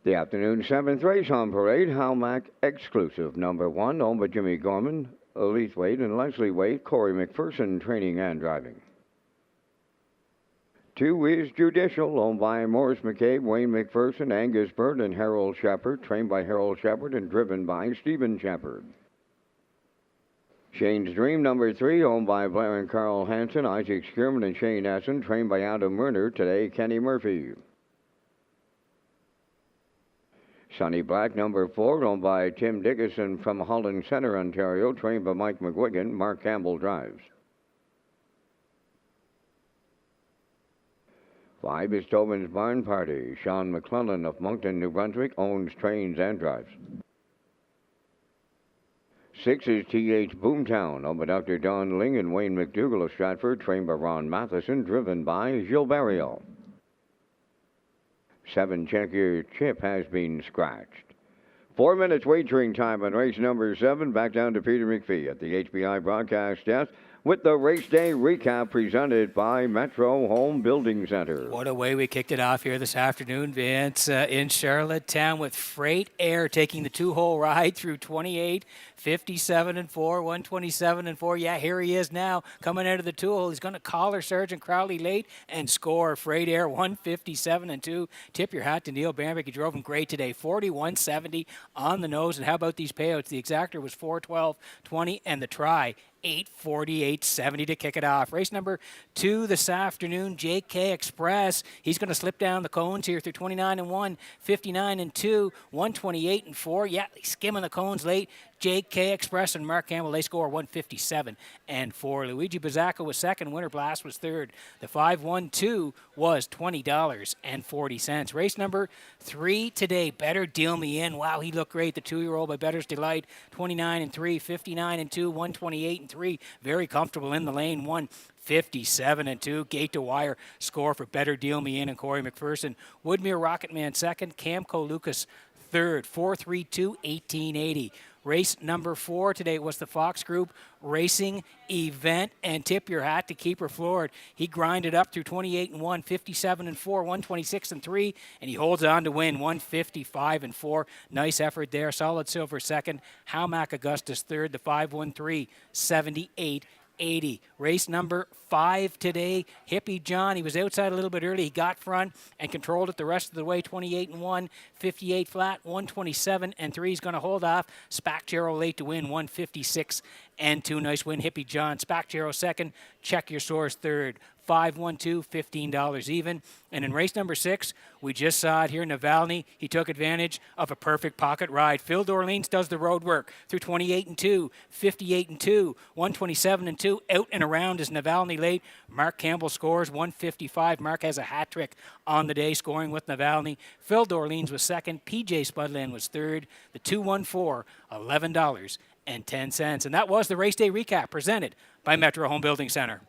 Speaker 1: The afternoon seventh race on parade, Halmack Exclusive, number 1, owned by Jimmy Gorman, Elise Wade, and Leslie Wade, Corey McPherson, training and driving. 2 is Judicial, owned by Morris McCabe, Wayne McPherson, Angus Bird, and Harold Shepard, trained by Harold Shepard and driven by Stephen Shepard. Shane's Dream, number 3, owned by Blair and Carl Hansen, Isaac Skierman, and Shane Essen, trained by Adam Werner, today Kenny Murphy. Sunny Black, number 4, owned by Tim Dickinson from Holland Center, Ontario, trained by Mike McGuigan, Mark Campbell drives. 5 is Tobin's Barn Party. Sean McClellan of Moncton, New Brunswick, owns, trains, and drives. 6 is T.H. Boomtown, owned by Dr. Don Ling and Wayne McDougall of Stratford, trained by Ron Matheson, driven by Gilberto. 7, Check Your Chip, has been scratched. 4 minutes wagering time on race number 7. Back down to Peter McPhee at the HBI broadcast desk with the race day recap presented by Metro Home Building Center.
Speaker 2: What a way we kicked it off here this afternoon, Vince, in Charlottetown with Freight Air taking the 2-hole ride through 28, 57 and 4, 127 and 4. Yeah, here he is now coming out of the 2-hole. He's going to collar Sergeant Crowley late and score. Freight Air 157 and 2. Tip your hat to Neil Bamberg. He drove him great today. 41.70 on the nose. And how about these payouts? The exactor was 412.20 and the try 848.70 to kick it off. Race number 2 this afternoon, JK Express. He's going to slip down the cones here through 29 and 1, 59 and 2, 128 and 4. Yeah, he's skimming the cones late. JK Express and Mark Campbell, they score 157 and 4. Luigi Bizzacco was second. Winter Blast was third. The 5-1-2 was $20.40. Race number 3 today, Better Deal Me In. Wow, he looked great. The 2-year-old by Better's Delight, 29 and 3, 59 and 2, 128 and 3. Very comfortable in the lane. 157 and 2. Gate to wire score for Better Deal Me In and Corey McPherson. Woodmere Rocketman second. Camco Lucas third. 432 1880. Race number 4 today was the Fox Group Racing event, and tip your hat to Keeper Floored. He grinded up through 28 and 1, 57 and 4, 126 and 3, and he holds on to win 155 and 4. Nice effort there. Solid Silver second. Halmack Augustus third. The 5-1-3, 78-80. Race number 5 today, Hippie John. He was outside a little bit early. He got front and controlled it the rest of the way. 28 and 1, 58 flat, 127 and 3. He's going to hold off. Spacchero late to win, 156 and 2. Nice win, Hippie John. Spacchero second. Check Your Source third. 5-1-2, $15 even. And in race number 6, we just saw it here in Navalny. He took advantage of a perfect pocket ride. Phil Dorleans does the road work through 28 and 2, 58 and 2, 127 and 2. Out and around is Navalny late. Mark Campbell scores 155. Mark has a hat trick on the day, scoring with Navalny. Phil Dorleans was second. PJ Spudland was third. The 2-1-4, $11.10. And that was the race day recap presented by Metro Home Building Center.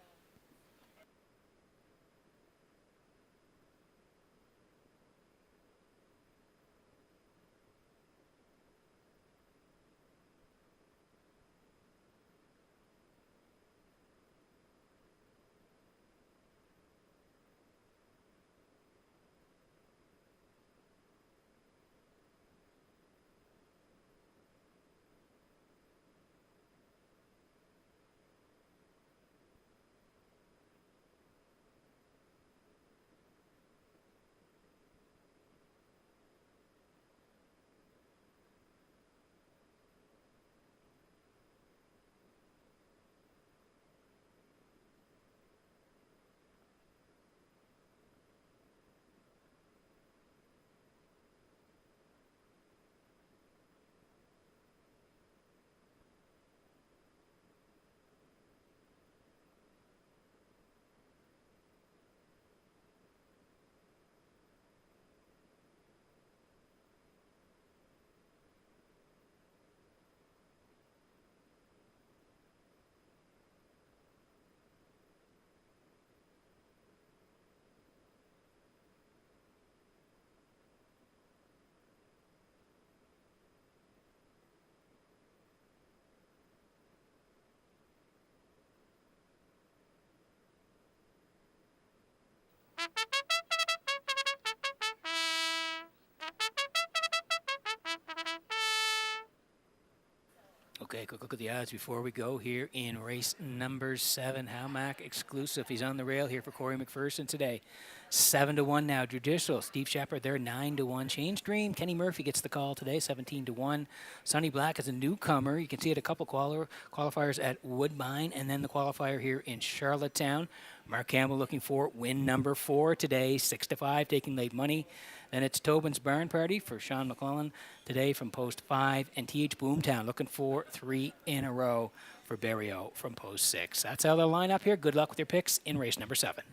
Speaker 2: Okay, quick look at the odds before we go here in race number 7. Howmack exclusive. He's on the rail here for Corey McPherson today. 7-1 now. Judicial. Steve Shepard there 9-1. Change Green. Kenny Murphy gets the call today. 17-1. Sonny Black is a newcomer. You can see it a couple qualifiers at Woodbine and then the qualifier here in Charlottetown. Mark Campbell looking for win number 4 today. 6-5 taking late money. Then it's Tobin's Barn Party for Sean McClellan today from post 5. And TH Boomtown looking for 3 in a row for Berrio from post 6. That's how they'll line up here. Good luck with your picks in race number 7.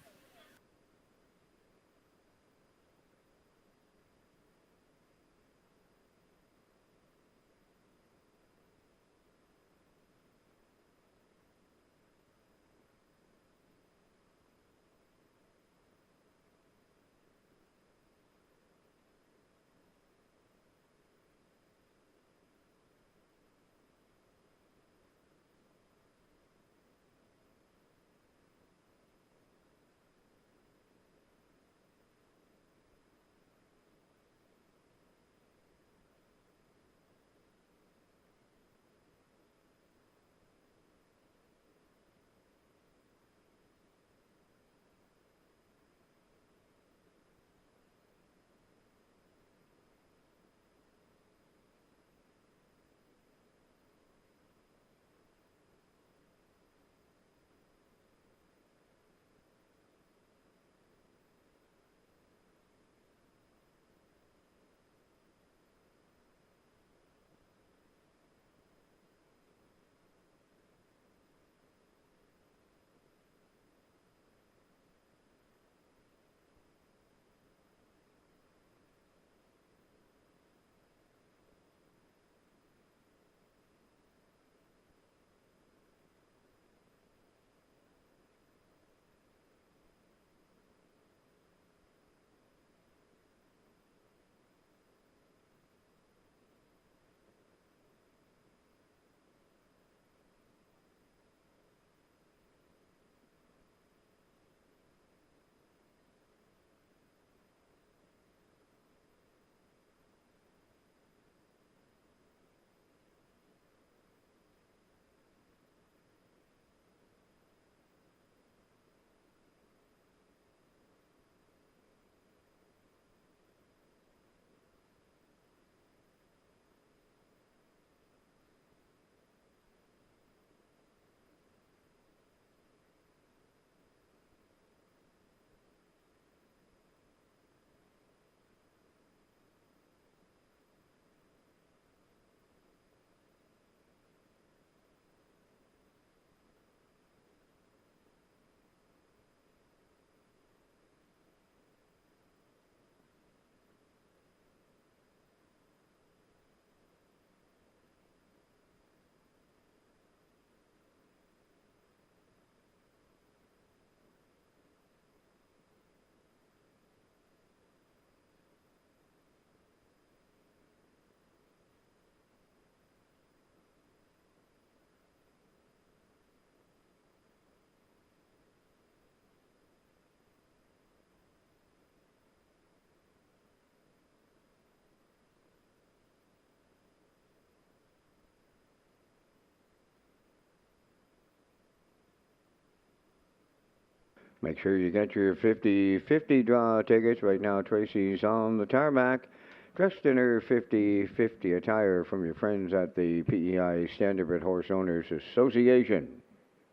Speaker 1: Make sure you get your 50-50 draw tickets. Right now, Tracy's on the tarmac, dressed in her 50-50 attire from your friends at the PEI Standard Horse Owners Association.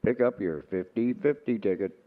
Speaker 1: Pick up your 50-50 ticket.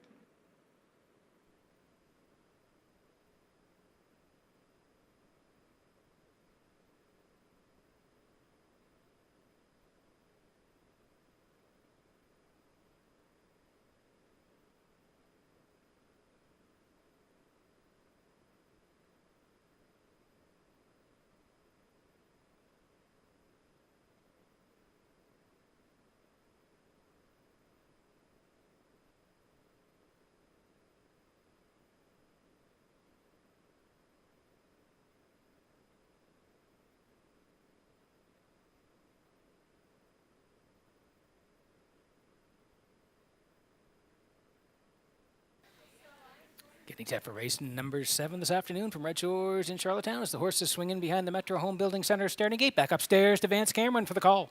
Speaker 2: Getting set for race number 7 this afternoon from Red Shores in Charlottetown as the horses swinging behind the Metro Home Building Center starting gate. Back upstairs to Vance Cameron for the call.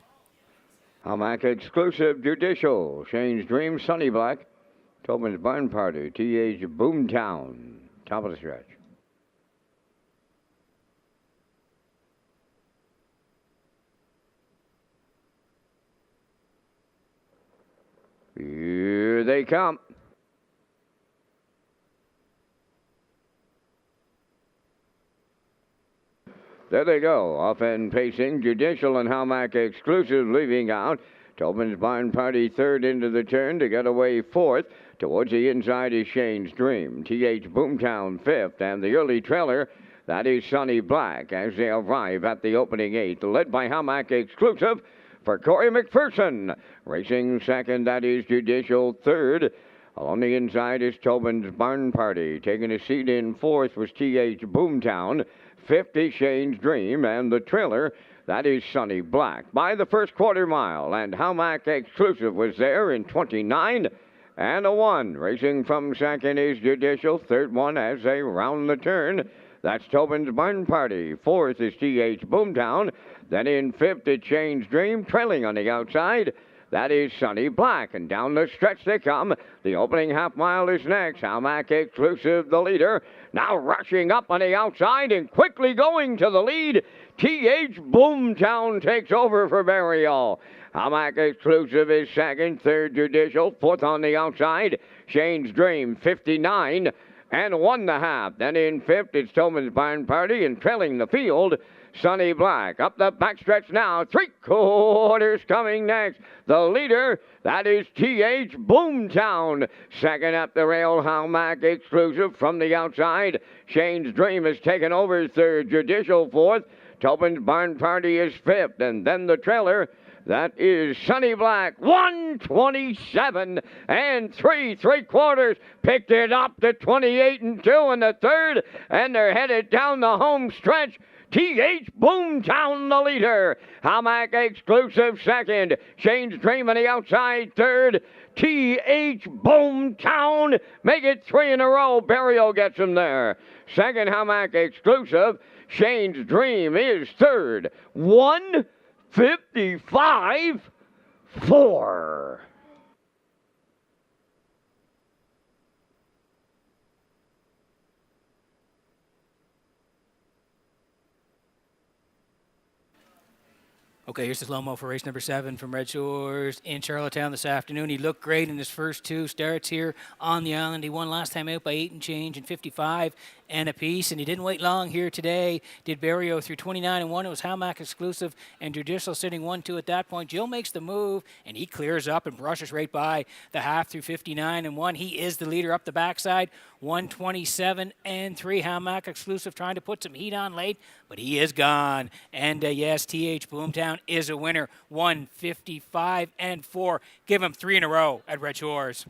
Speaker 1: Hamac Exclusive Judicial, Shane's Dream, Sunny Black, Tobin's Barn Party, TH Boomtown, top of the stretch. Here they come. There they go, off and pacing, Judicial and Hamac Exclusive leaving out. Tobin's Barn Party third into the turn to get away fourth. Towards the inside is Shane's Dream. TH Boomtown fifth, and the early trailer, that is Sunny Black, as they arrive at the opening eighth, led by Hamac Exclusive for Corey McPherson. Racing second, that is Judicial third. Along the inside is Tobin's Barn Party. Taking a seat in fourth was TH Boomtown. Fifth is Shane's Dream, and the trailer, that is Sunny Black. By the first quarter mile, and Hamac Exclusive was there in 29 and a 1. Racing from second is Judicial. Third one as they round the turn. That's Tobin's Barn Party. Fourth is TH Boomtown. Then in fifth is Shane's Dream, trailing on the outside. That is Sunny Black, and down the stretch they come. The opening half mile is next. Hamac Exclusive, the leader. Now rushing up on the outside and quickly going to the lead. TH Boomtown takes over for Burial. Hamac Exclusive is second. Third, Judicial. Fourth on the outside. Shane's Dream, 59 and 1.5. Then in fifth, it's Tobin's Barn Party, and trailing the field, Sunny Black. Up the backstretch now. 3/4 coming next. The leader, that is TH Boomtown. Second up the rail, Hamac Exclusive from the outside. Shane's Dream has taken over third. Judicial fourth. Tobin's Barn Party is fifth. And then the trailer, that is Sunny Black. 127 and 3/3. Picked it up to 28 and 2 in the third. And they're headed down the home stretch. TH Boomtown, the leader. Hamac Exclusive second. Shane's Dream on the outside third. TH Boomtown. Make it 3 in a row. Burial gets him there. Second, Hamac Exclusive. Shane's Dream is third. 1:55.4.
Speaker 2: Okay, here's the slow-mo for race number 7 from Red Shores in Charlottetown this afternoon. He looked great in his first 2 starts here on the island. He won last time out by 8 and change and 55 and a piece, and he didn't wait long here today. Did Barrio through 29 and 1. It was Hamac Exclusive and Judicial sitting 1-2 at that point. Jill makes the move, and he clears up and brushes right by the half through 59 and 1. He is the leader up the backside, 127 and 3. Hamac Exclusive trying to put some heat on late, but he is gone. And yes, TH Boomtown is a winner, 155 and 4. Give him 3 in a row at Red Shores.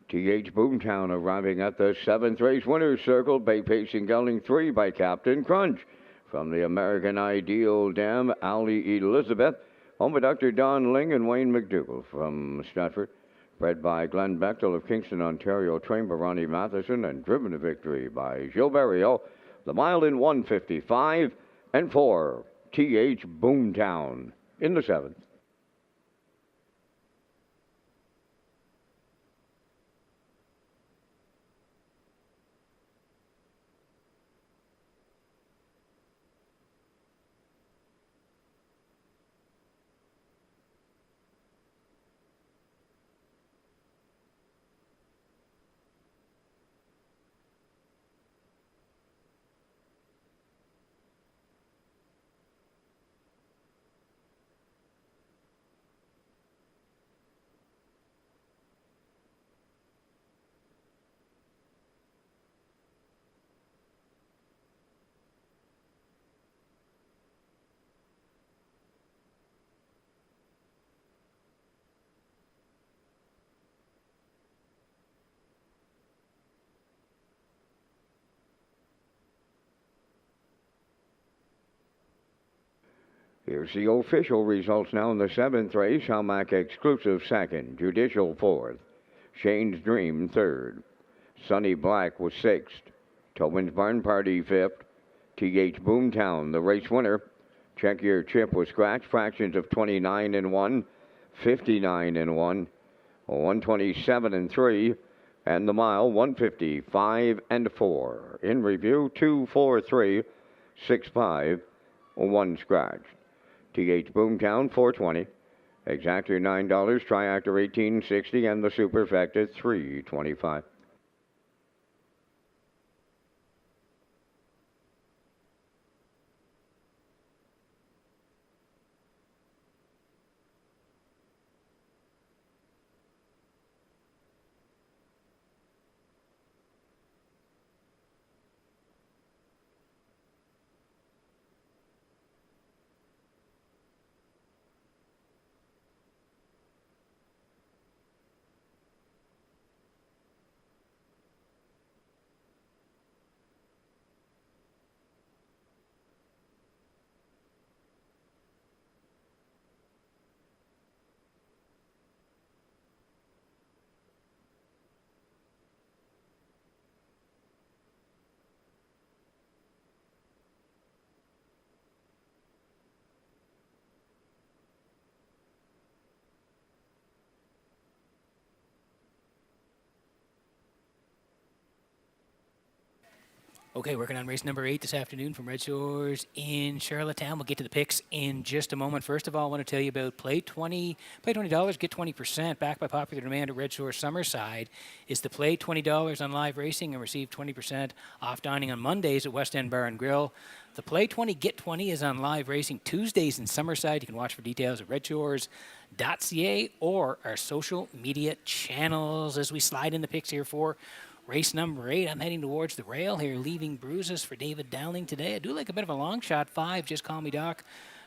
Speaker 1: TH Boomtown arriving at the 7th race winner's circle, by pacing gelding 3 by Captain Crunch. From the American Ideal Dam, Ali Elizabeth. Home by Dr. Don Ling and Wayne McDougall from Stratford. Bred by Glenn Bechtel of Kingston, Ontario. Trained by Ronnie Matheson and driven to victory by Gilles Barrio. The mile in 1:55 and 4. TH Boomtown in the 7th. Here's the official results now in the 7th race. Helmack Exclusive 2nd, Judicial 4th, Shane's Dream 3rd, Sunny Black was 6th, Tobin's Barn Party 5th, TH Boomtown the race winner. Check Your Chip was scratched, fractions of 29 and 1, 59 and 1, 127 and 3, and the mile 155 and 4. In review 2, 4, 3, 6, 5, 1 scratched. TH Boomtown 420, Exactor $9, Triactor $18.60, and the Superfecta $3.25.
Speaker 2: Okay, working on race number 8 this afternoon from Red Shores in Charlottetown. We'll get to the picks in just a moment. First of all, I want to tell you about Play $20, get 20%. Backed by popular demand at Red Shores Summerside is the Play $20 on live racing and receive 20% off dining on Mondays at West End Bar and Grill. The Play 20, get 20 is on live racing Tuesdays in Summerside. You can watch for details at Redshores.ca or our social media channels. As we slide in the picks here for race number 8, I'm heading towards the rail here, leaving bruises for David Dowling today. I do like a bit of a long shot. 5, Just Call Me Doc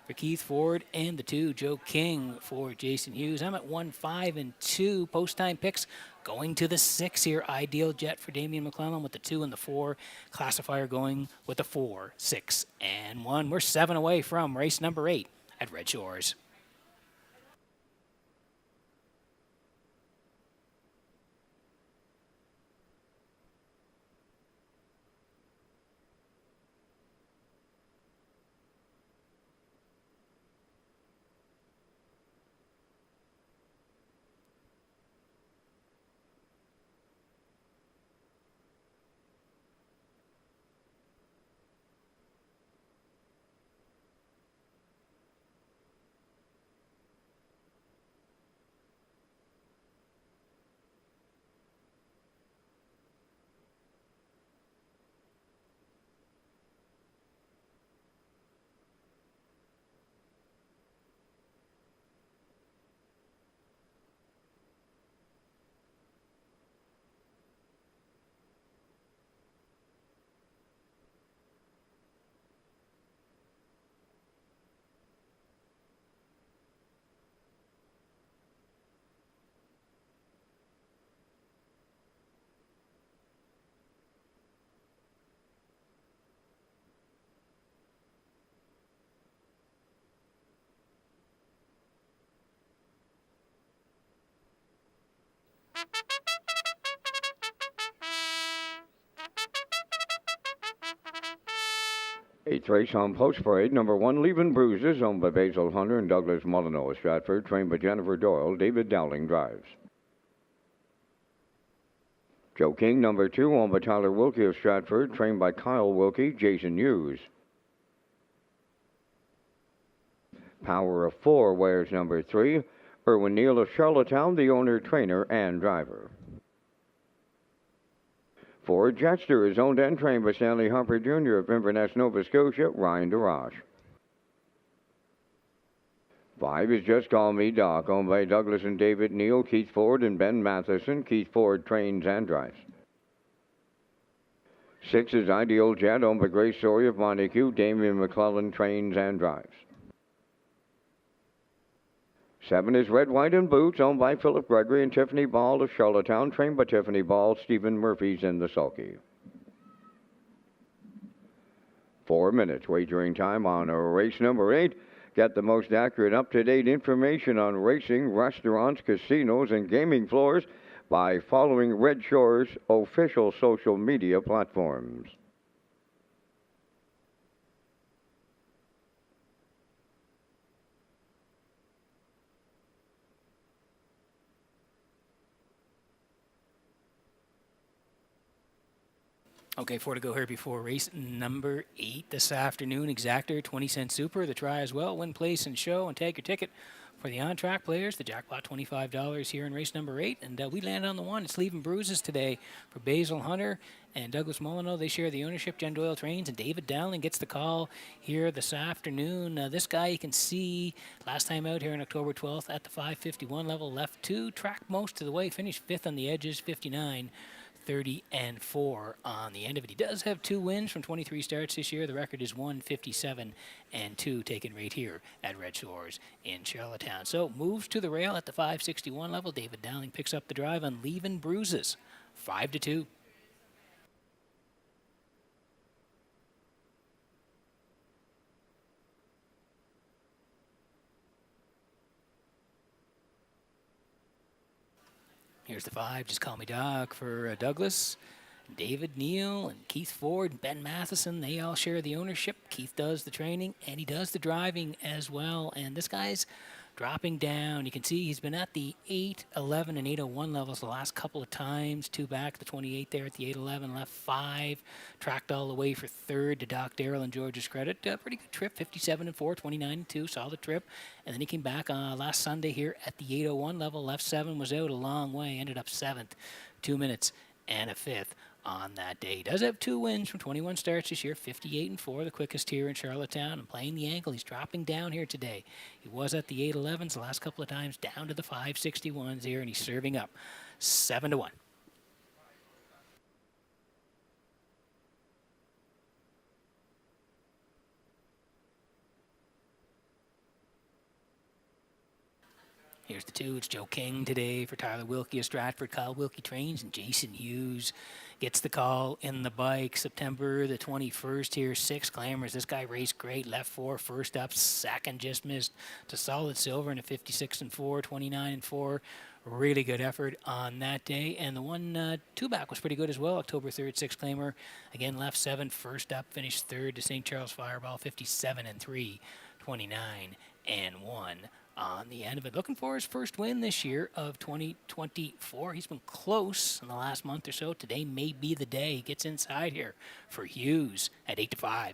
Speaker 2: for Keith Ford, and the 2, Joe King for Jason Hughes. I'm at 1, 5, and 2. Post-time picks going to the 6 here. Ideal Jet for Damian McClellan with the 2 and the 4. Classifier going with the 4, 6, and 1. We're 7 away from race number 8 at Red Shores.
Speaker 1: Eighth race on Post Parade, number 1, Leaving Bruises, owned by Basil Hunter and Douglas Molyneux of Stratford, trained by Jennifer Doyle. David Dowling drives. Joe King, number 2, owned by Tyler Wilkie of Stratford, trained by Kyle Wilkie, Jason Hughes. Power of 4 wears number 3, Erwin Neal of Charlottetown, the owner, trainer, and driver. 4, Jetster is owned and trained by Stanley Harper Jr. of Inverness, Nova Scotia, Ryan DeRoche. 5 is Just Call Me Doc, owned by Douglas and David Neal, Keith Ford and Ben Matheson. Keith Ford trains and drives. 6 is Ideal Jet, owned by Grace Story of Montague. Damian McClellan trains and drives. 7 is Red, White, and Boots, owned by Philip Gregory and Tiffany Ball of Charlottetown, trained by Tiffany Ball. Stephen Murphy's in the sulky. 4 minutes wagering time on race number 8. Get the most accurate, up-to-date information on racing, restaurants, casinos, and gaming floors by following Red Shores' official social media platforms.
Speaker 2: Okay, 4 to go here before race number 8 this afternoon. Exactor, 20-cent super. The try as well. Win, place, and show. And take your ticket for the on-track players. The jackpot, $25 here in race number 8. And we land on the 1. It's Leaving Bruises today for Basil Hunter and Douglas Molyneux. They share the ownership. Jen Doyle trains. And David Dowling gets the call here this afternoon. This guy you can see last time out here on October 12th at the 551 level. Left 2. Tracked most of the way. Finished 5th on the edges. 59. 30 and 4 on the end of it. He does have 2 wins from 23 starts this year. The record is 157 and 2 taken right here at Red Shores in Charlottetown. So moves to the rail at the 561 level. David Dowling picks up the drive on Leaving Bruises. 5-2. Here's the 5, Just Call Me Doc for Douglas. David Neal and Keith Ford and Ben Matheson, they all share the ownership. Keith does the training, and he does the driving as well. And this guy's dropping down. You can see he's been at the 8, 11, and 801 levels the last couple of times. 2 back, the 28 there at the 811, left 5. Tracked all the way for 3rd to Doc Darrell and George's credit. Pretty good trip, 57 and 4, 29 and 2, solid trip. And then he came back last Sunday here at the 801 level. Left 7, was out a long way, ended up 7th, 2 minutes and a 5th on that day. He does have 2 wins from 21 starts this year, 58 and 4, the quickest here in Charlottetown, and playing the ankle. He's dropping down here today. He was at the 811s the last couple of times, down to the 561s here, and he's serving up 7-1. Here's the 2. It's Joe King today for Tyler Wilkie of Stratford. Kyle Wilkie trains, and Jason Hughes gets the call in the bike. September the 21st here, 6 claimers. This guy raced great. Left 4, first up, 2nd just missed to solid silver in a 56 and 4, 29 and 4. Really good effort on that day. And the 1 2 back was pretty good as well. October 3rd, 6 claimer. Again, left 7, first up, finished 3rd to St. Charles Fireball, 57 and 3, 29 and 1. On the end of it. Looking for his first win this year of 2024. He's been close in the last month or so. Today may be the day he gets inside here for Hughes at 8-5.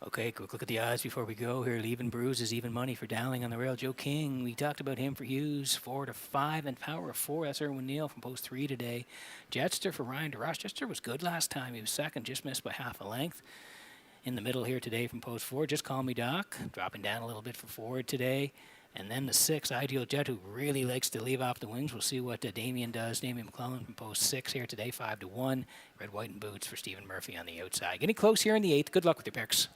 Speaker 2: Okay, quick look at the odds before we go here. Leaving Bruise is even money for Dowling on the rail. Joe King, we talked about him for Hughes, 4-5, and Power of 4. That's Erwin Neal from post 3 today. Jetster for Ryan DeRoche. Jetster was good last time. He was second, just missed by half a length. In the middle here today from post 4, Just Call Me Doc, dropping down a little bit for forward today. And then the 6, Ideal Jet, who really likes to leave off the wings. We'll see what Damien does. Damien McClellan from post 6 here today, 5-1. Red, White, and Boots for Stephen Murphy on the outside. Getting close here in the 8th. Good luck with your picks.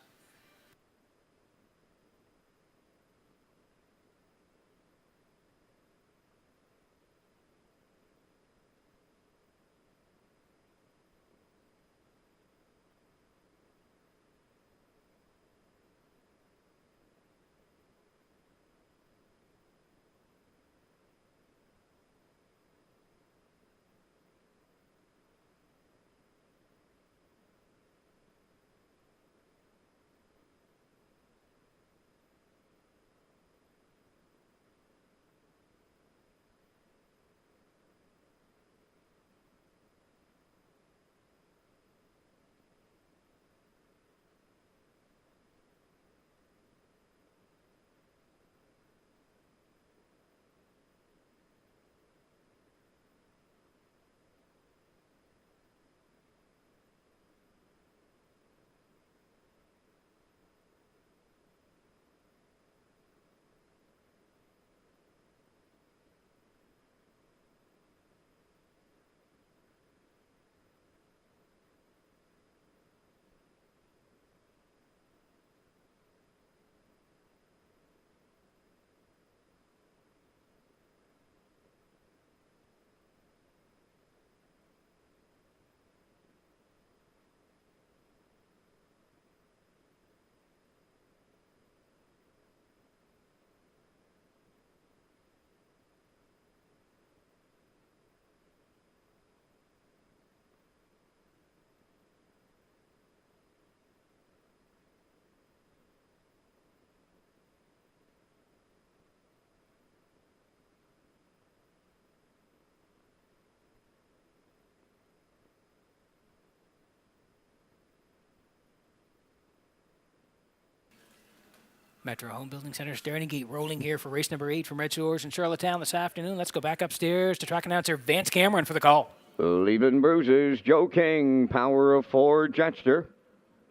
Speaker 2: Metro Home Building Center, Starting Gate rolling here for race number 8 from Redshores in Charlottetown this afternoon. Let's go back upstairs to track announcer Vance Cameron for the call.
Speaker 1: Leaving Bruises, Joe King, Power of 4, Jetster.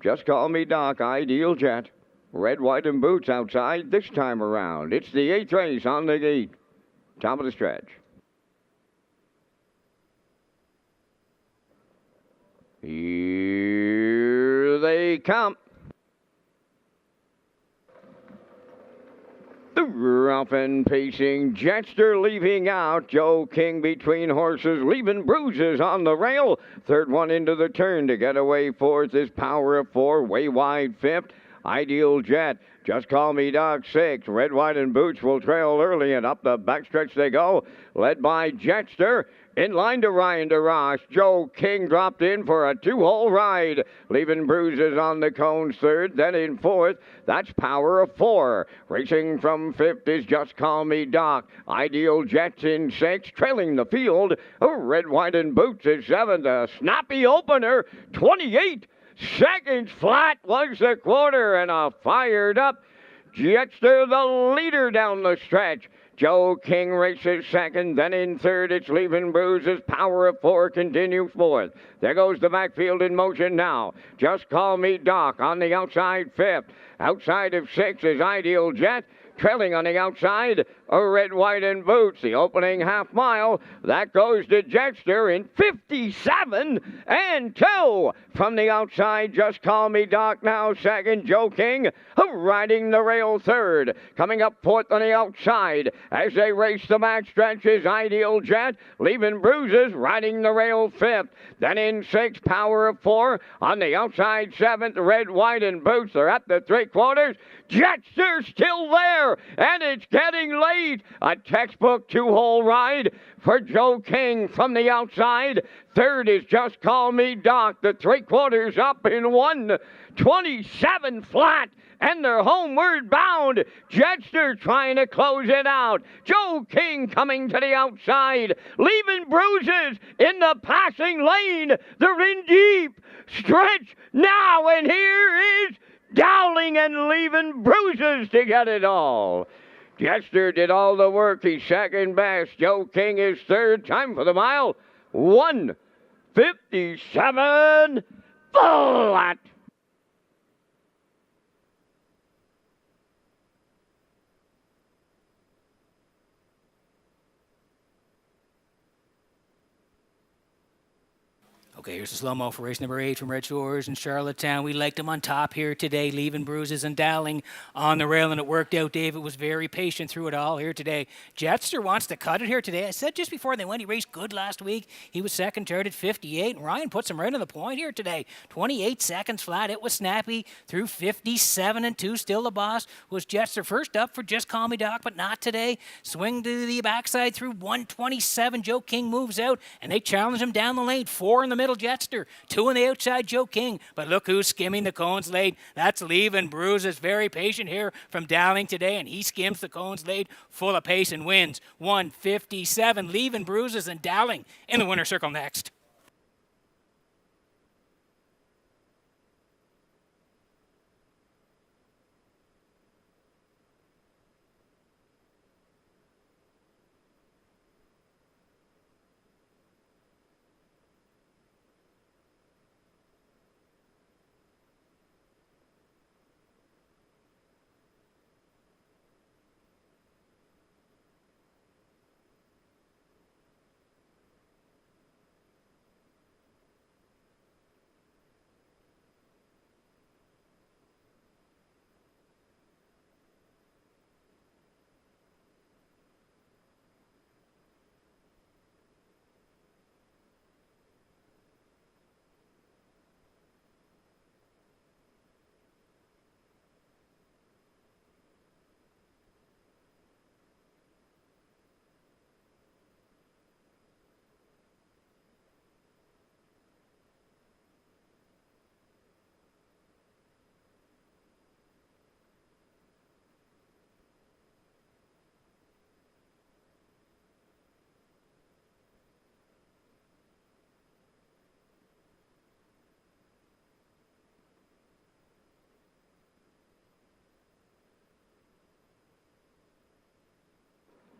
Speaker 1: Just Call Me Doc, Ideal Jet. Red, White, and Boots outside this time around. It's the 8th race on the gate. Top of the stretch. Here they come. The rough and pacing Jetster leaving out. Joe King between horses, Leaving Bruises on the rail. Third one into the turn to get away fourth is Power of 4, way wide fifth. Ideal Jet, Just Call Me Doc 6. Red, White, and Boots will trail early, and up the backstretch they go, led by Jetster. In line to Ryan DeRoche. Joe King dropped in for a 2-hole ride. Leaving Bruises on the cones third. Then in fourth, that's Power of 4. Racing from fifth is Just Call Me Doc. Ideal Jets in sixth. Trailing the field, Red, White, and Boots is seventh. A snappy opener, 28 seconds flat was the quarter, and a fired up Jetster, the leader down the stretch. Joe King races second, then in third it's Leaving Bruises. Power of 4 continues fourth. There goes the backfield in motion now. Just Call Me Doc on the outside fifth. Outside of sixth is Ideal Jet. Trailing on the outside, Red, White, and Boots. The opening half mile, that goes to Jetster in 57-2. From the outside, Just Call Me Doc now second. Joe King riding the rail third. Coming up fourth on the outside as they race the backstretch is Ideal Jet. Leaving Bruises riding the rail fifth. Then in sixth, Power of 4. On the outside, seventh, Red, White, and Boots. They're at the three quarters. Jetster still there, and it's getting late. right. A textbook two-hole ride for Joe King from the outside. Third is Just Call Me Doc. The three-quarters up in 1:27 flat. And they're homeward bound. Jetster trying to close it out. Joe King coming to the outside. Leaving Bruises in the passing lane. They're in deep. Stretch now. And here is Dowling and Leaving Bruises to get it all. Jetster did all the work. He's second best. Joe King is third. Time for the mile. 1:57 flat.
Speaker 2: Okay, here's the slow-mo for race number 8 from Red Shores in Charlottetown. We liked him on top here today, Leaving Bruises and Dowling on the rail, and it worked out. David was very patient through it all here today. Jetster wants to cut it here today. I said just before they went, he raced good last week. He was second, third at 58, and Ryan puts him right on the point here today. 28 seconds flat. It was snappy through 57 and 2. Still the boss was Jetster. First up for Just Call Me Doc, but not today. Swing to the backside through 1:27. Joe King moves out, and they challenge him down the lane. 4 in the middle, Jetster. 2 on the outside, Joe King. But look who's skimming the cones late. That's Leaving Bruises. Very patient here from Dowling today, and he skims the cones late, full of pace, and wins. 1:57. Leaving Bruises and Dowling in the winner's circle next.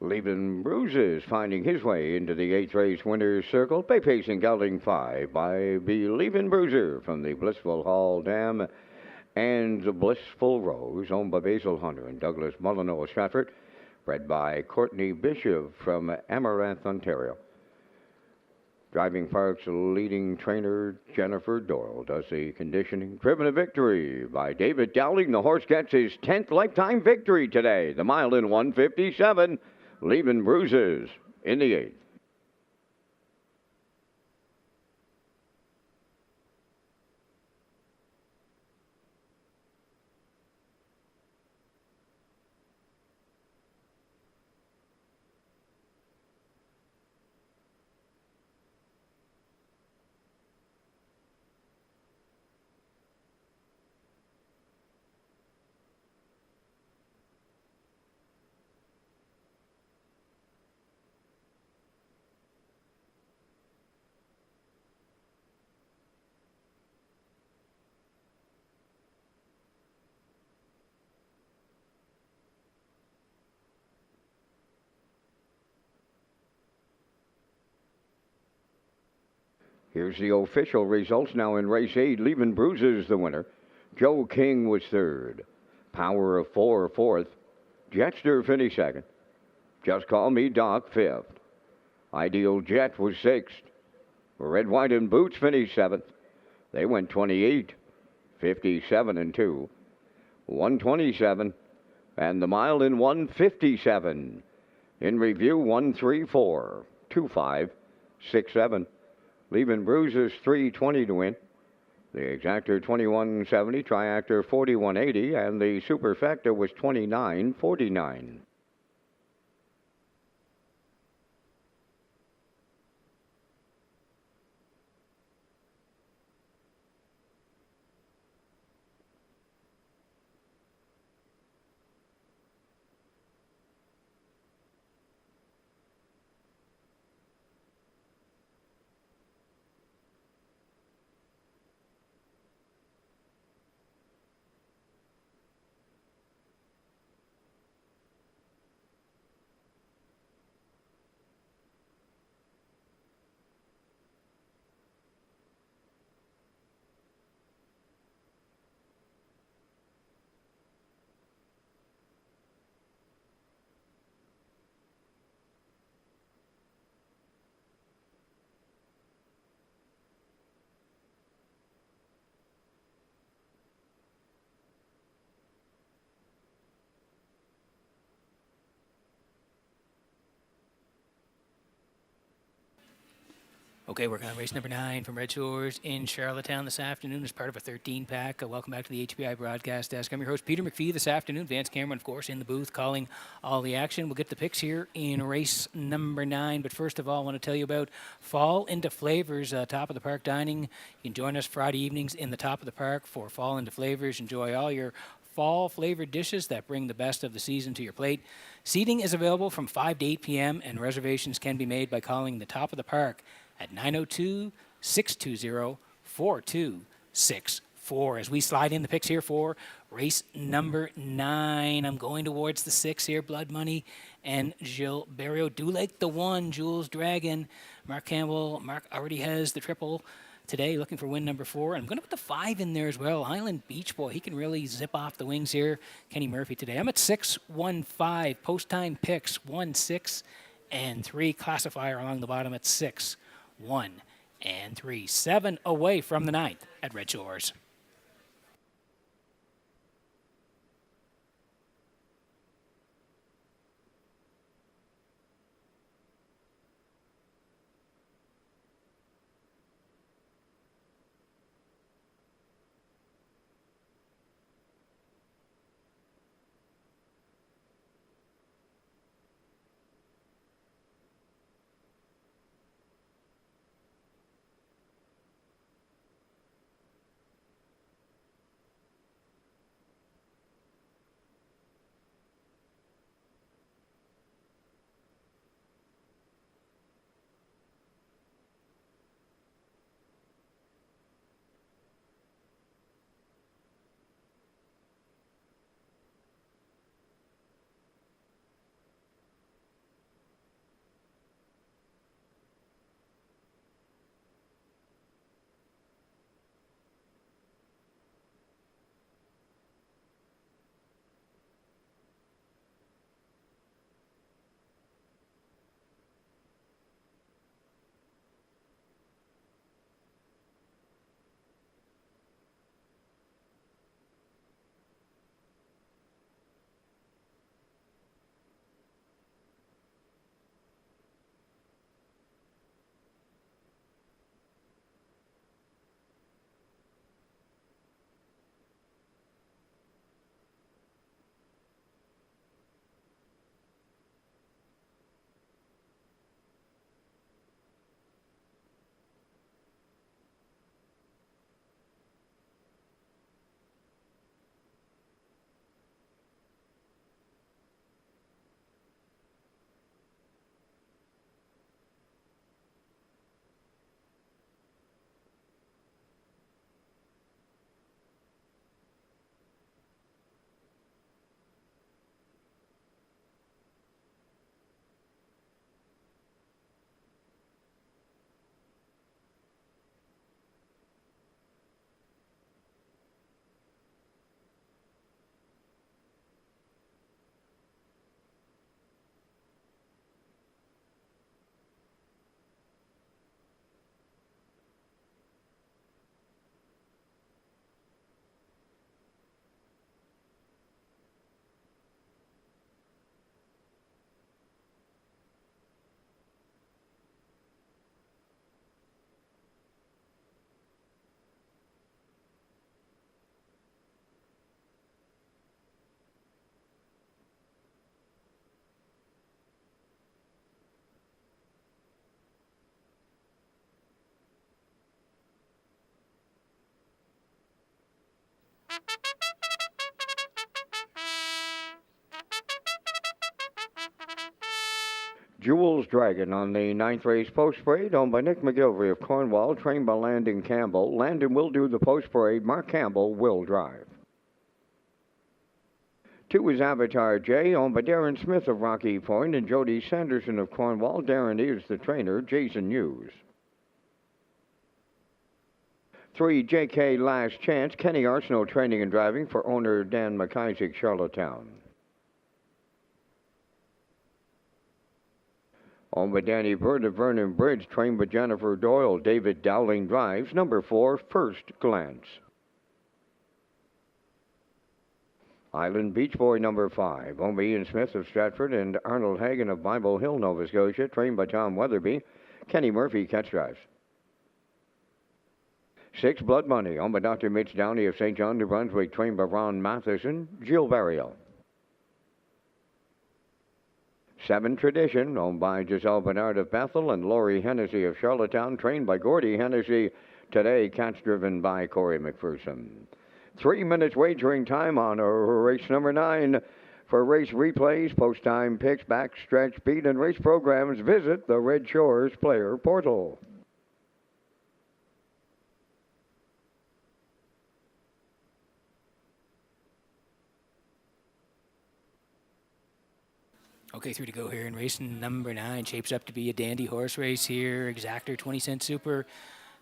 Speaker 1: Leaving Bruises finding his way into the 8th race winner's circle. Bay pacing gelding 5 by Leaving Bruiser from the Blissful Hall Dam and the Blissful Rose, owned by Basil Hunter and Douglas Molyneux Stratford, bred by Courtney Bishop from Amaranth, Ontario. Driving Park's leading trainer, Jennifer Doyle, does the conditioning. Driven to victory by David Dowling. The horse gets his 10th lifetime victory today. The mile in 1:57. Leaving Bruises in the 8th. Here's the official results now in race 8. Leaving Bruises the winner. Joe King was third. Power of 4 fourth. Jetster finished second. Just Call Me Doc fifth. Ideal Jet was sixth. Red, White, and Boots finished seventh. They went 28, 57 and 2. 127 and the mile in 1:57. In review 1:34, 2:5, 6:7. Leaving Bruises 3:20 to win. The exactor 21.70, triactor 41.80, and the superfecta was 29.49.
Speaker 2: Okay, working on race number 9 from Red Shores in Charlottetown this afternoon as part of a 13-pack. Welcome back to the HPI broadcast desk. I'm your host, Peter McPhee, this afternoon. Vance Cameron, of course, in the booth calling all the action. We'll get the picks here in race number 9. But first of all, I want to tell you about Fall Into Flavors, Top of the Park Dining. You can join us Friday evenings in the Top of the Park for Fall Into Flavors. Enjoy all your fall-flavored dishes that bring the best of the season to your plate. Seating is available from 5 to 8 p.m., and reservations can be made by calling the Top of the Park at 902-620-4264. As we slide in the picks here for race number 9, I'm going towards the 6 here, Blood Money and Gilles Barrio. Do like the 1, Jules Dragon. Mark Campbell, Mark already has the triple today, looking for win number 4. I'm going to put the 5 in there as well. Island Beach Boy, he can really zip off the wings here. Kenny Murphy today. I'm at 6-1-5. Post-time picks 1, 6, and 3. Classifier along the bottom at 6, 1, and 3. 7 away from the 9th at Red Shores.
Speaker 1: Jules Dragon on the 9th race post parade, owned by Nick McGilvery of Cornwall, trained by Landon Campbell. Landon will do the post parade. Mark Campbell will drive. 2 is Avatar J, owned by Darren Smith of Rocky Point and Jody Sanderson of Cornwall. Darren is the trainer. Jason Hughes. 3, JK Last Chance, Kenny Arsenault training and driving for owner Dan McIsaac, Charlottetown. Owned by Danny Bird of Vernon Bridge, trained by Jennifer Doyle. David Dowling drives. Number 4, First Glance. Island Beach Boy number 5, owned by Ian Smith of Stratford and Arnold Hagan of Bible Hill, Nova Scotia, trained by Tom Weatherby. Kenny Murphy catch drives. 6, Blood Money, owned by Dr. Mitch Downey of St. John, New Brunswick, trained by Ron Matheson, Jill Barrio. 7, Tradition, owned by Giselle Bernard of Bethel and Lori Hennessy of Charlottetown, trained by Gordy Hennessy. Today, cats driven by Corey McPherson. 3 minutes wagering time on race number 9. For race replays, post-time picks, backstretch, beat, and race programs, visit the Red Shores Player Portal.
Speaker 2: Okay, 3 to go here in race number 9. Shapes up to be a dandy horse race here. Exactor 20-cent super.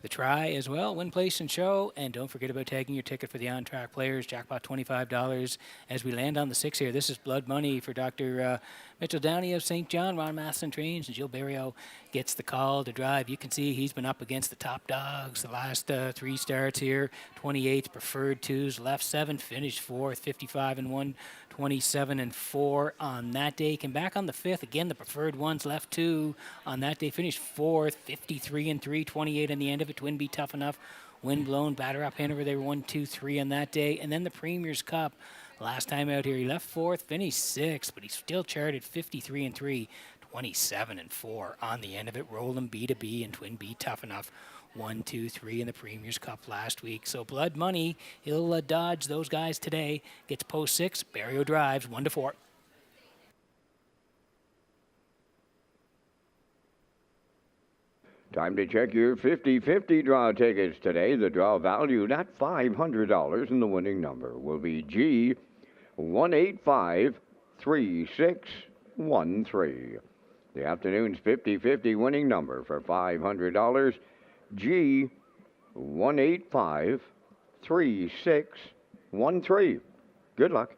Speaker 2: The try as well, win, place, and show. And don't forget about tagging your ticket for the on-track players. Jackpot $25 as we land on the 6 here. This is Blood Money for Dr. Mitchell Downey of St. John. Ron Matheson trains, and Jill Barrio gets the call to drive. You can see he's been up against the top dogs the last 3 starts here. 28 preferred 2s, left 7, finished 4th, 55 and 1, 27 and 4 on that day. Came back on the 5th. Again, the preferred 1s, left 2 on that day. Finished 4th, 53 and 3, 28 on the end of it. Twin Be Tough Enough, Wind Blown, Batter Up Hanover. They were 1, 2, 3 on that day. And then the Premier's Cup. Last time out here, he left 4th, finished 6th, but he still charted 53 and 3, 27 and 4 on the end of it. Rollin' B2B and Twin Be Tough Enough. 1, 2, 3 in the Premier's Cup last week. So Blood Money, he'll dodge those guys today. Gets post 6. Barrio drives 1 to 4.
Speaker 1: Time to check your 50-50 draw tickets today. The draw valued at $500, and the winning number will be G1853613. The afternoon's 50-50 winning number for $500, G1853613. Good luck.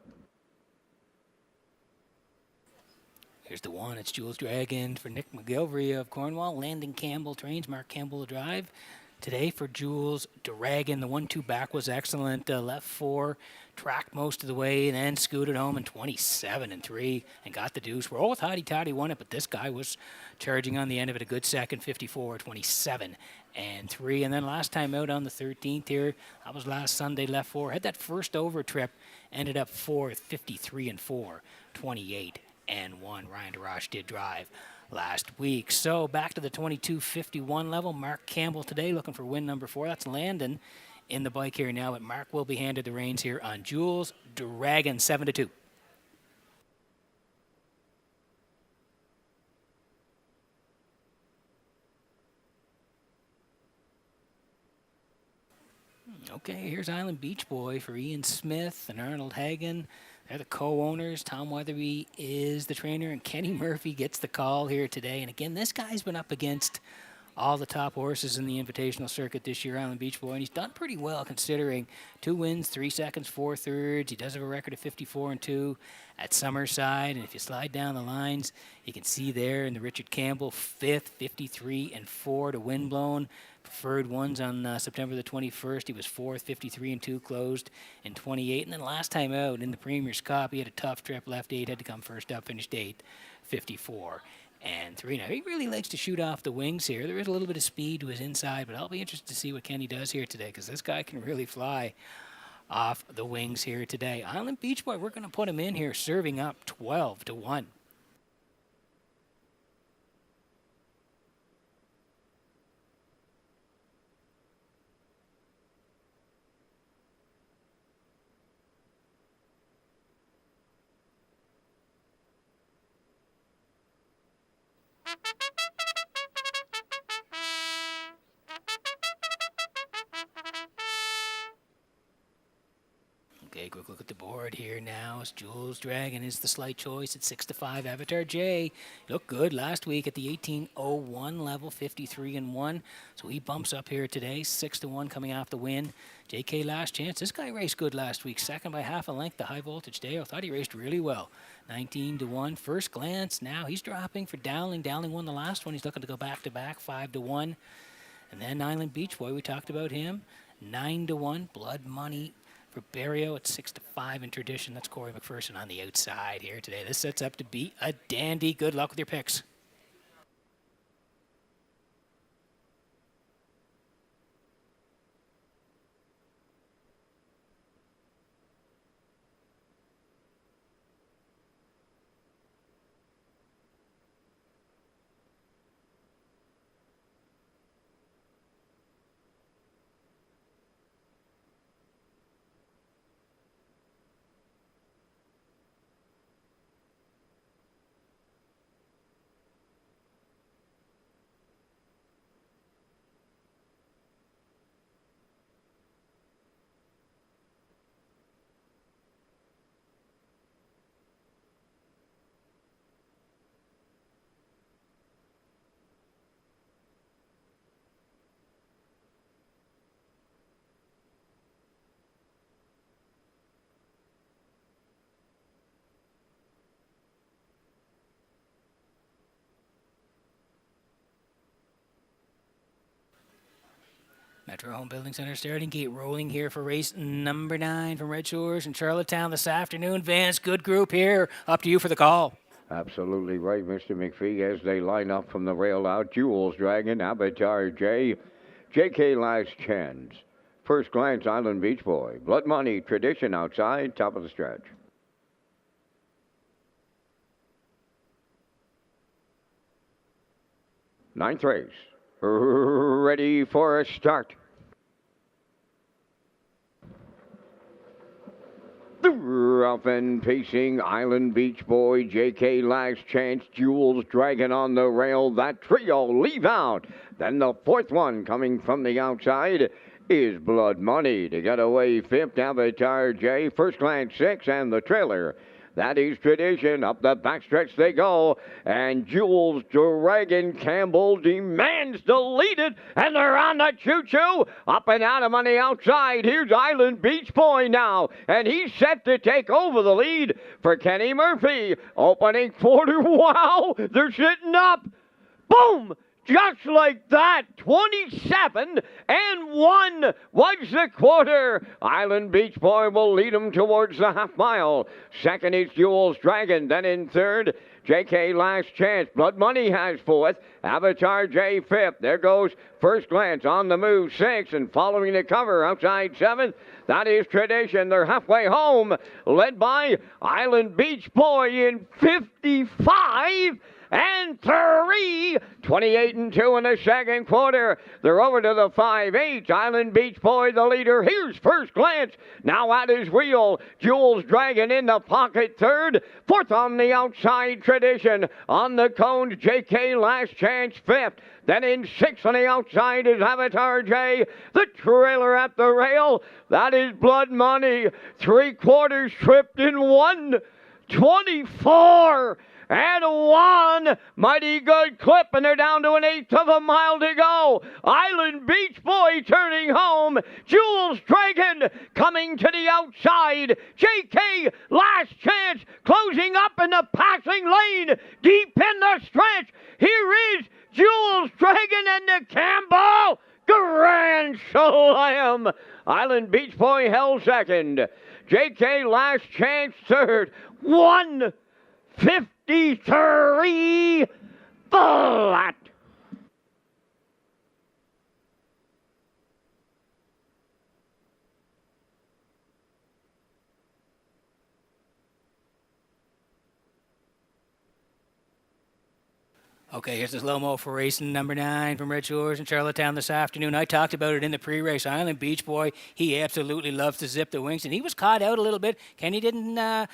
Speaker 2: Here's the 1. It's Jules Dragon for Nick McGilvery of Cornwall. Landon Campbell trains. Mark Campbell to drive. Today for Jules Dragon, the 1-2 back was excellent. Left 4, tracked most of the way, then scooted home in 27 and 3 and got the deuce. We're all Hotty Toddy won it, but this guy was charging on the end of it. A good second, 54, 27 and 3. And then last time out on the 13th here, that was last Sunday, left 4. Had that first over trip, ended up 4th, 53 and 4, 28 and 1. Ryan DeRoche did drive last week. So back to the 22.51 level. Mark Campbell today looking for win number 4. That's Landon in the bike here now, but Mark will be handed the reins here on Jules Dragon, 7 to 2. Okay, here's Island Beach Boy for Ian Smith and Arnold Hagen. They're the co-owners. Tom Weatherby is the trainer, and Kenny Murphy gets the call here today. And again, this guy's been up against all the top horses in the invitational circuit this year, Island Beach Boy, and he's done pretty well considering 2 wins, 3 seconds, 4 thirds. He does have a record of 54 and 2 at Summerside. And if you slide down the lines, you can see there in the Richard Campbell 5th, 53 and 4 to Windblown. Preferred 1s on September the 21st. He was 4th, 53 and 2, closed in 28. And then last time out in the Premier's Cup, he had a tough trip, left 8, had to come first up, finished 8th, 54 and 3. Now, he really likes to shoot off the wings here. There is a little bit of speed to his inside, but I'll be interested to see what Kenny does here today, because this guy can really fly off the wings here today. Island Beach Boy, we're going to put him in here, serving up 12 to 1. Okay, quick look at the board here now. As Jules Dragon is the slight choice at 6 to 5. Avatar J looked good last week at the 18:01 level, 53 and 1. So he bumps up here today, 6 to 1 coming off the win. JK Last Chance. This guy raced good last week, second by half a length. The High Voltage Day. I thought he raced really well. 19 to 1. First glance. Now he's dropping for Dowling. Dowling won the last one. He's looking to go back to back, 5 to 1. And then Island Beach Boy, we talked about him. 9 to 1. Blood Money for Barrio at 6 to 5 in Tradition. That's Corey McPherson on the outside here today. This sets up to be a dandy. Good luck with your picks. Metro Home Building Center starting gate rolling here for race number 9 from Red Shores and Charlottetown this afternoon. Vance, good group here. Up to you for the call.
Speaker 1: Absolutely right, Mr. McPhee, as they line up from the rail out. Jules Dragon, Avatar J, JK Last Chance. First glance, Island Beach Boy. Blood Money, Tradition outside, top of the stretch. Ninth race. Ready for a start. Rough and pacing, Island Beach Boy, JK Last Chance, Jules Dragon on the rail. That trio leave out. Then the fourth one coming from the outside is Blood Money. To get away fifth, Avatar J. First glance six, and the trailer. That is Tradition. Up the backstretch they go. And Jules Dragon Campbell demands to lead it. And they're on the choo-choo. Up and at him on the outside. Here's Island Beach Boy now. And he's set to take over the lead for Kenny Murphy. Opening quarter. Wow. They're sitting up. Boom. Just like that, 27 and 1 was the quarter. Island Beach Boy will lead him towards the half mile. Second is Jules Dragon. Then in third, JK Last Chance. Blood Money has fourth. Avatar J fifth. There goes First Glance on the move sixth. And following the cover outside seventh, that is Tradition. They're halfway home, led by Island Beach Boy in 55 and 3, 28 and 2 in the second quarter. They're over to the 5-8. Island Beach Boy, the leader. Here's First Glance. Now at his wheel. Jules Dragon in the pocket third. Fourth on the outside, Tradition. On the cones, JK Last Chance fifth. Then in sixth on the outside is Avatar J. The trailer at the rail. That is Blood Money. 3/4 tripped in 1:24 and 1. Mighty good clip, and they're down to an eighth of a mile to go. Island Beach Boy turning home. Jules Dragon coming to the outside. JK Last Chance closing up in the passing lane. Deep in the stretch. Here is Jules Dragon and the Campbell Grand Slam. Island Beach Boy held second. JK Last Chance third. 1:53 flat.
Speaker 2: Okay, here's the slow-mo for race number 9 from Red Shores and Charlottetown this afternoon. I talked about it in the pre-race. Island Beach Boy, he absolutely loves to zip the wings, and he was caught out a little bit. Kenny didn't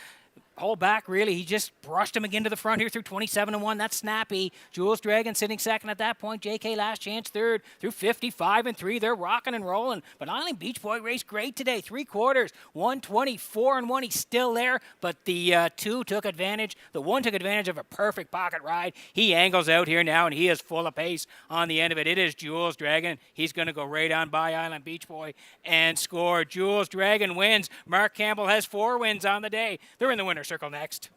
Speaker 2: hold back, really. He just brushed him again to the front here through 27 and 1. That's snappy. Jules Dragon sitting second at that point. JK Last Chance third through 55 and 3. They're rocking and rolling. But Island Beach Boy raced great today. 3/4, 1:24 and 1. He's still there, but the two took advantage. The one took advantage of a perfect pocket ride. He angles out here now, and he is full of pace on the end of it. It is Jules Dragon. He's going to go right on by Island Beach Boy and score. Jules Dragon wins. Mark Campbell has 4 wins on the day. They're in the winner's circle next.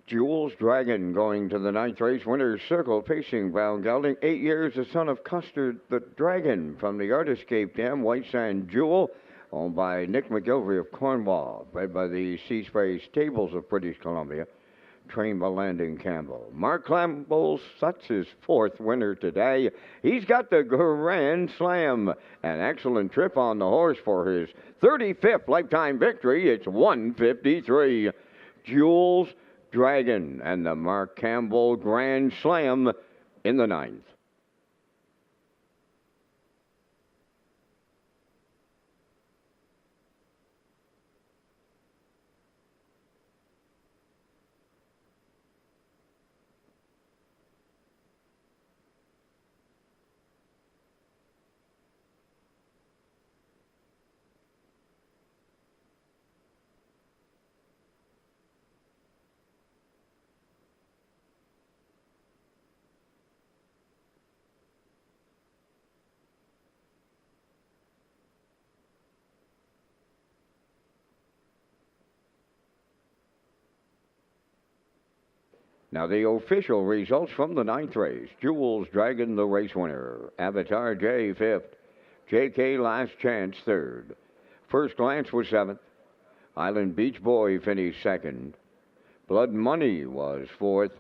Speaker 1: Jules Dragon going to the ninth race. Winner's Circle pacing Brown Gelding. 8 years, the son of Custard the Dragon from the Artiscape Dam. White Sand Jewel, owned by Nick McGilvery of Cornwall. Bred by the Sea Spray Stables of British Columbia. Trained by Landon Campbell. Mark Campbell, that's his fourth winner today. He's got the Grand Slam. An excellent trip on the horse for his 35th lifetime victory. It's 153. Jules Dragon and the Mark Campbell Grand Slam in the ninth. Now the official results from the ninth race. Jules Dragon, the race winner. Avatar J, fifth. J.K. Last Chance, third. First Glance was seventh. Island Beach Boy finished second. Blood Money was fourth.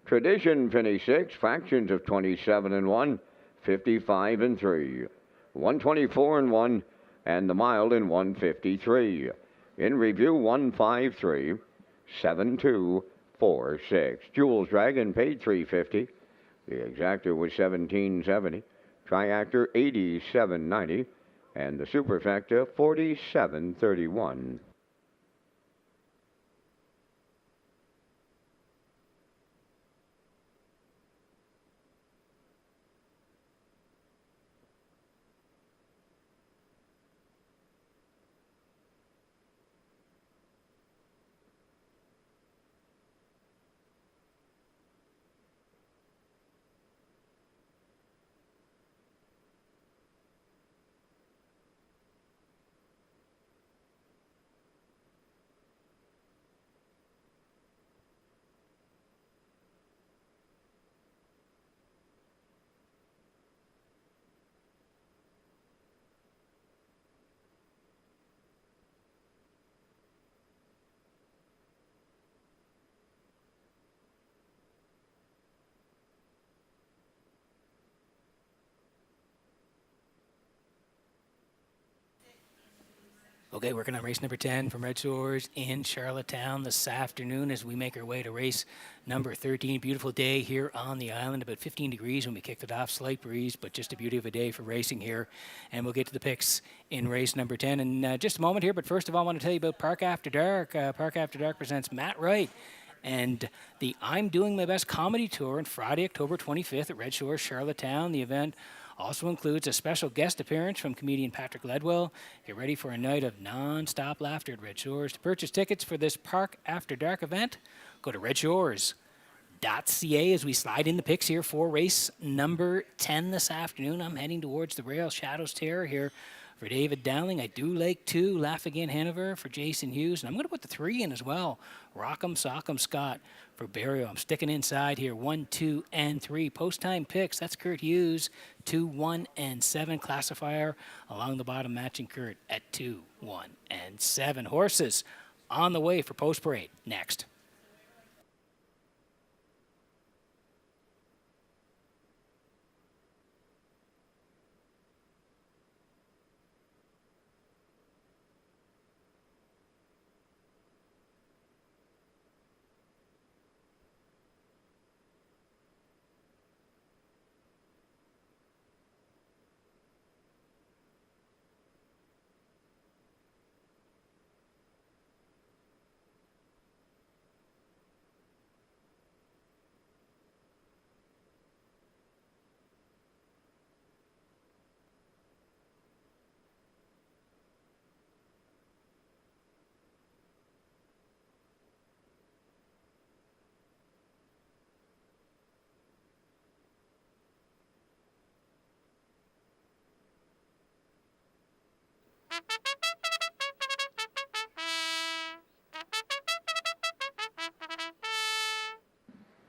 Speaker 1: Tradition finished sixth. Factions of 27 and 1, 55 and 3. 124 and 1, and the Mild in 153. In review, 153, 72. 4-6. Jules Dragon paid $350. The exactor was $17.70. Triactor $87.90, and the superfecta $47.31.
Speaker 2: Okay, working on race number 10 from Red Shores in Charlottetown this afternoon as we make our way to race number 13. Beautiful day here on the island, about 15 degrees when we kicked it off. Slight breeze, but just a beauty of a day for racing here. And we'll get to the picks in race number 10 in just a moment here. But first of all, I want to tell you about Park After Dark. Park After Dark presents Matt Wright and the I'm Doing My Best comedy tour on Friday, October 25th at Red Shores, Charlottetown. The event also includes a special guest appearance from comedian Patrick Ledwell. Get ready for a night of non-stop laughter at Red Shores. To purchase tickets for this Park After Dark event, go to Redshores.ca as we slide in the picks here for race number 10 this afternoon. I'm heading towards the Rail Shadows Terror here for David Dowling. I do like 2, Laugh Again Hanover for Jason Hughes. And I'm going to put the 3 in as well. Rock'em Sock'em Scott for Barrio. I'm sticking inside here. 1, 2, and 3. Post-time picks. That's Kurt Hughes. 2, 1, and 7. Classifier along the bottom matching Kurt at 2, 1, and 7. Horses on the way for post parade. Next.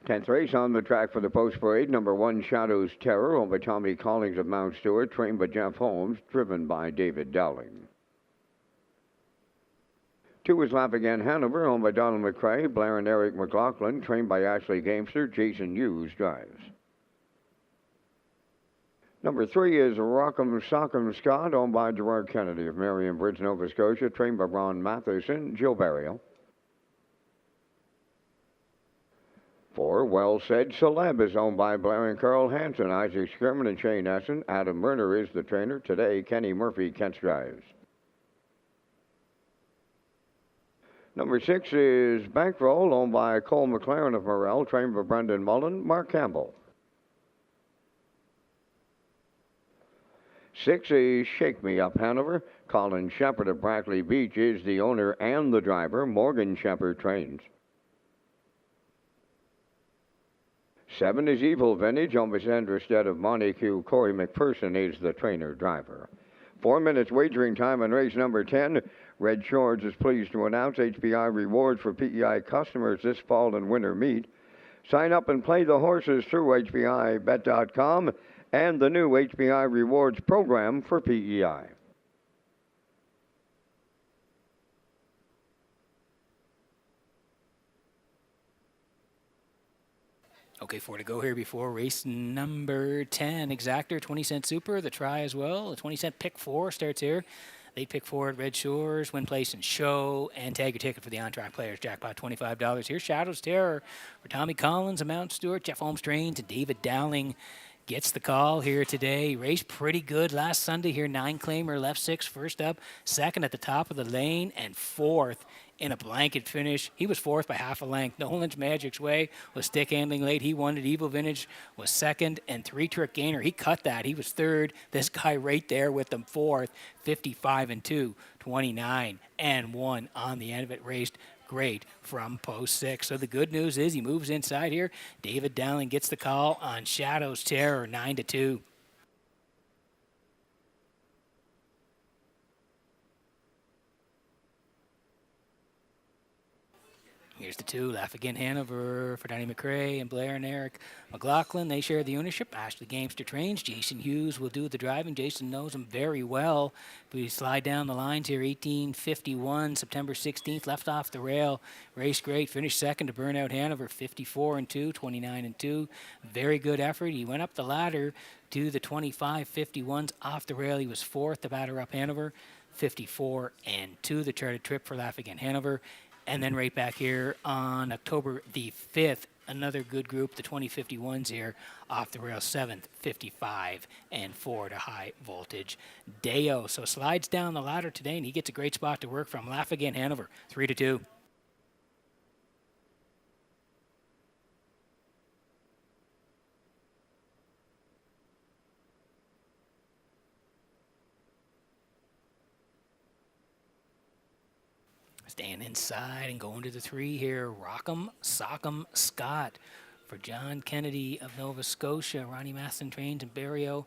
Speaker 1: 10th race on the track for the post parade. Number 1, Shadows Terror, owned by Tommy Collings of Mount Stewart, trained by Jeff Holmes, driven by David Dowling. 2 is Lap Again Hanover, owned by Donald McCrae, Blair and Eric McLaughlin, trained by Ashley Gamester, Jason Hughes drives. Number 3 is Rock'em Sock'em Scott, owned by Gerard Kennedy of Marion Bridge, Nova Scotia, trained by Ron Matheson, Joe Barrio. 4, Well Said Celeb is owned by Blair and Carl Hansen, Isaac Sherman and Shane Essen. Adam Murner is the trainer. Today, Kenny Murphy, Kent drives. Number 6 is Bankroll, owned by Cole McLaren of Morel, trained by Brendan Mullen, Mark Campbell. 6 is Shake Me Up Hanover. Colin Shepard of Brackley Beach is the owner and the driver. Morgan Shepard trains. 7 is Evil Vintage, owned by Sandra Stead of Montague. Corey McPherson is the trainer-driver. 4 minutes wagering time on race number 10. Red Shores is pleased to announce HBI rewards for PEI customers this fall and winter meet. Sign up and play the horses through HBIBet.com and the new HBI rewards program for PEI.
Speaker 2: Okay, 4 to go here before race number 10. Exactor, 20-cent super, the try as well. A 20-cent pick 4 starts here. They pick 4 at Red Shores, win, place, and show, and tag your ticket for the on-track players. Jackpot $25. Here's Shadows Terror for Tommy Collins, of Mount Stewart, Jeff Holmes trains, and David Dowling gets the call here today. Raced pretty good last Sunday here. 9-claimer, left 6, first up, second at the top of the lane, and 4th in a blanket finish. He was 4th by half a length. Nolan's Magic's Way was stick handling late. He won it. Evil Vintage was 2nd, and 3-trick Gainer. He cut that. He was 3rd. This guy right there with them 4th, 55-2, 29-1 on the end of it. Raced great from post 6. So the good news is he moves inside here. David Dowling gets the call on Shadows Terror, 9-2. Here's the 2, Laugh Again Hanover for Donnie McCrae and Blair and Eric McLaughlin. They share the ownership. Ashley Gamester trains. Jason Hughes will do the driving. Jason knows him very well. If we slide down the lines here, 1851, September 16th, left off the rail. Raced great. Finished 2nd to Burnout Hanover, 54-2, 29-2. Very good effort. He went up the ladder to the 25-51s off the rail. He was 4th to batter up Hanover, 54-2. The charted trip for Laugh Again Hanover. And then right back here on October the 5th, another good group, the 2051s here, off the rail, 7th, 55-4 to High Voltage Deo. So slides down the ladder today, and he gets a great spot to work from. Laugh Again Hanover, 3-2. Staying inside and going to the 3 here. Rock'em Sock'em Scott for John Kennedy of Nova Scotia. Ronnie Masson trains in Barrio.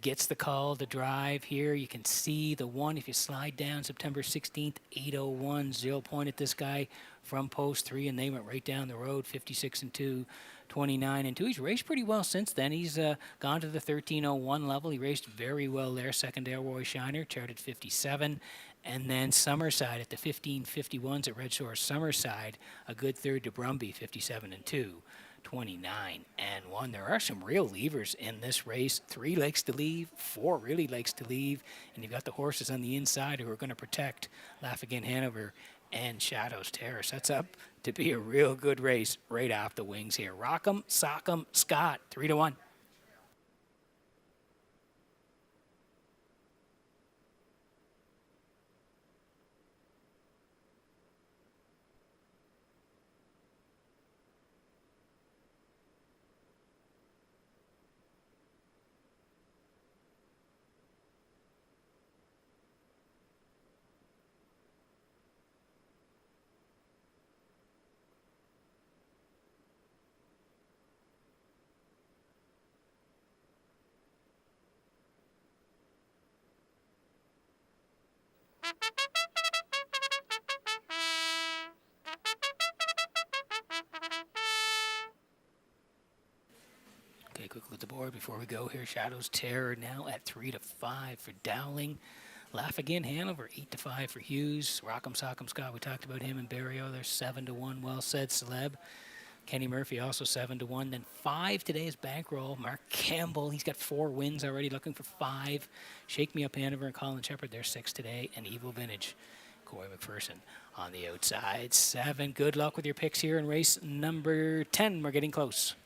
Speaker 2: Gets the call to drive here. You can see the 1 if you slide down September 16th, 8:01. 0 point at this guy from post 3, and they went right down the road, 56-2. 29-2. He's raced pretty well since then. He's gone to the 13:01 level. He raced very well there. Second Elroy Shiner, charted 57. And then Summerside at the 15:51s at Red Shores Summerside, a good third to Brumby, 57-2. 29-1. There are some real levers in this race. 3 likes to leave, 4 really likes to leave, and you've got the horses on the inside who are going to protect Laugh Again Hanover and Shadows Terror. Sets up to be a real good race right off the wings here. Rock'em Sock'em Scott, 3-1. Okay, quick look at the board before we go here. Shadows Terror now at 3-5 for Dowling. Laugh Again Hanover 8-5 for Hughes. Rock'em Sock'em Scott, we talked about him, and Barrio, they're 7-1. Well Said Celeb. Kenny Murphy also 7-1. Then 5 today is Bankroll. Mark Campbell, he's got 4 wins already, looking for 5. Shake Me Up Hanover and Colin Shepard, they're 6 today. And Evil Vintage, Corey McPherson on the outside. 7. Good luck with your picks here in race number 10. We're getting close.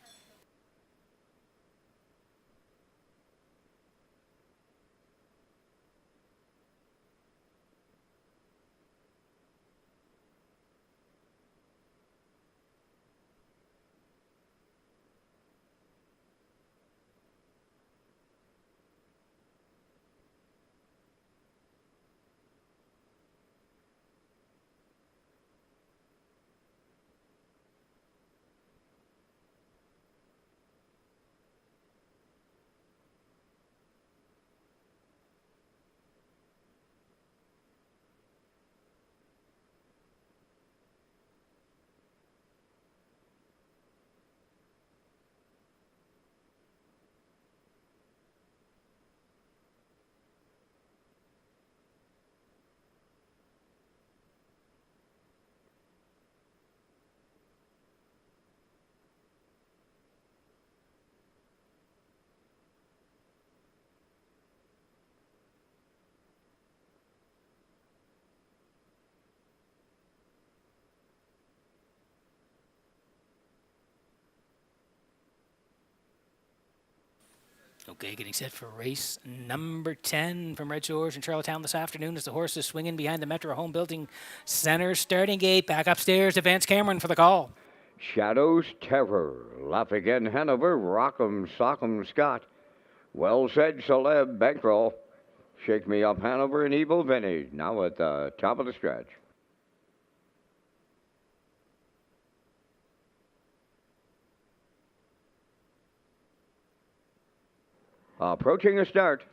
Speaker 2: Okay, getting set for race number 10 from Redshores in Charlottetown this afternoon as the horse is swinging behind the Metro Home Building Center starting gate. Back upstairs to Vance Cameron for the call.
Speaker 1: Shadows Terror, Laugh Again Hanover, Rock'em Sock'em Scott. Well Said Celeb, Bankroll. Shake Me Up Hanover and Evil Vintage, now at the top of the stretch. Approaching a start.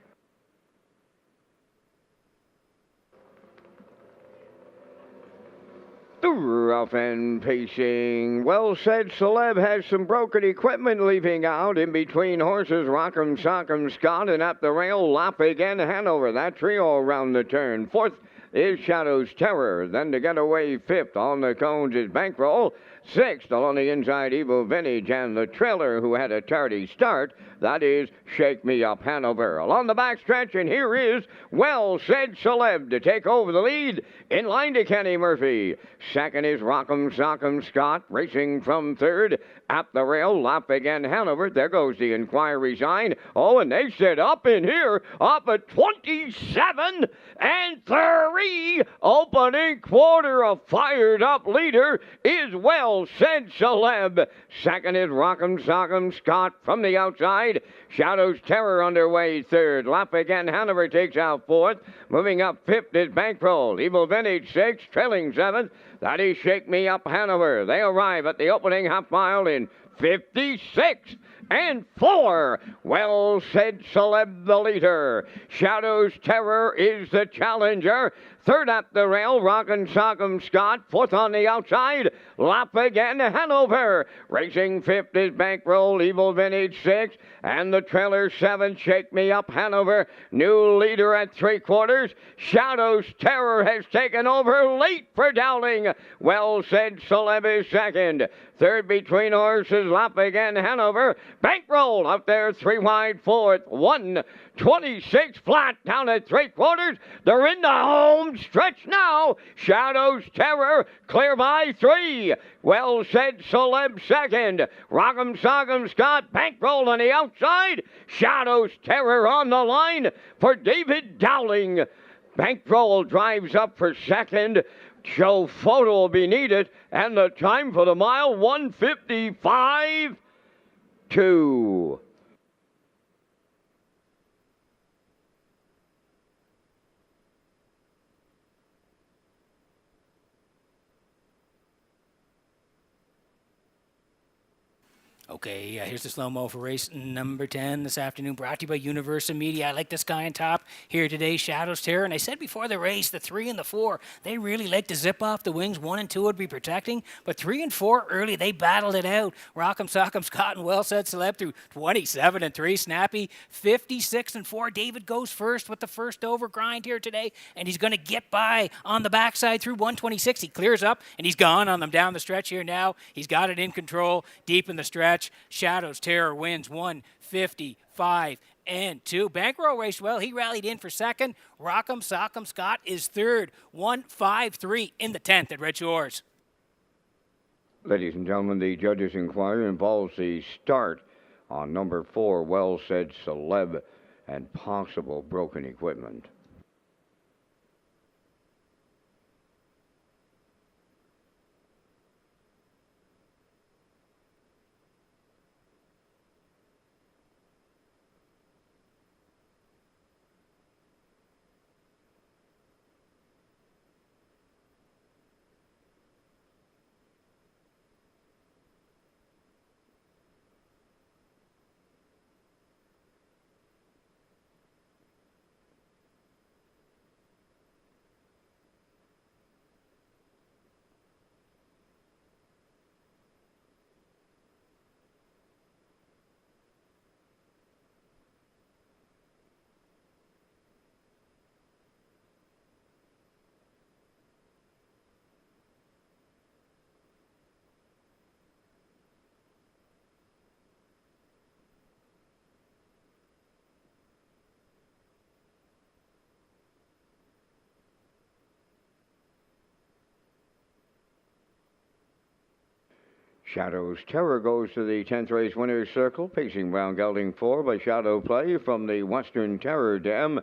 Speaker 1: The rough and pacing. Well Said Celeb has some broken equipment leaving out in between horses. Rock'em Sock'em Scott and up the rail. Laugh Again Hanover. That trio around the turn. Fourth is Shadows Terror. Then to get away fifth on the cones is Bankroll. Sixth along the inside, Evil Vintage, and the trailer who had a tardy start, that is Shake Me Up Hanover. Along the backstretch, and here is Well Said Celeb to take over the lead in line to Kenny Murphy. Second is Rock'em Sock'em Scott, racing from third. At the rail, Laugh Again Hanover. There goes the inquiry sign. Oh, and they said up in here, up at 27 and 3. Opening quarter, a fired up leader is Well Said Celeb. Second is Rock'em Sock'em Scott from the outside. Shadows Terror underway third. Laugh Again Hanover takes out fourth. Moving up fifth is Bankroll. Evil Vintage sixth, trailing seventh. That is Shake Me Up Hanover. They arrive at the opening half mile in 56 and 4. Well Said Celeb the leader. Shadows Terror is the challenger. Third at the rail, Rock'em Sock'em Scott. Fourth on the outside, Laugh Again Hanover. Racing fifth is Bankroll, Evil Vintage sixth, and the trailer seventh, Shake Me Up Hanover. New leader at 3/4. Shadows Terror has taken over late for Dowling. Well Said Celeb is second. Third between horses, Laugh Again Hanover. Bankroll up there 3 wide fourth. 1:26 flat down at 3/4. They're in the home stretch now. Shadows Terror clear by 3. Well Said Celeb second. Rock'em Sock'em Scott, Bankroll on the outside. Shadows Terror on the line for David Dowling. Bankroll drives up for second. Show photo will be needed, and the time for the mile, 1:55.2.
Speaker 2: Okay, here's the slow-mo for race number 10 this afternoon, brought to you by Universal Media. I like this guy on top here today, Shadows Terror. And I said before the race, the 3 and the 4, they really like to zip off the wings. 1 and 2 would be protecting, but 3 and 4 early, they battled it out. Rock'em Sock'em Scott and Well Said Celeb through 27 and 3. Snappy 56 and 4. David goes first with the first over grind here today, and he's going to get by on the backside through 126. He clears up, and he's gone on them down the stretch here now. He's got it in control deep in the stretch. Shadows Terror wins 155 and 2. Bankroll raced well. He rallied in for second. Rock'em Sock'em Scott is third. 153 in the 10th at Redshores.
Speaker 1: Ladies and gentlemen, the judges' inquiry involves the start on number 4, Well Said Celeb, and possible broken equipment. Shadows Terror goes to the 10th race winner's circle, pacing round gelding 4 by Shadow Play from the Western Terror Dam.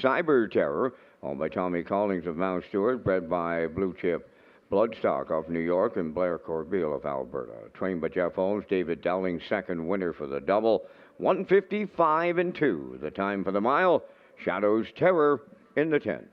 Speaker 1: Cyber Terror, owned by Tommy Collings of Mount Stewart, bred by Blue Chip Bloodstock of New York and Blair Corbeil of Alberta. Trained by Jeff Owens, David Dowling, second winner for the double. 155 and 2. The time for the mile. Shadows Terror in the 10th.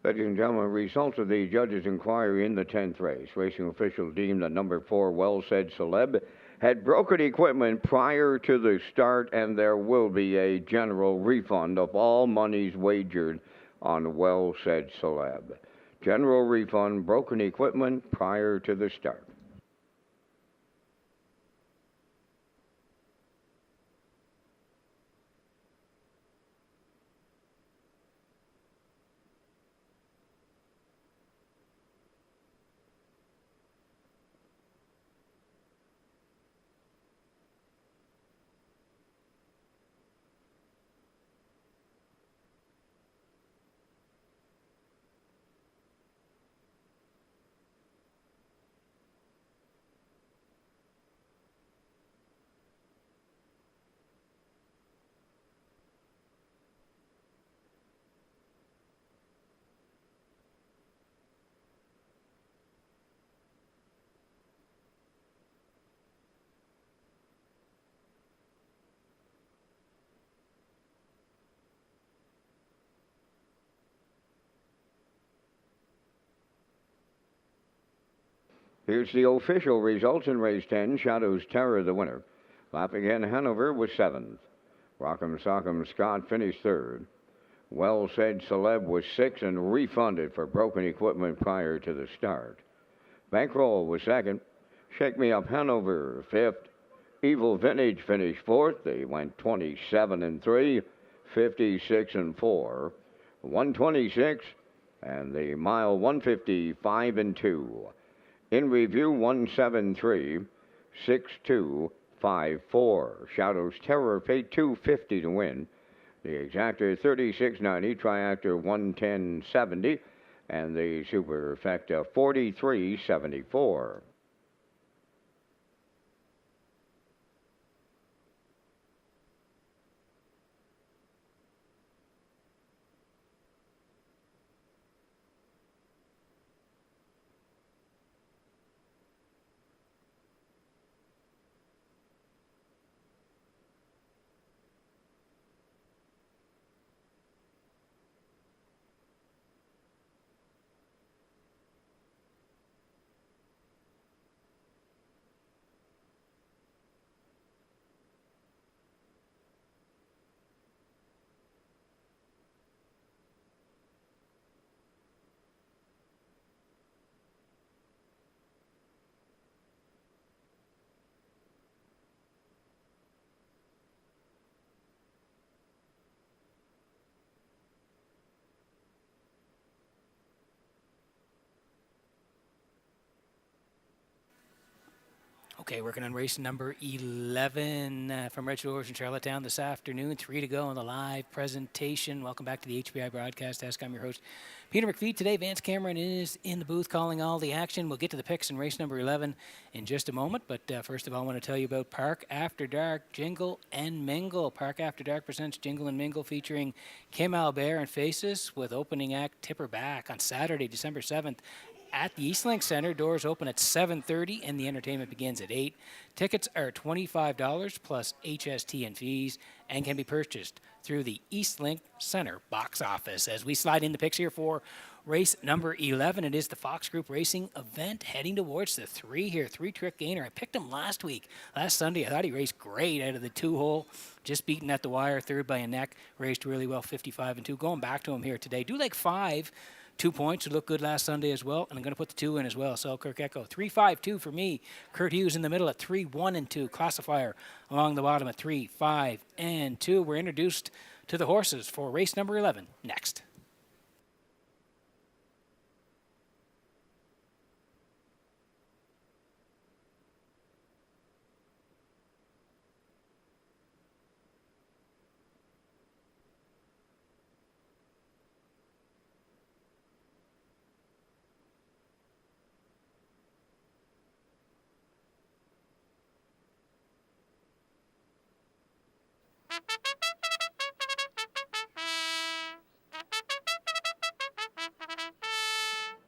Speaker 1: Ladies and gentlemen, results of the judges' inquiry in the 10th race. Racing officials deemed that number 4, Well Said Celeb, had broken equipment prior to the start, and there will be a general refund of all monies wagered on Well Said Celeb. General refund, broken equipment prior to the start. Here's the official results in race 10. Shadows Terror, the winner. Laughing Hen Hanover was 7th. Rock'em Sock'em Scott finished 3rd. Well Said Celeb was 6th and refunded for broken equipment prior to the start. Bankroll was 2nd. Shake Me Up Hanover 5th. Evil Vintage finished 4th. They went 27-3, 56-4, 126, and the mile 155-2. In review 173, 6254. Shadows Terror paid 250 to win. The Exactor 3690, Triactor 11070, and the Superfecta 4374.
Speaker 2: Okay, working on race number 11 from Redshores in Charlottetown this afternoon. 3 to go on the live presentation. Welcome back to the HBI Broadcast Desk. I'm your host, Peter McPhee. Today, Vance Cameron is in the booth calling all the action. We'll get to the picks in race number 11 in just a moment. But first of all, I want to tell you about Park After Dark, Jingle and Mingle. Park After Dark presents Jingle and Mingle featuring Kim Albert and Faces with opening act Tipper Back on Saturday, December 7th. At the Eastlink Center. Doors open at 7:30 and the entertainment begins at 8. Tickets are $25 plus HST and fees and can be purchased through the Eastlink Center box office. As we slide in the picks here for race number 11, it is the Fox Group Racing event heading towards the 3 here. 3-trick gainer. I picked him last Sunday. I thought he raced great out of the 2-hole. Just beaten at the wire, 3rd by a neck. Raced really well, 55-2. Going back to him here today. Do like 5. 2 points. It looked good last Sunday as well. And I'm going to put the 2 in as well. Selkirk Echo. 3-5-2 for me. Kurt Hughes in the middle at 3-1-2. Classifier along the bottom at 3-5-2. We're introduced to the horses for race number 11 next.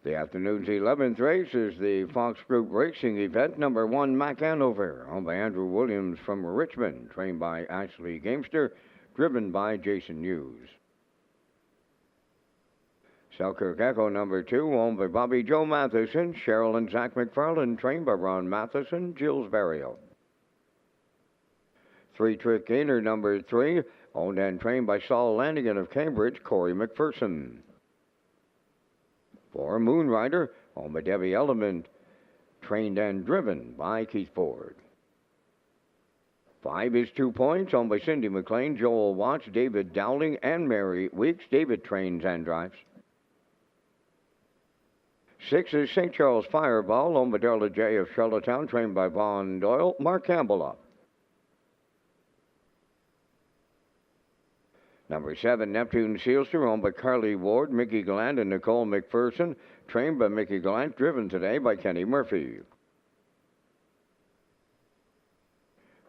Speaker 1: The afternoon's 11th race is the Fox Group Racing event number 1, Mac Hanover, owned by Andrew Williams from Richmond, trained by Ashley Gamester, driven by Jason Hughes. Selkirk Echo number 2, owned by Bobby Joe Matheson, Cheryl and Zach McFarland, trained by Ron Matheson, Jill's Burial. 3-trick gainer number 3, owned and trained by Saul Lanigan of Cambridge, Corey McPherson. 4, Moonrider, owned by Debbie Element, trained and driven by Keith Ford. 5 is 2 points, owned by Cindy McLean, Joel Watts, David Dowling, and Mary Weeks. David trains and drives. 6 is St. Charles Fireball, owned by Darla J. of Charlottetown, trained by Vaughn Doyle, Mark Campbell up. Number 7, Neptune Sealster, owned by Carly Ward, Mickey Gallant, and Nicole McPherson, trained by Mickey Gallant, driven today by Kenny Murphy.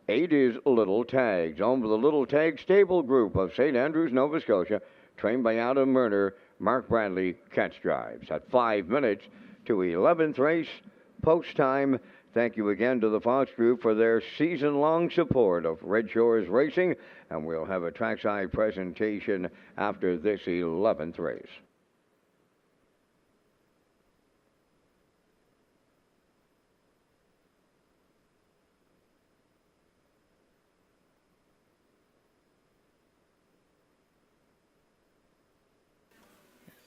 Speaker 1: 8 is Little Tags, owned by the Little Tag Stable Group of St. Andrews, Nova Scotia, trained by Adam Murner, Mark Bradley, catch drives. At 5 minutes to 11th race, post time. Thank you again to the Fox Group for their season-long support of Redshores Racing, and we'll have a trackside presentation after this 11th race.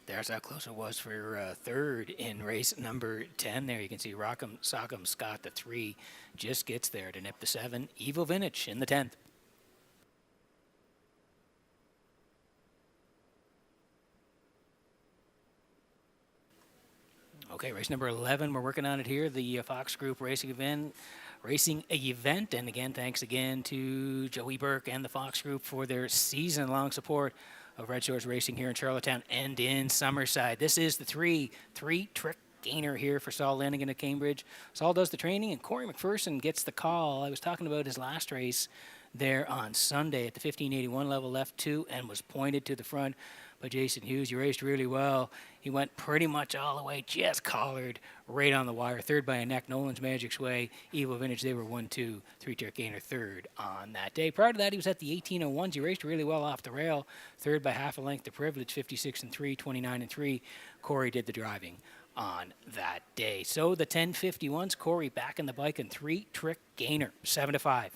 Speaker 2: There's how close it was for third in race number 10. There you can see Rock'em Sock'em Scott, the 3, just gets there to nip the 7. Evil Vintage in the 10th. Okay, race number 11, we're working on it here. The Fox Group Racing event. And again, thanks again to Joey Burke and the Fox Group for their season-long support of Redshores Racing here in Charlottetown and in Summerside. This is the three-trick gainer here for Saul Lanigan at Cambridge. Saul does the training, and Corey McPherson gets the call. I was talking about his last race there on Sunday at the 1581 level, left 2, and was pointed to the front by Jason Hughes. He raced really well. He went pretty much all the way, just collared right on the wire. Third by a neck, Nolan's Magic's Way, Evil Vintage, they were 1-2, three-tier gainer third on that day. Prior to that, he was at the 1801s. He raced really well off the rail. Third by half a length, the Privilege, 56-3, 29-3. Corey did the driving on that day. So the 1051s, Corey back in the bike and three-trick gainer, 7-5.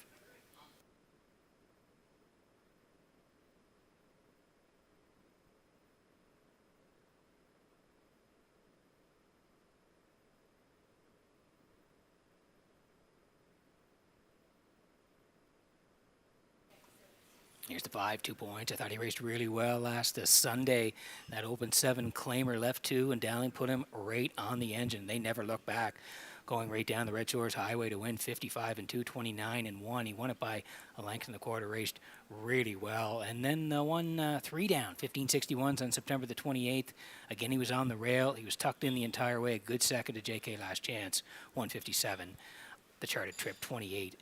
Speaker 2: Here's the 5, 2 points. I thought he raced really well last Sunday. That open 7 claimer left 2, and Dowling put him right on the engine. They never looked back, going right down the Red Shores Highway to win 55-2, 29-1. He won it by a length and a quarter, raced really well. And then won 3 down, 1561s on September the 28th. Again, he was on the rail. He was tucked in the entire way. A good second to JK Last Chance, 157. The charted trip 28-2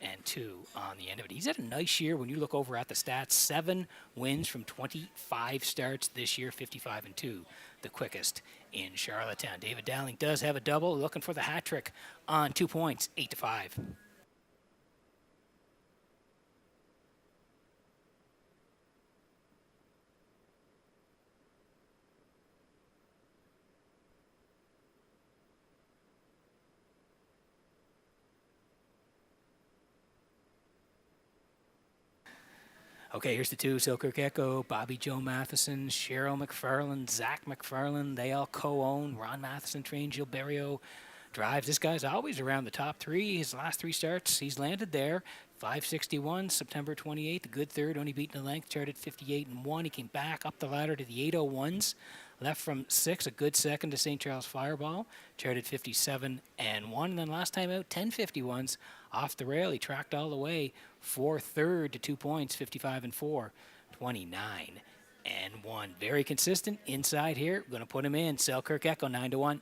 Speaker 2: on the end of it. He's had a nice year when you look over at the stats. 7 wins from 25 starts this year, 55-2, the quickest in Charlottetown. David Dowling does have a double, looking for the hat trick on 2 points, 8-5. Okay, here's the 2, Selkirk Echo, Bobby Joe Matheson, Cheryl McFarland, Zach McFarland. They all co-own. Ron Matheson trains, Gilberto drives. This guy's always around the top 3. His last 3 starts, he's landed there. 561, September 28th, a good third, only beaten a length, charted 58-1. He came back up the ladder to the 801s. Left from 6, a good second to St. Charles Fireball, charted 57-1. And then last time out, 1051s off the rail. He tracked all the way for third to 2 points, 55-4, 29-1. Very consistent inside here. Going to put him in. Selkirk Echo, 9-1.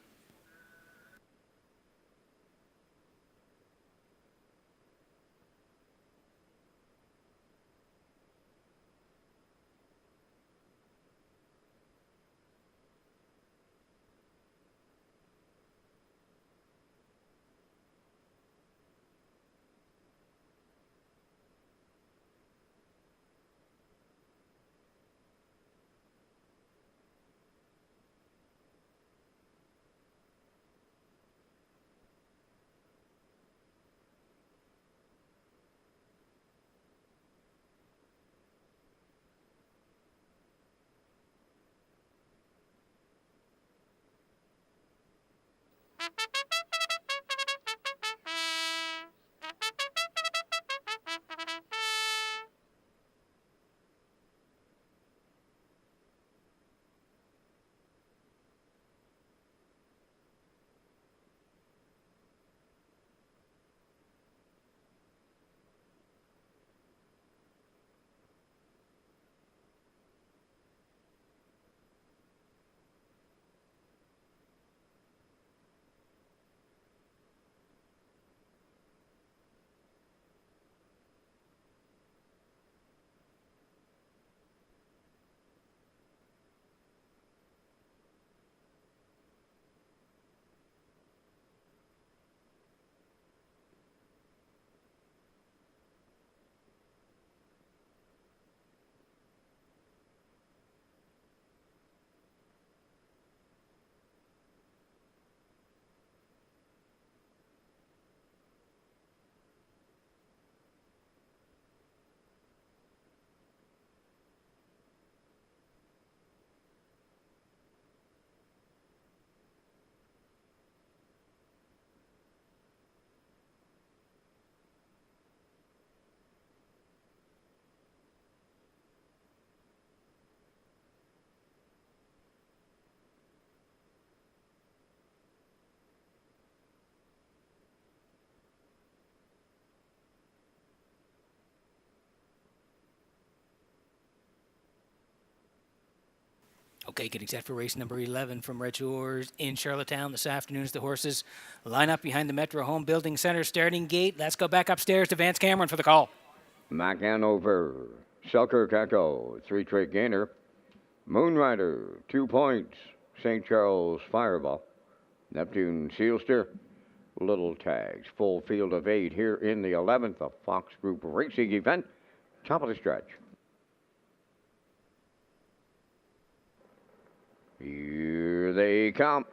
Speaker 2: Okay, getting set for race number 11 from Redshores in Charlottetown this afternoon as the horses line up behind the Metro Home Building Center starting gate. Let's go back upstairs to Vance Cameron for the call.
Speaker 1: Mac Hanover, Selkirk Echo, 3-trick gainer. Moonrider, 2 points. St. Charles Fireball. Neptune Sealster, Little Tags. Full field of 8 here in the 11th, a Fox Group racing event. Top of the stretch. Here they come.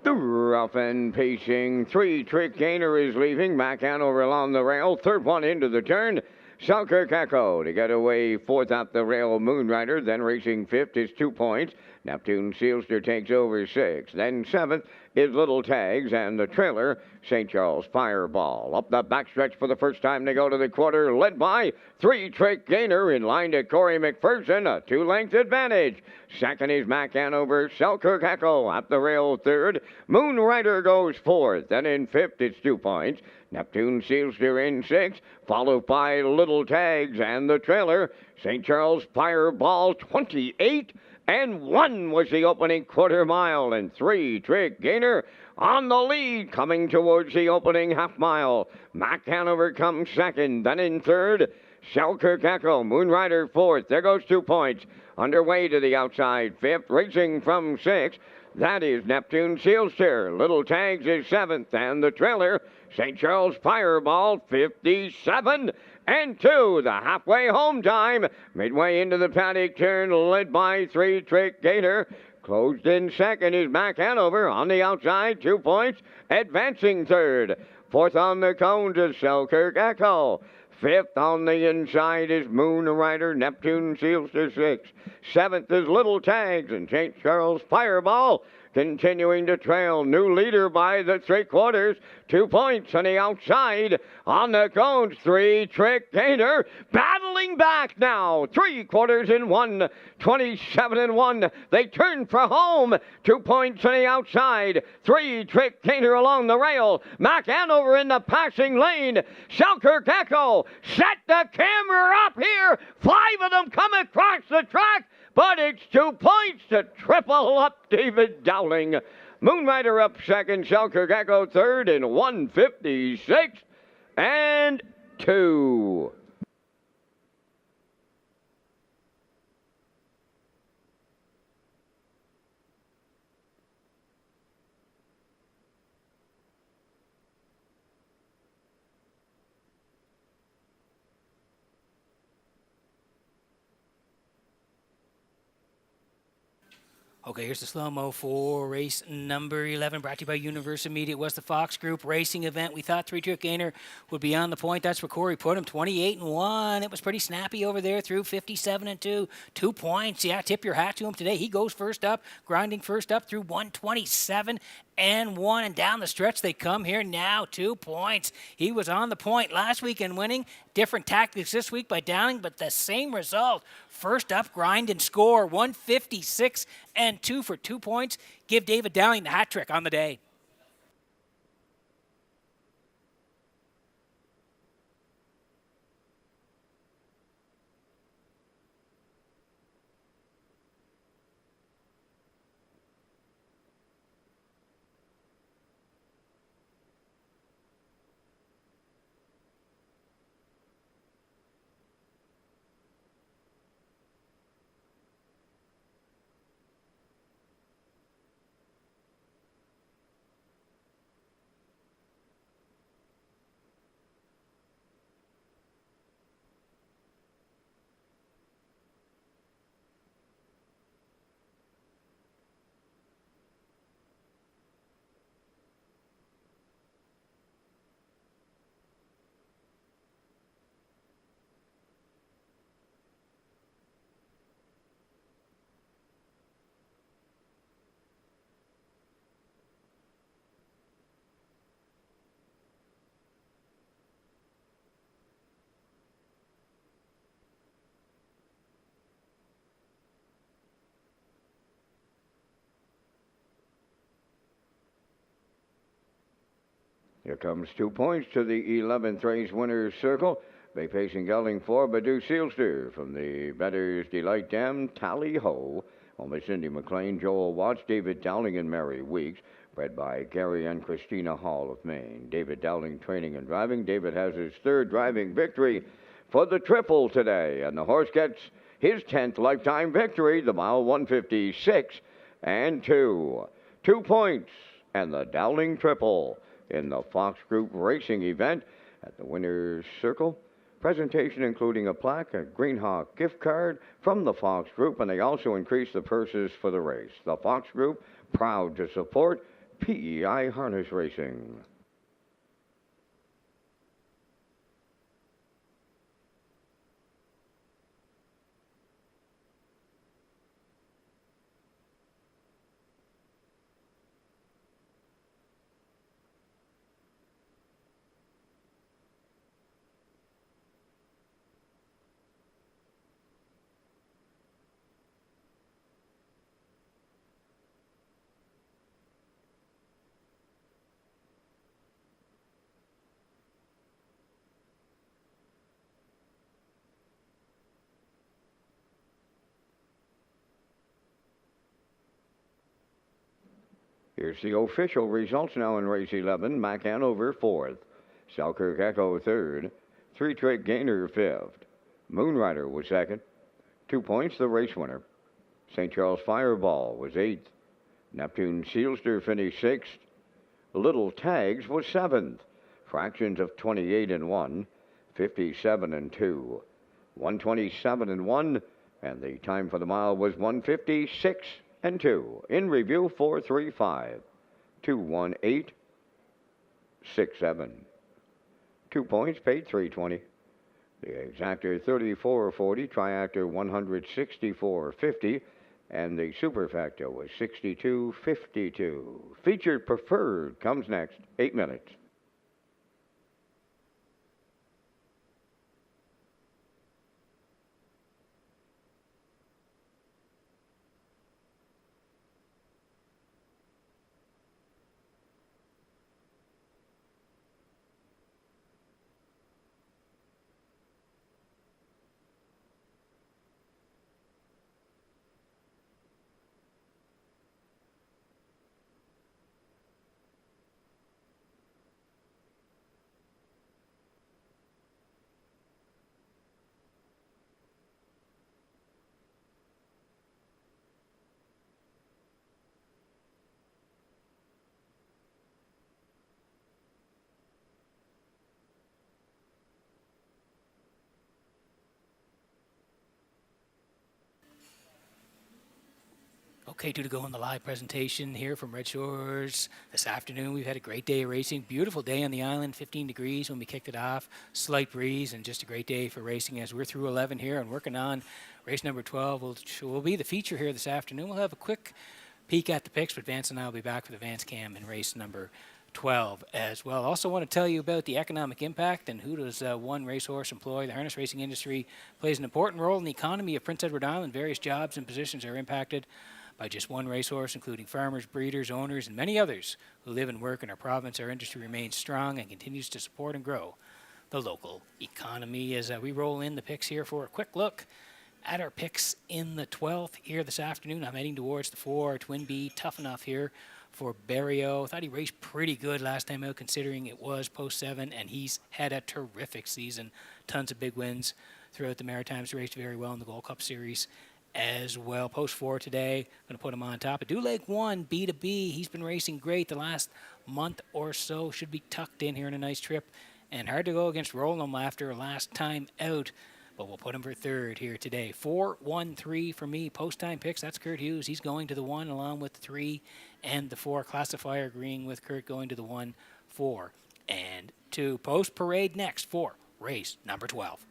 Speaker 1: The rough and pacing 3-trick gainer is leaving. Mac Hanover along the rail. Third one into the turn. Selkirk Echo to get away fourth up the rail. Moonrider, then racing fifth is 2 points. Neptune Sealster takes over sixth. Then seventh is Little Tags and the trailer, St. Charles Fireball. Up the backstretch for the first time they go to the quarter, led by 3-trick gainer in line to Corey McPherson, a 2-length advantage. Second is Mac Hanover. Selkirk Echo up the rail third. Moonrider goes fourth. Then in fifth it's 2 points. Neptune Sealster in sixth, followed by Little Tags and the trailer, St. Charles Fireball 28. And 1 was the opening quarter mile, and 3-trick gainer on the lead coming towards the opening half mile. Mac Hanover comes second, then in third, Selkirk Echo, Moonrider fourth. There goes 2 points. Underway to the outside, fifth, racing from sixth. That is Neptune Sealster. Little Tags is seventh, and the trailer, St. Charles Fireball, 57 and 2. The halfway home time, midway into the paddock turn, led by 3-trick gainer. Closed in second is Mac Hanover on the outside, 2 points, advancing third. Fourth on the cones is Selkirk Echo. Fifth on the inside is Moonrider, Neptune Sealster sixth. Seventh is Little Tags and St. Charles Fireball continuing to trail. New leader by the 3/4. 2 points on the outside. On the cones, 3-trick gainer. Battling back now. 3/4 in 1. 27 and 1. They turn for home. 2 points on the outside. 3-trick gainer along the rail. Mac Hanover in the passing lane. Selkirk Echo set the camera up here. 5 of them come across the track. But it's 2 points to triple up David Dowling. Moonrider up second, Selkirk Echo third in 156 and 2.
Speaker 2: Okay, here's the slow-mo for race number 11, brought to you by Universal Media. It was the Fox Group racing event. We thought 3-trick gainer would be on the point. That's where Corey put him, 28 and 1. It was pretty snappy over there through 57 and 2. 2 points. Yeah, tip your hat to him today. He goes first up, grinding first up through 127 and 1. And down the stretch they come here now, 2 points. He was on the point last week and winning. Different tactics this week by Dowling, but the same result. First up, grind and score, 156 and 2 for 2 points. Give David Dowling the hat trick on the day.
Speaker 1: Here comes 2 points to the 11th race winner's circle. They facing gelding 4, Badu Sealster from the Better's Delight Dam, Tally Ho. Home by Cindy McLean, Joel Watts, David Dowling, and Mary Weeks. Bred by Gary and Christina Hall of Maine. David Dowling training and driving. David has his 3rd driving victory for the triple today. And the horse gets his 10th lifetime victory, the mile 156 and 2. 2 points and the Dowling triple in the Fox Group Racing event at the Winner's Circle. Presentation including a plaque, a Greenhawk gift card from the Fox Group, and they also increased the purses for the race. The Fox Group, proud to support PEI Harness Racing. Here's the official results now in race 11. Mac Hanover 4th. Selkirk Echo 3rd. 3-Trick Gainer 5th. Moonrider was 2nd. 2 points, the race winner. St. Charles Fireball was 8th. Neptune Sealster finished 6th. Little Tags was 7th. Fractions of 28 and 1. 57 and 2. 127 and 1. And the time for the mile was 156 and 2. In review, 435, 218, 67. 2 points, paid 320. The exactor 3440, triactor 164.50, and the superfecta was 62.52. Featured preferred comes next, 8 minutes.
Speaker 2: Okay, 2 to go on the live presentation here from Red Shores this afternoon. We've had a great day of racing. Beautiful day on the island, 15 degrees when we kicked it off. Slight breeze and just a great day for racing as we're through 11 here and working on race number 12, which will be the feature here this afternoon. We'll have a quick peek at the picks, but Vance and I will be back for the Vance Cam in race number 12 as well. Also want to tell you about the economic impact and who does one racehorse employ. The harness racing industry plays an important role in the economy of Prince Edward Island. Various jobs and positions are impacted by just one racehorse, including farmers, breeders, owners, and many others who live and work in our province. Our industry remains strong and continues to support and grow the local economy. As we roll in the picks here for a quick look at our picks in the 12th here this afternoon. I'm heading towards the 4, Twin B, Tough Enough here for Barrio. Thought he raced pretty good last time out, considering it was post 7, and he's had a terrific season. Tons of big wins throughout the Maritimes. Raced very well in the Gold Cup Series as well. Post 4 today, going to put him on top. Ado Lake 1, B2B. He's been racing great the last month or so. Should be tucked in here in a nice trip. And hard to go against Roland after last time out. But we'll put him for 3rd here today. 4, 1, 3 for me. Post-time picks, that's Kurt Hughes. He's going to the 1 along with the 3 and the 4. Classifier agreeing with Kurt going to the 1, 4, and 2. Post-parade next for race number 12.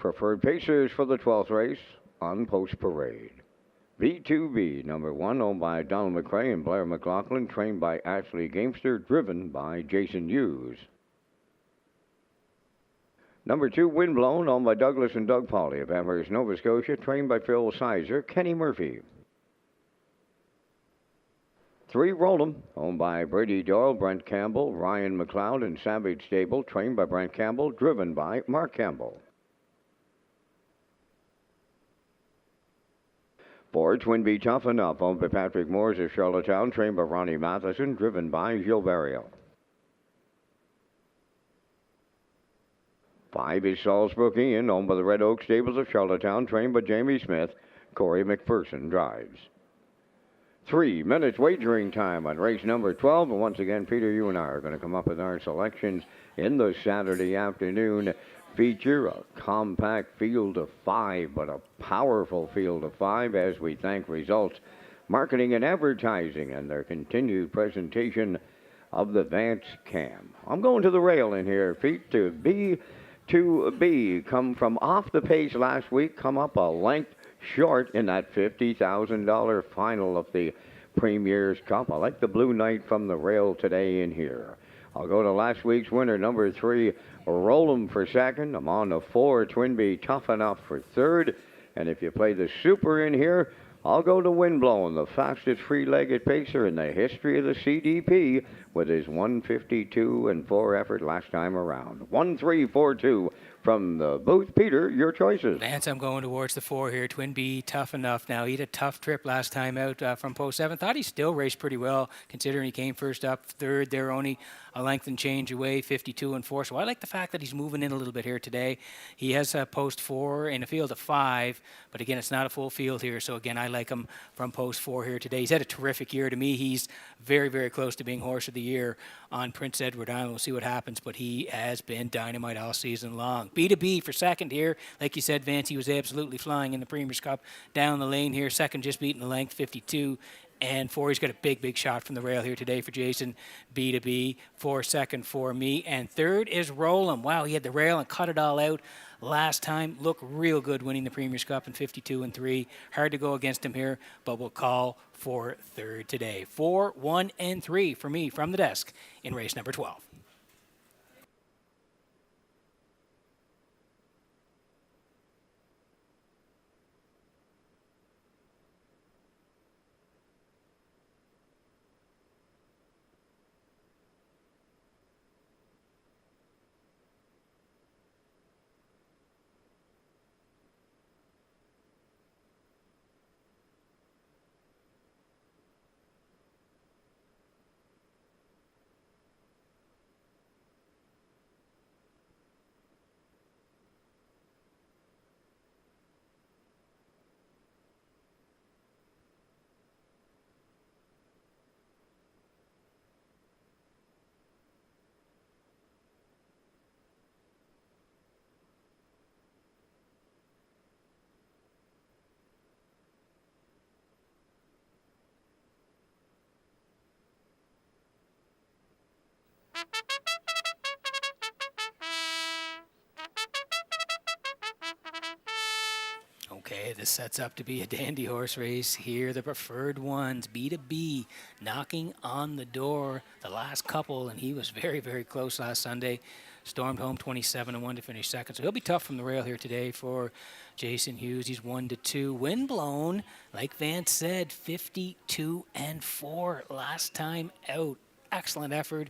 Speaker 1: Preferred Pacers for the 12th race on Post Parade. V2B, number 1, owned by Donald McRae and Blair McLaughlin, trained by Ashley Gamester, driven by Jason Hughes. Number 2, Windblown, owned by Douglas and Doug Pauley of Amherst, Nova Scotia, trained by Phil Sizer, Kenny Murphy. 3, Roll'em, owned by Brady Doyle, Brent Campbell, Ryan McLeod, and Savage Stable, trained by Brent Campbell, driven by Mark Campbell. 4, Twin Be Tough Enough, owned by Patrick Moores of Charlottetown, trained by Ronnie Matheson, driven by Gilles Barrio. 5 is Salisbrook Ian, owned by the Red Oak Stables of Charlottetown, trained by Jamie Smith. Corey McPherson drives. 3 minutes wagering time on race number 12. And once again, Peter, you and I are going to come up with our selections in the Saturday afternoon feature. A compact field of 5, but a powerful field of 5 as we thank Results Marketing and Advertising and their continued presentation of the Vance Cam. I'm going to the rail in here, Pete, to B, come from off the pace last week, come up a length short in that $50,000 final of the Premier's Cup. I like the Blue Knight from the rail today in here. I'll go to last week's winner, number 3, Roll'em for second. I'm on the 4, Twin Be Tough Enough for third. And if you play the Super in here, I'll go to Windblown, the fastest three-legged pacer in the history of the CDP, with his 152-4 effort last time around. 1-3-4-2 from the booth. Peter, your choices.
Speaker 2: Vance, I'm going towards the 4 here. Twin Be Tough Enough. Now, he had a tough trip last time out from post 7. Thought he still raced pretty well, considering he came first up, third. They're only a length and change away, 52-4. So I like the fact that he's moving in a little bit here today. He has post 4 in a field of 5, but again, it's not a full field here. So again, I like him from post 4 here today. He's had a terrific year. To me, he's very, very close to being Horse of the Year on Prince Edward Island. We'll see what happens, but he has been dynamite all season long. B2B for second here. Like you said, Vance, he was absolutely flying in the Premier's Cup down the lane here. Second, just beating the length, 52-4. He's got a big, big shot from the rail here today for Jason. B2B for second for me. And third is Roll'em. Wow, he had the rail and cut it all out last time. Looked real good winning the Premier's Cup in 52-3. Hard to go against him here, but we'll call for third today. 4, 1, and 3 for me from the desk in race number 12. Okay, this sets up to be a dandy horse race here. The preferred ones, B2B, knocking on the door the last couple, and he was very, very close last Sunday. Stormed home 27-1 to finish second. So he'll be tough from the rail here today for Jason Hughes. He's 1-2. Windblown, like Vance said, 52-4 last time out. Excellent effort.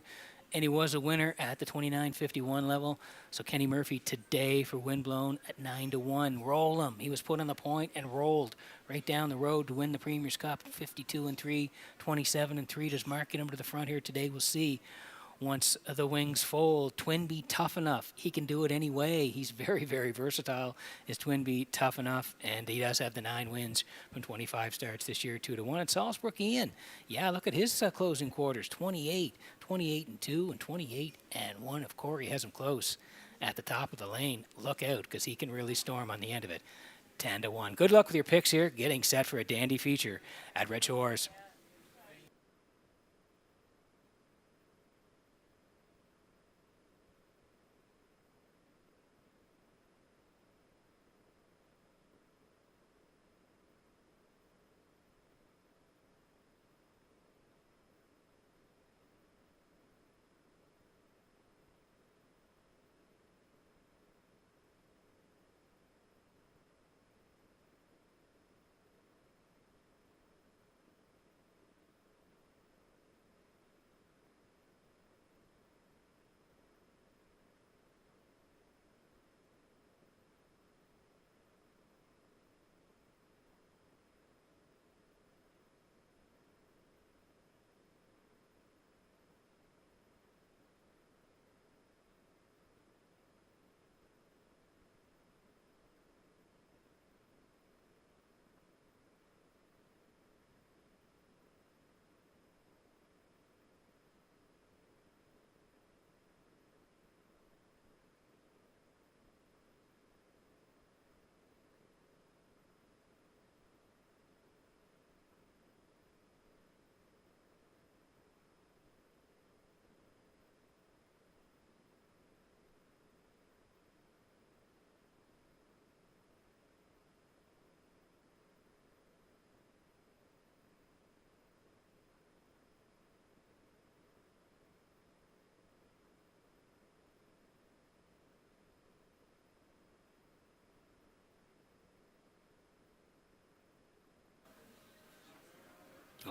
Speaker 2: And he was a winner at the 29.51 level. So Kenny Murphy today for Windblown at 9-1. Roll'em. He was put on the point and rolled right down the road to win the Premier's Cup. 52-3, 27-3. Just marking him to the front here today. We'll see. Once the wings fold, Twin Be Tough Enough. He can do it any way. He's very, very versatile. Is Twin Be Tough Enough? And he does have the 9 wins from 25 starts this year, 2-1. And Salisbrook Ian, yeah, look at his closing quarters: 28, 28-2, and 28-1. Of course, he has him close at the top of the lane. Look out, because he can really storm on the end of it. 10-1. Good luck with your picks here. Getting set for a dandy feature at Redshores.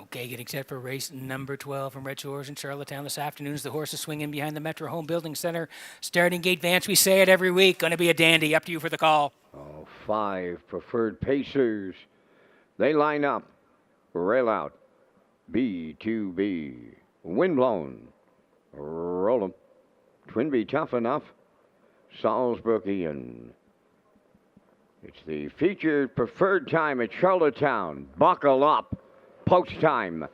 Speaker 2: Okay, getting set for race number 12 from Redshores in Charlottetown this afternoon as the horses swing in behind the Metro Home Building Center. Starting gate, Vance, we say it every week. Going to be a dandy. Up to you for the call.
Speaker 1: Oh, 5 preferred pacers. They line up. Rail out. B2B. Windblown. Roll 'em. Twin B tough enough. Salisbury Ian. It's the featured preferred time at Charlottetown. Buckle up. Post time.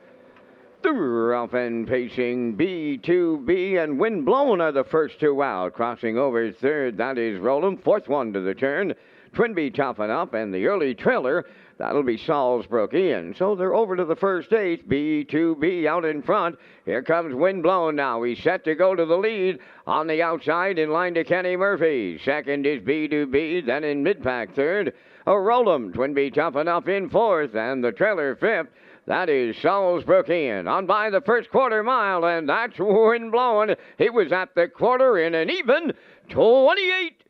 Speaker 1: Through off and pacing B2B and Windblown are the first two out. Crossing over third, that is Roland. Fourth one to the turn. Twin B toughen up and the early trailer, that'll be Salisbury Ian. So they're over to the first eight. B2B out in front. Here comes Windblown now. He's set to go to the lead. On the outside in line to Kenny Murphy. Second is B2B, then in mid-pack third. Roll'em, Twin B toughen up in fourth, and the trailer fifth. That is Salisbury Ian on by the first quarter mile, and that's Windblown. He was at the quarter in an even 28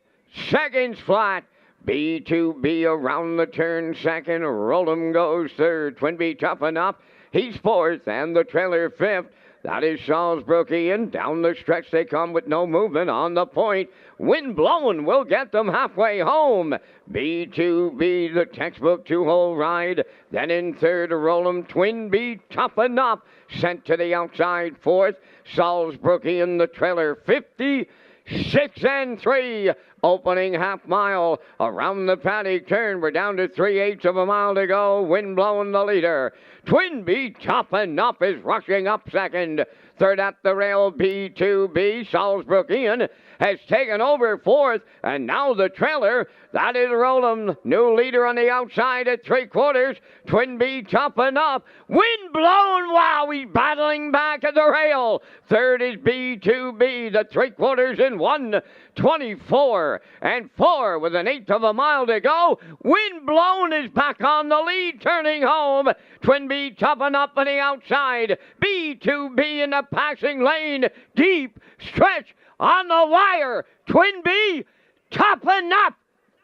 Speaker 1: seconds flat. B2B around the turn second. Roll'em goes third. Twin B toughen up. He's fourth, and the trailer fifth. That is Salisbury Ian. Down the stretch they come with no movement on the point. Windblown will get them halfway home. B2B, the textbook two-hole ride. Then in third, Roll'em, Twin B toughen up. Sent to the outside fourth. Salisbury Ian, the trailer 56 and 3. Opening half mile around the paddock turn. We're down to 3/8 of a mile to go. Windblown the leader. Twin B toughen up is rushing up second. Third at the rail, B2B. Salisbury Ian has taken over fourth. And now the trailer, that is Roll'em. New leader on the outside at 3/4. Twin B toughen up. Windblown, wow, he's battling back at the rail. Third is B2B, the 3/4 in 1:24 and 4 with an 1/8 of a mile to go. Windblown is back on the lead, turning home. Twin B toughen up on the outside. B2B in the passing lane. Deep stretch on the wire. Twin B toughen up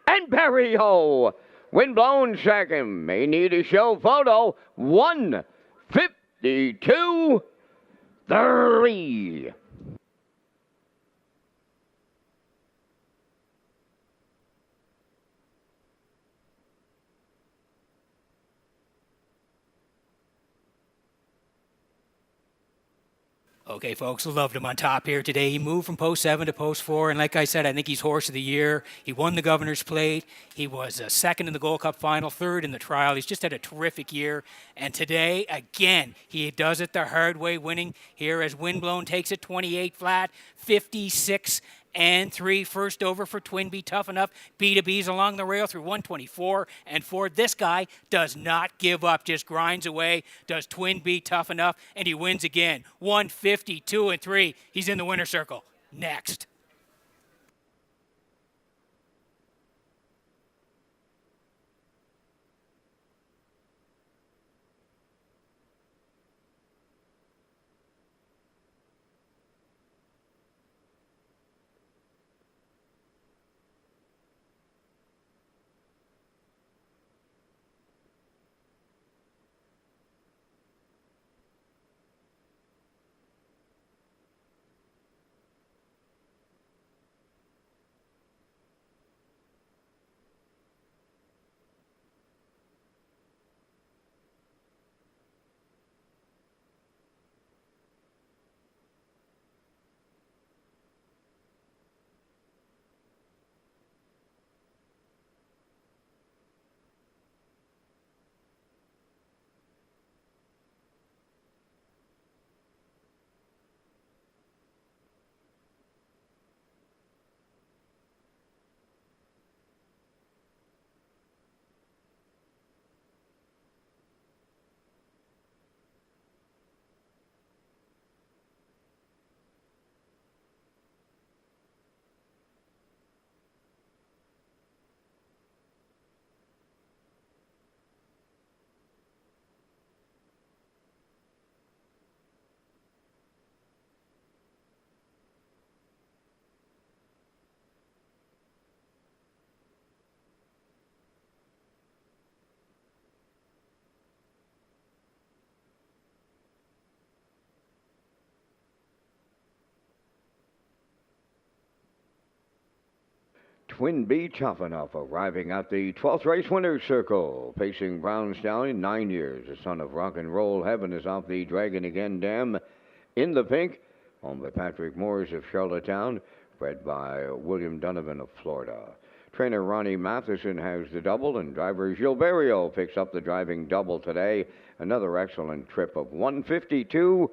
Speaker 1: and Barry Ho. Windblown second. May need a show photo. 1:52.3.
Speaker 2: Okay, folks, loved him on top here today. He moved from post 7 to post 4, and like I said, I think he's horse of the year. He won the Governor's Plate. He was second in the Gold Cup final, third in the trial. He's just had a terrific year. And today, again, he does it the hard way, winning here as Windblown takes it 28 flat, 56 and 3. First over for Twin B toughen up. B2B's along the rail through 1:24 and 4. This guy does not give up, just grinds away. Does Twin B toughen up, and he wins again. 1:52 and 3. He's in the winner's circle. Next.
Speaker 1: Twin B Tough Enough arriving at the 12th race winner's circle. Pacing Brown Stallion, 9 years. The son of rock and roll heaven is off the Dragon Again dam in the pink. Owned by Patrick Moores of Charlottetown. Bred by William Donovan of Florida. Trainer Ronnie Matheson has the double, and driver Gilberto picks up the driving double today. Another excellent trip of 152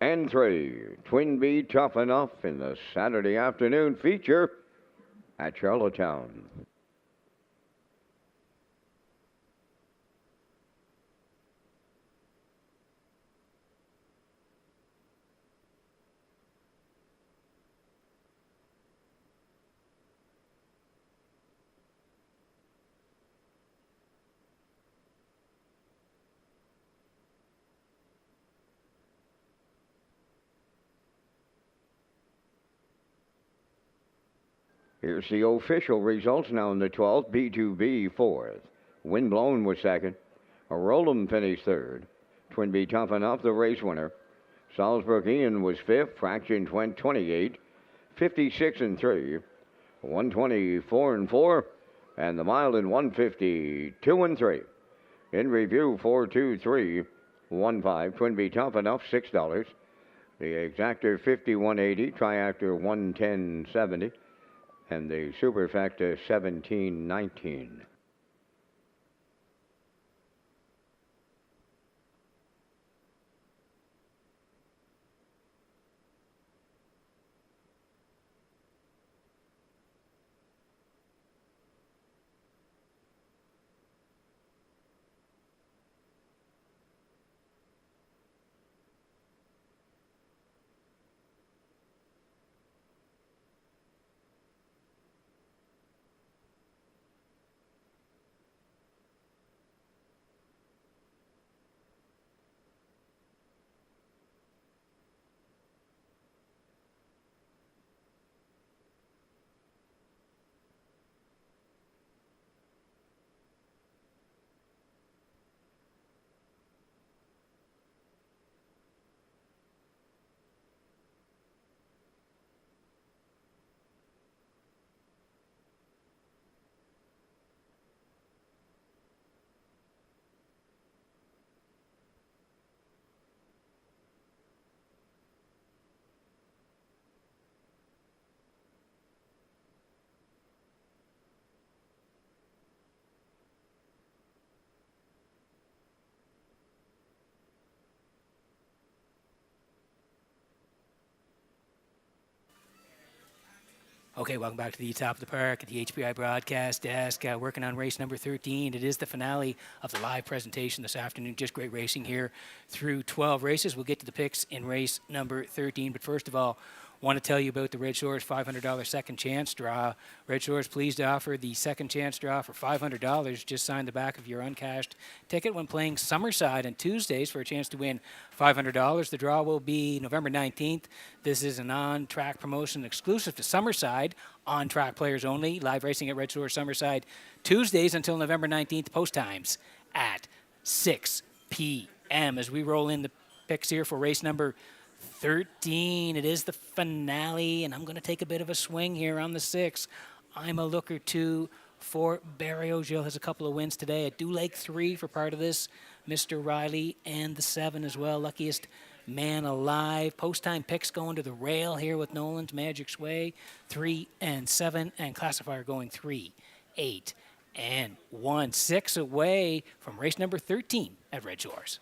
Speaker 1: and 3. Twin B Tough Enough in the Saturday afternoon feature at Charlottetown. Here's the official results now in the 12th. B2B 4th. Windblown was 2nd. Rollum finished 3rd. Twin B Tough Enough, the race winner. Salzburg Ian was 5th. Fractions went 28, 56 and 3, 124 and 4, and the mile in 152 and 3. In review, 42315. Twin B Tough Enough, $6. The exactor 5180, triactor 11070. And the superfecta 1719.
Speaker 2: Okay, welcome back to the top of the park at the HPI broadcast desk. Working on race number 13. It is the finale of the live presentation this afternoon. Just great racing here through 12 races. We'll get to the picks in race number 13. But first of all, want to tell you about the Red Shores $500 second chance draw. Red Shores pleased to offer the second chance draw for $500. Just sign the back of your uncashed ticket when playing Summerside on Tuesdays for a chance to win $500. The draw will be November 19th. This is an on-track promotion exclusive to Summerside, on-track players only. Live racing at Red Shores Summerside Tuesdays until November 19th. Post times at 6 p.m. As we roll in the picks here for race number 13. It is the finale, and I'm going to take a bit of a swing here on the 6. I'm a looker 2 for Barrio. Gilles has a couple of wins today. I do like 3 for part of this. Mr. Riley and the 7 as well. Luckiest man alive. Post-time picks going to the rail here with Nolan's Magic Sway. 3 and 7, and classifier going 3, 8, and 1. 6 away from race number 13 at Red Shores.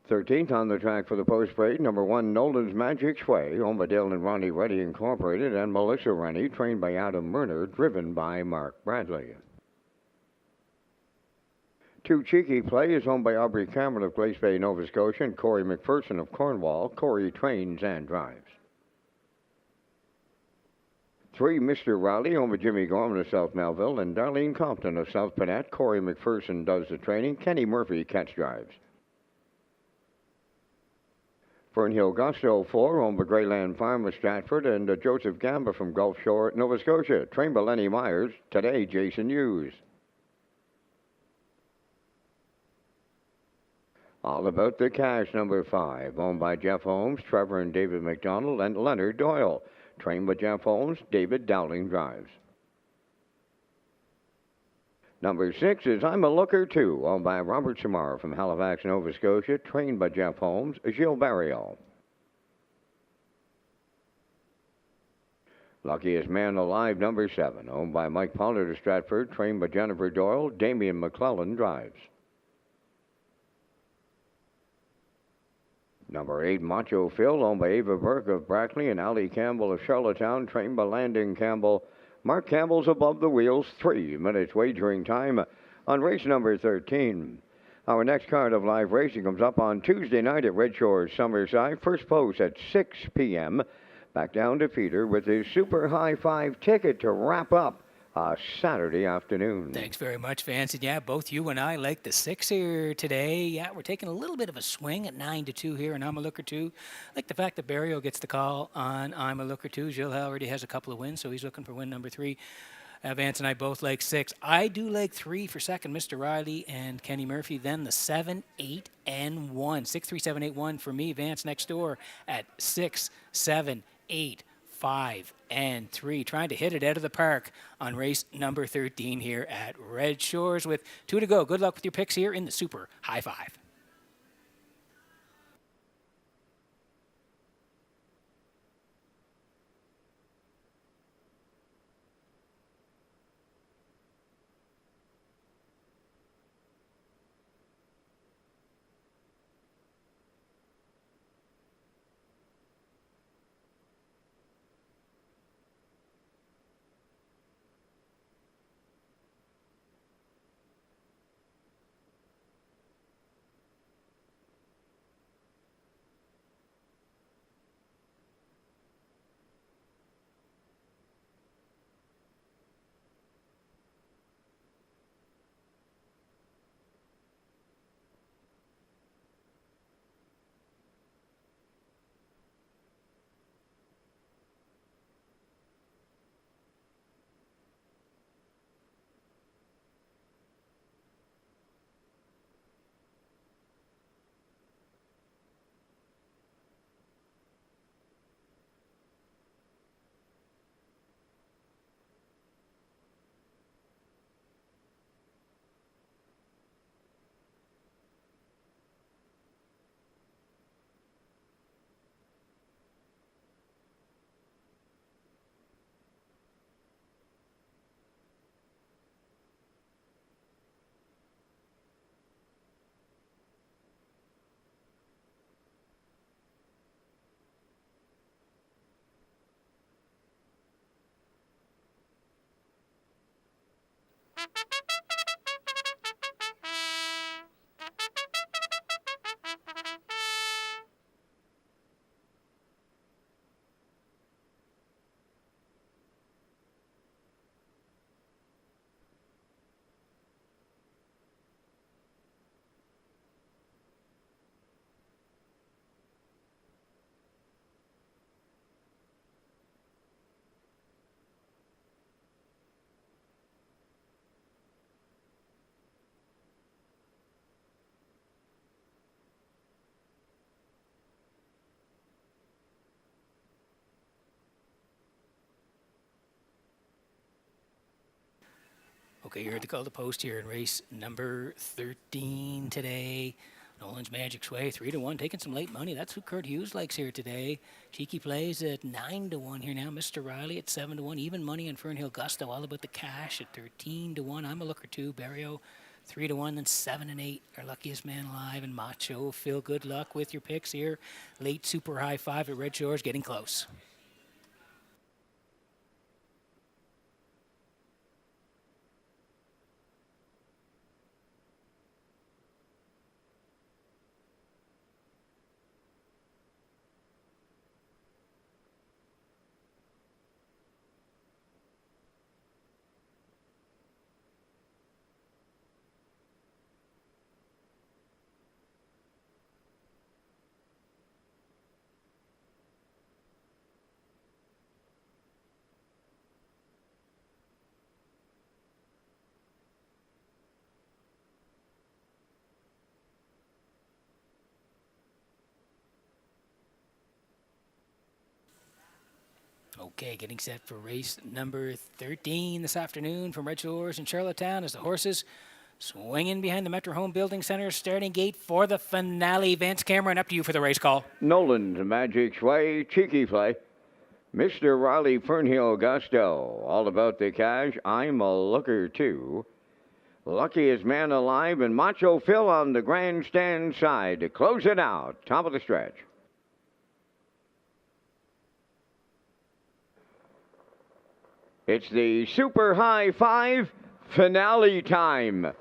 Speaker 1: 13th on the track for the post parade, number 1, Nolan's Magic Sway, owned by Dale and Ronnie Reddy Incorporated, and Melissa Rennie, trained by Adam Murner, driven by Mark Bradley. 2, Cheeky Play is owned by Aubrey Cameron of Glace Bay, Nova Scotia, and Corey McPherson of Cornwall. Corey trains and drives. 3, Mr. Riley, owned by Jimmy Gorman of South Melville, and Darlene Compton of South Panette. Corey McPherson does the training. Kenny Murphy catch drives. Fernhill Gusto 4, owned by Greyland Farm of Stratford, and Joseph Gamba from Gulf Shore, Nova Scotia. Trained by Lenny Myers. Today, Jason Hughes. All About the Cash, number 5, owned by Jeff Holmes, Trevor and David McDonald, and Leonard Doyle. Trained by Jeff Holmes, David Dowling drives. Number 6 is I'm a Looker Too, owned by Robert Samara from Halifax, Nova Scotia, trained by Jeff Holmes, Gilles Barriol. Luckiest Man Alive, number 7, owned by Mike Pollard of Stratford, trained by Jennifer Doyle, Damian McClellan drives. Number 8, Macho Phil, owned by Ava Burke of Brackley and Ali Campbell of Charlottetown, trained by Landon Campbell. Mark Campbell's above the wheels, 3 minutes wagering time on race number 13. Our next card of live racing comes up on Tuesday night at Red Shores, Summerside. First post at 6 p.m. Back down to Peter with his Super High 5 ticket to wrap up Saturday afternoon.
Speaker 2: Thanks very much, Vance. And yeah, both you and I like the 6 here today. Yeah, we're taking a little bit of a swing at 9-2 here, and I'm a Looker Too. I like the fact that Barrio gets the call on I'm a Looker Too. Gilles already has a couple of wins, so he's looking for win number 3. Vance and I both like 6. I do like 3 for second, Mr. Riley and Kenny Murphy. Then the 7, 8, and 1. 6, 3, 7, 8, 1 for me. Vance next door at 6, 7, 8, 5, and 3. Trying to hit it out of the park on race number 13 here at Red Shores with 2 to go. Good luck with your picks here in the Super High 5. Okay, you're at the call to post here in race number 13 today. Nolan's Magic Sway, 3-1, taking some late money. That's who Kurt Hughes likes here today. Cheeky Plays at 9-1 here now. Mr. Riley at 7-1. Even money on Fernhill Gusto. All About the Cash at 13-1. I'm a Looker Too. Barrio 3-1, then 7 and 8. Our luckiest man alive and Macho. Phil, good luck with your picks here. Late super high five at Red Shores, getting close. Okay, getting set for race number 13 this afternoon from Red Shores in Charlottetown as the horses swinging behind the Metro Home Building Center starting gate for the finale. Vance Cameron, up to you for the race call.
Speaker 1: Nolan's Magic Sway, Cheeky Play. Mr. Riley Fernhill Gusto, All About the Cash, I'm a Looker Too. Luckiest Man Alive and Macho Phil on the grandstand side to close it out. Top of the stretch. It's the Super High Five finale time.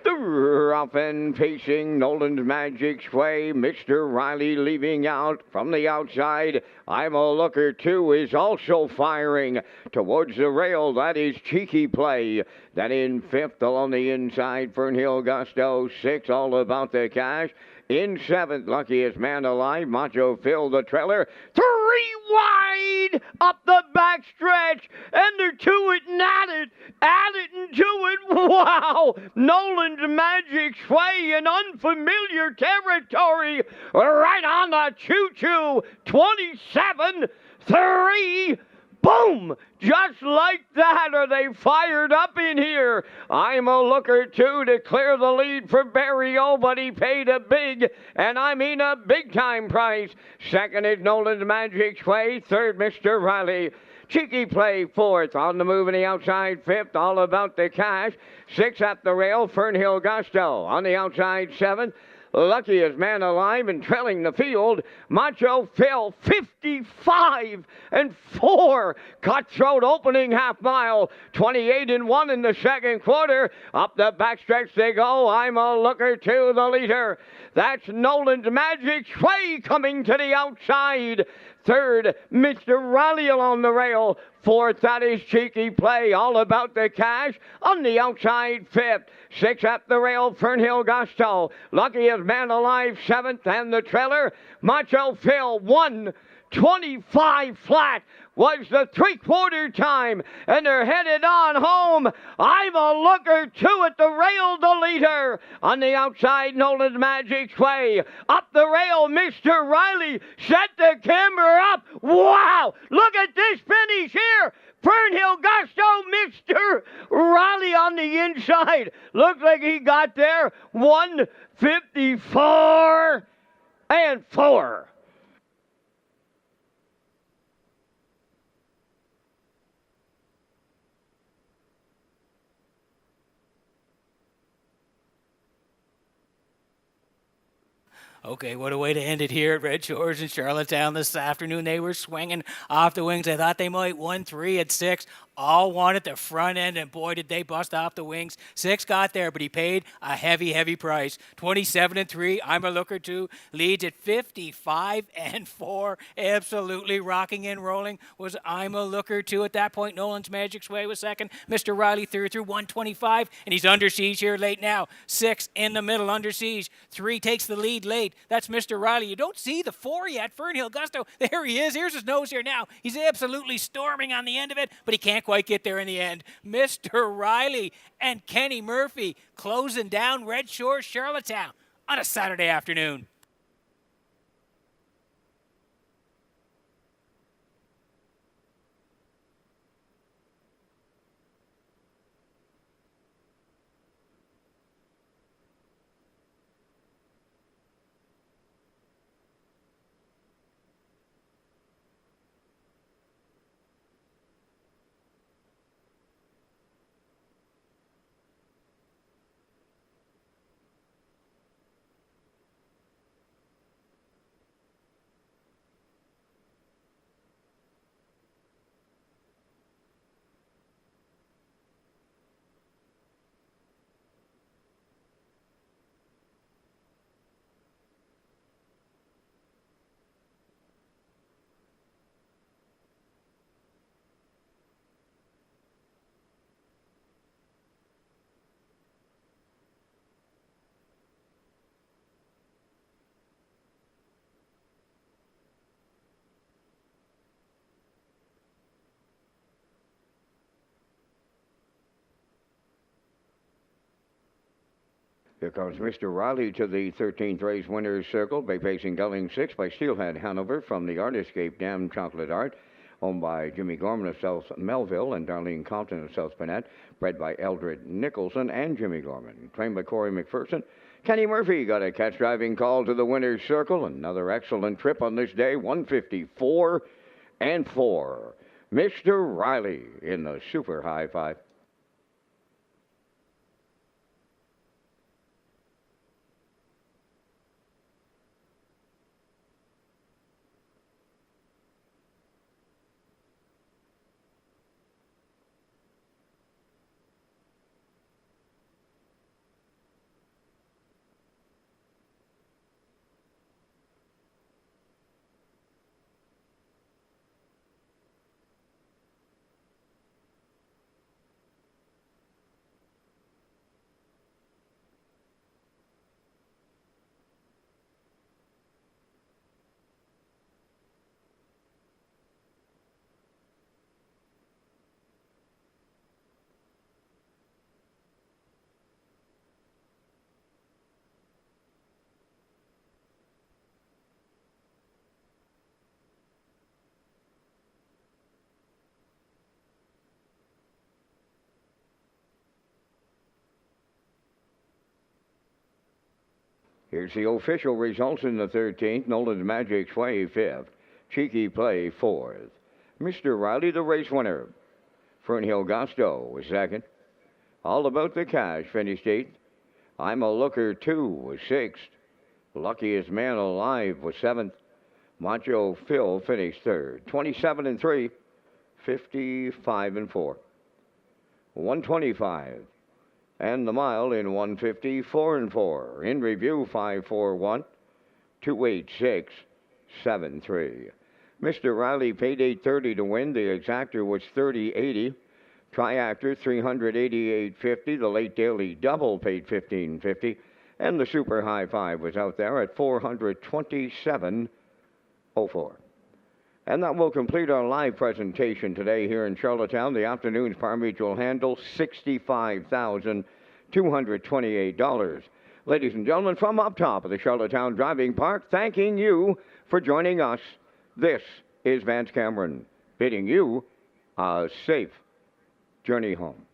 Speaker 1: Off and pacing Nolan's Magic Sway. Mr. Riley leaving out from the outside. I'm a Looker Too is also firing towards the rail. That is Cheeky Play. Then in fifth along the inside, Fernhill Gusto. 6, All About the Cash. In seventh, Luckiest Man Alive, Macho Phil the trailer. 3 wide up the backstretch, and they're to it and at it and to it. Wow! Nolan's Magic Sway in unfamiliar territory, right on the choo-choo. 27-3. Boom! Just like that are they fired up in here. I'm a Looker Too to clear the lead for Barry O, but he paid a big, and I mean a big-time price. Second is Nolan's Magic Sway. Third, Mr. Riley. Cheeky Play fourth. On the move in the outside fifth. All About the Cash. 6 at the rail. Fernhill Gusto. On the outside seventh. Luckiest Man Alive and trailing the field. Macho Phil, 55-4. Cutthroat opening half mile. 28-1 in the second quarter. Up the backstretch they go. I'm a Looker Too, the leader. That's Nolan's Magic Sway coming to the outside. Third, Mr. Riley along the rail. Fourth, that is Cheeky Play. All About the Cash on the outside fifth. 6 at the rail, Fernhill Gusto. Luckiest Man Alive, seventh, and the trailer. Macho Phil, 1:25 flat was the three-quarter time, and they're headed on home. I'm a Looker Too at the rail, the leader. On the outside, Nolan's Magic Sway. Up the rail, Mr. Riley set the camera up. Wow! Look at this finish here. Fernhill Gusto, Mr. Riley on the inside. Looks like he got there. 1:54-4.
Speaker 2: Okay, what a way to end it here at Red Shores in Charlottetown this afternoon. They were swinging off the wings. I thought they might 1-3 at 6. All won at the front end, and boy, did they bust off the wings. 6 got there, but he paid a heavy, heavy price. 27-3. I'm a Looker Too leads at 55-4. Absolutely rocking and rolling was I'm a Looker Too. At that point, Nolan's Magic Sway was second. Mr. Riley third through 125, and he's under siege here late now. 6 in the middle, under siege. 3 takes the lead late. That's Mr. Riley. You don't see the 4 yet. Fernhill Gusto. There he is. Here's his nose here now. He's absolutely storming on the end of it, but he can't quite get there in the end. Mr. Riley and Kenny Murphy closing down Red Shores, Charlottetown on a Saturday afternoon.
Speaker 1: Here comes Mr. Riley to the 13th race winner's circle, by pacing Gulling 6 by Steelhead Hanover from the Artiscape Dam Chocolate Art, owned by Jimmy Gorman of South Melville and Darlene Compton of South Burnett, bred by Eldred Nicholson and Jimmy Gorman, trained by Corey McPherson. Kenny Murphy got a catch driving call to the winner's circle. Another excellent trip on this day, 154 and 4. Mr. Riley in the Super High Five. Here's the official results in the 13th. Nolan's Magic Sway 5th. Cheeky Play 4th. Mr. Riley, the race winner. Fernhill Gusto was 2nd. All About the Cash finished 8th. I'm a Looker 2 was 6th. Luckiest Man Alive was 7th. Macho Phil finished 3rd. 27 and 3. 55 and 4. 125. And the mile in 154 and 4. In review, 541, 286, 73. Mr. Riley paid $830 to win. The exactor was $30.80. Triactor $388.50. The late daily double paid $15.50. And the Super High Five was out there at $427.04. And that will complete our live presentation today here in Charlottetown. The afternoon's par mutual handle, $65,228. Ladies and gentlemen, from up top of the Charlottetown Driving Park, thanking you for joining us. This is Vance Cameron, bidding you a safe journey home.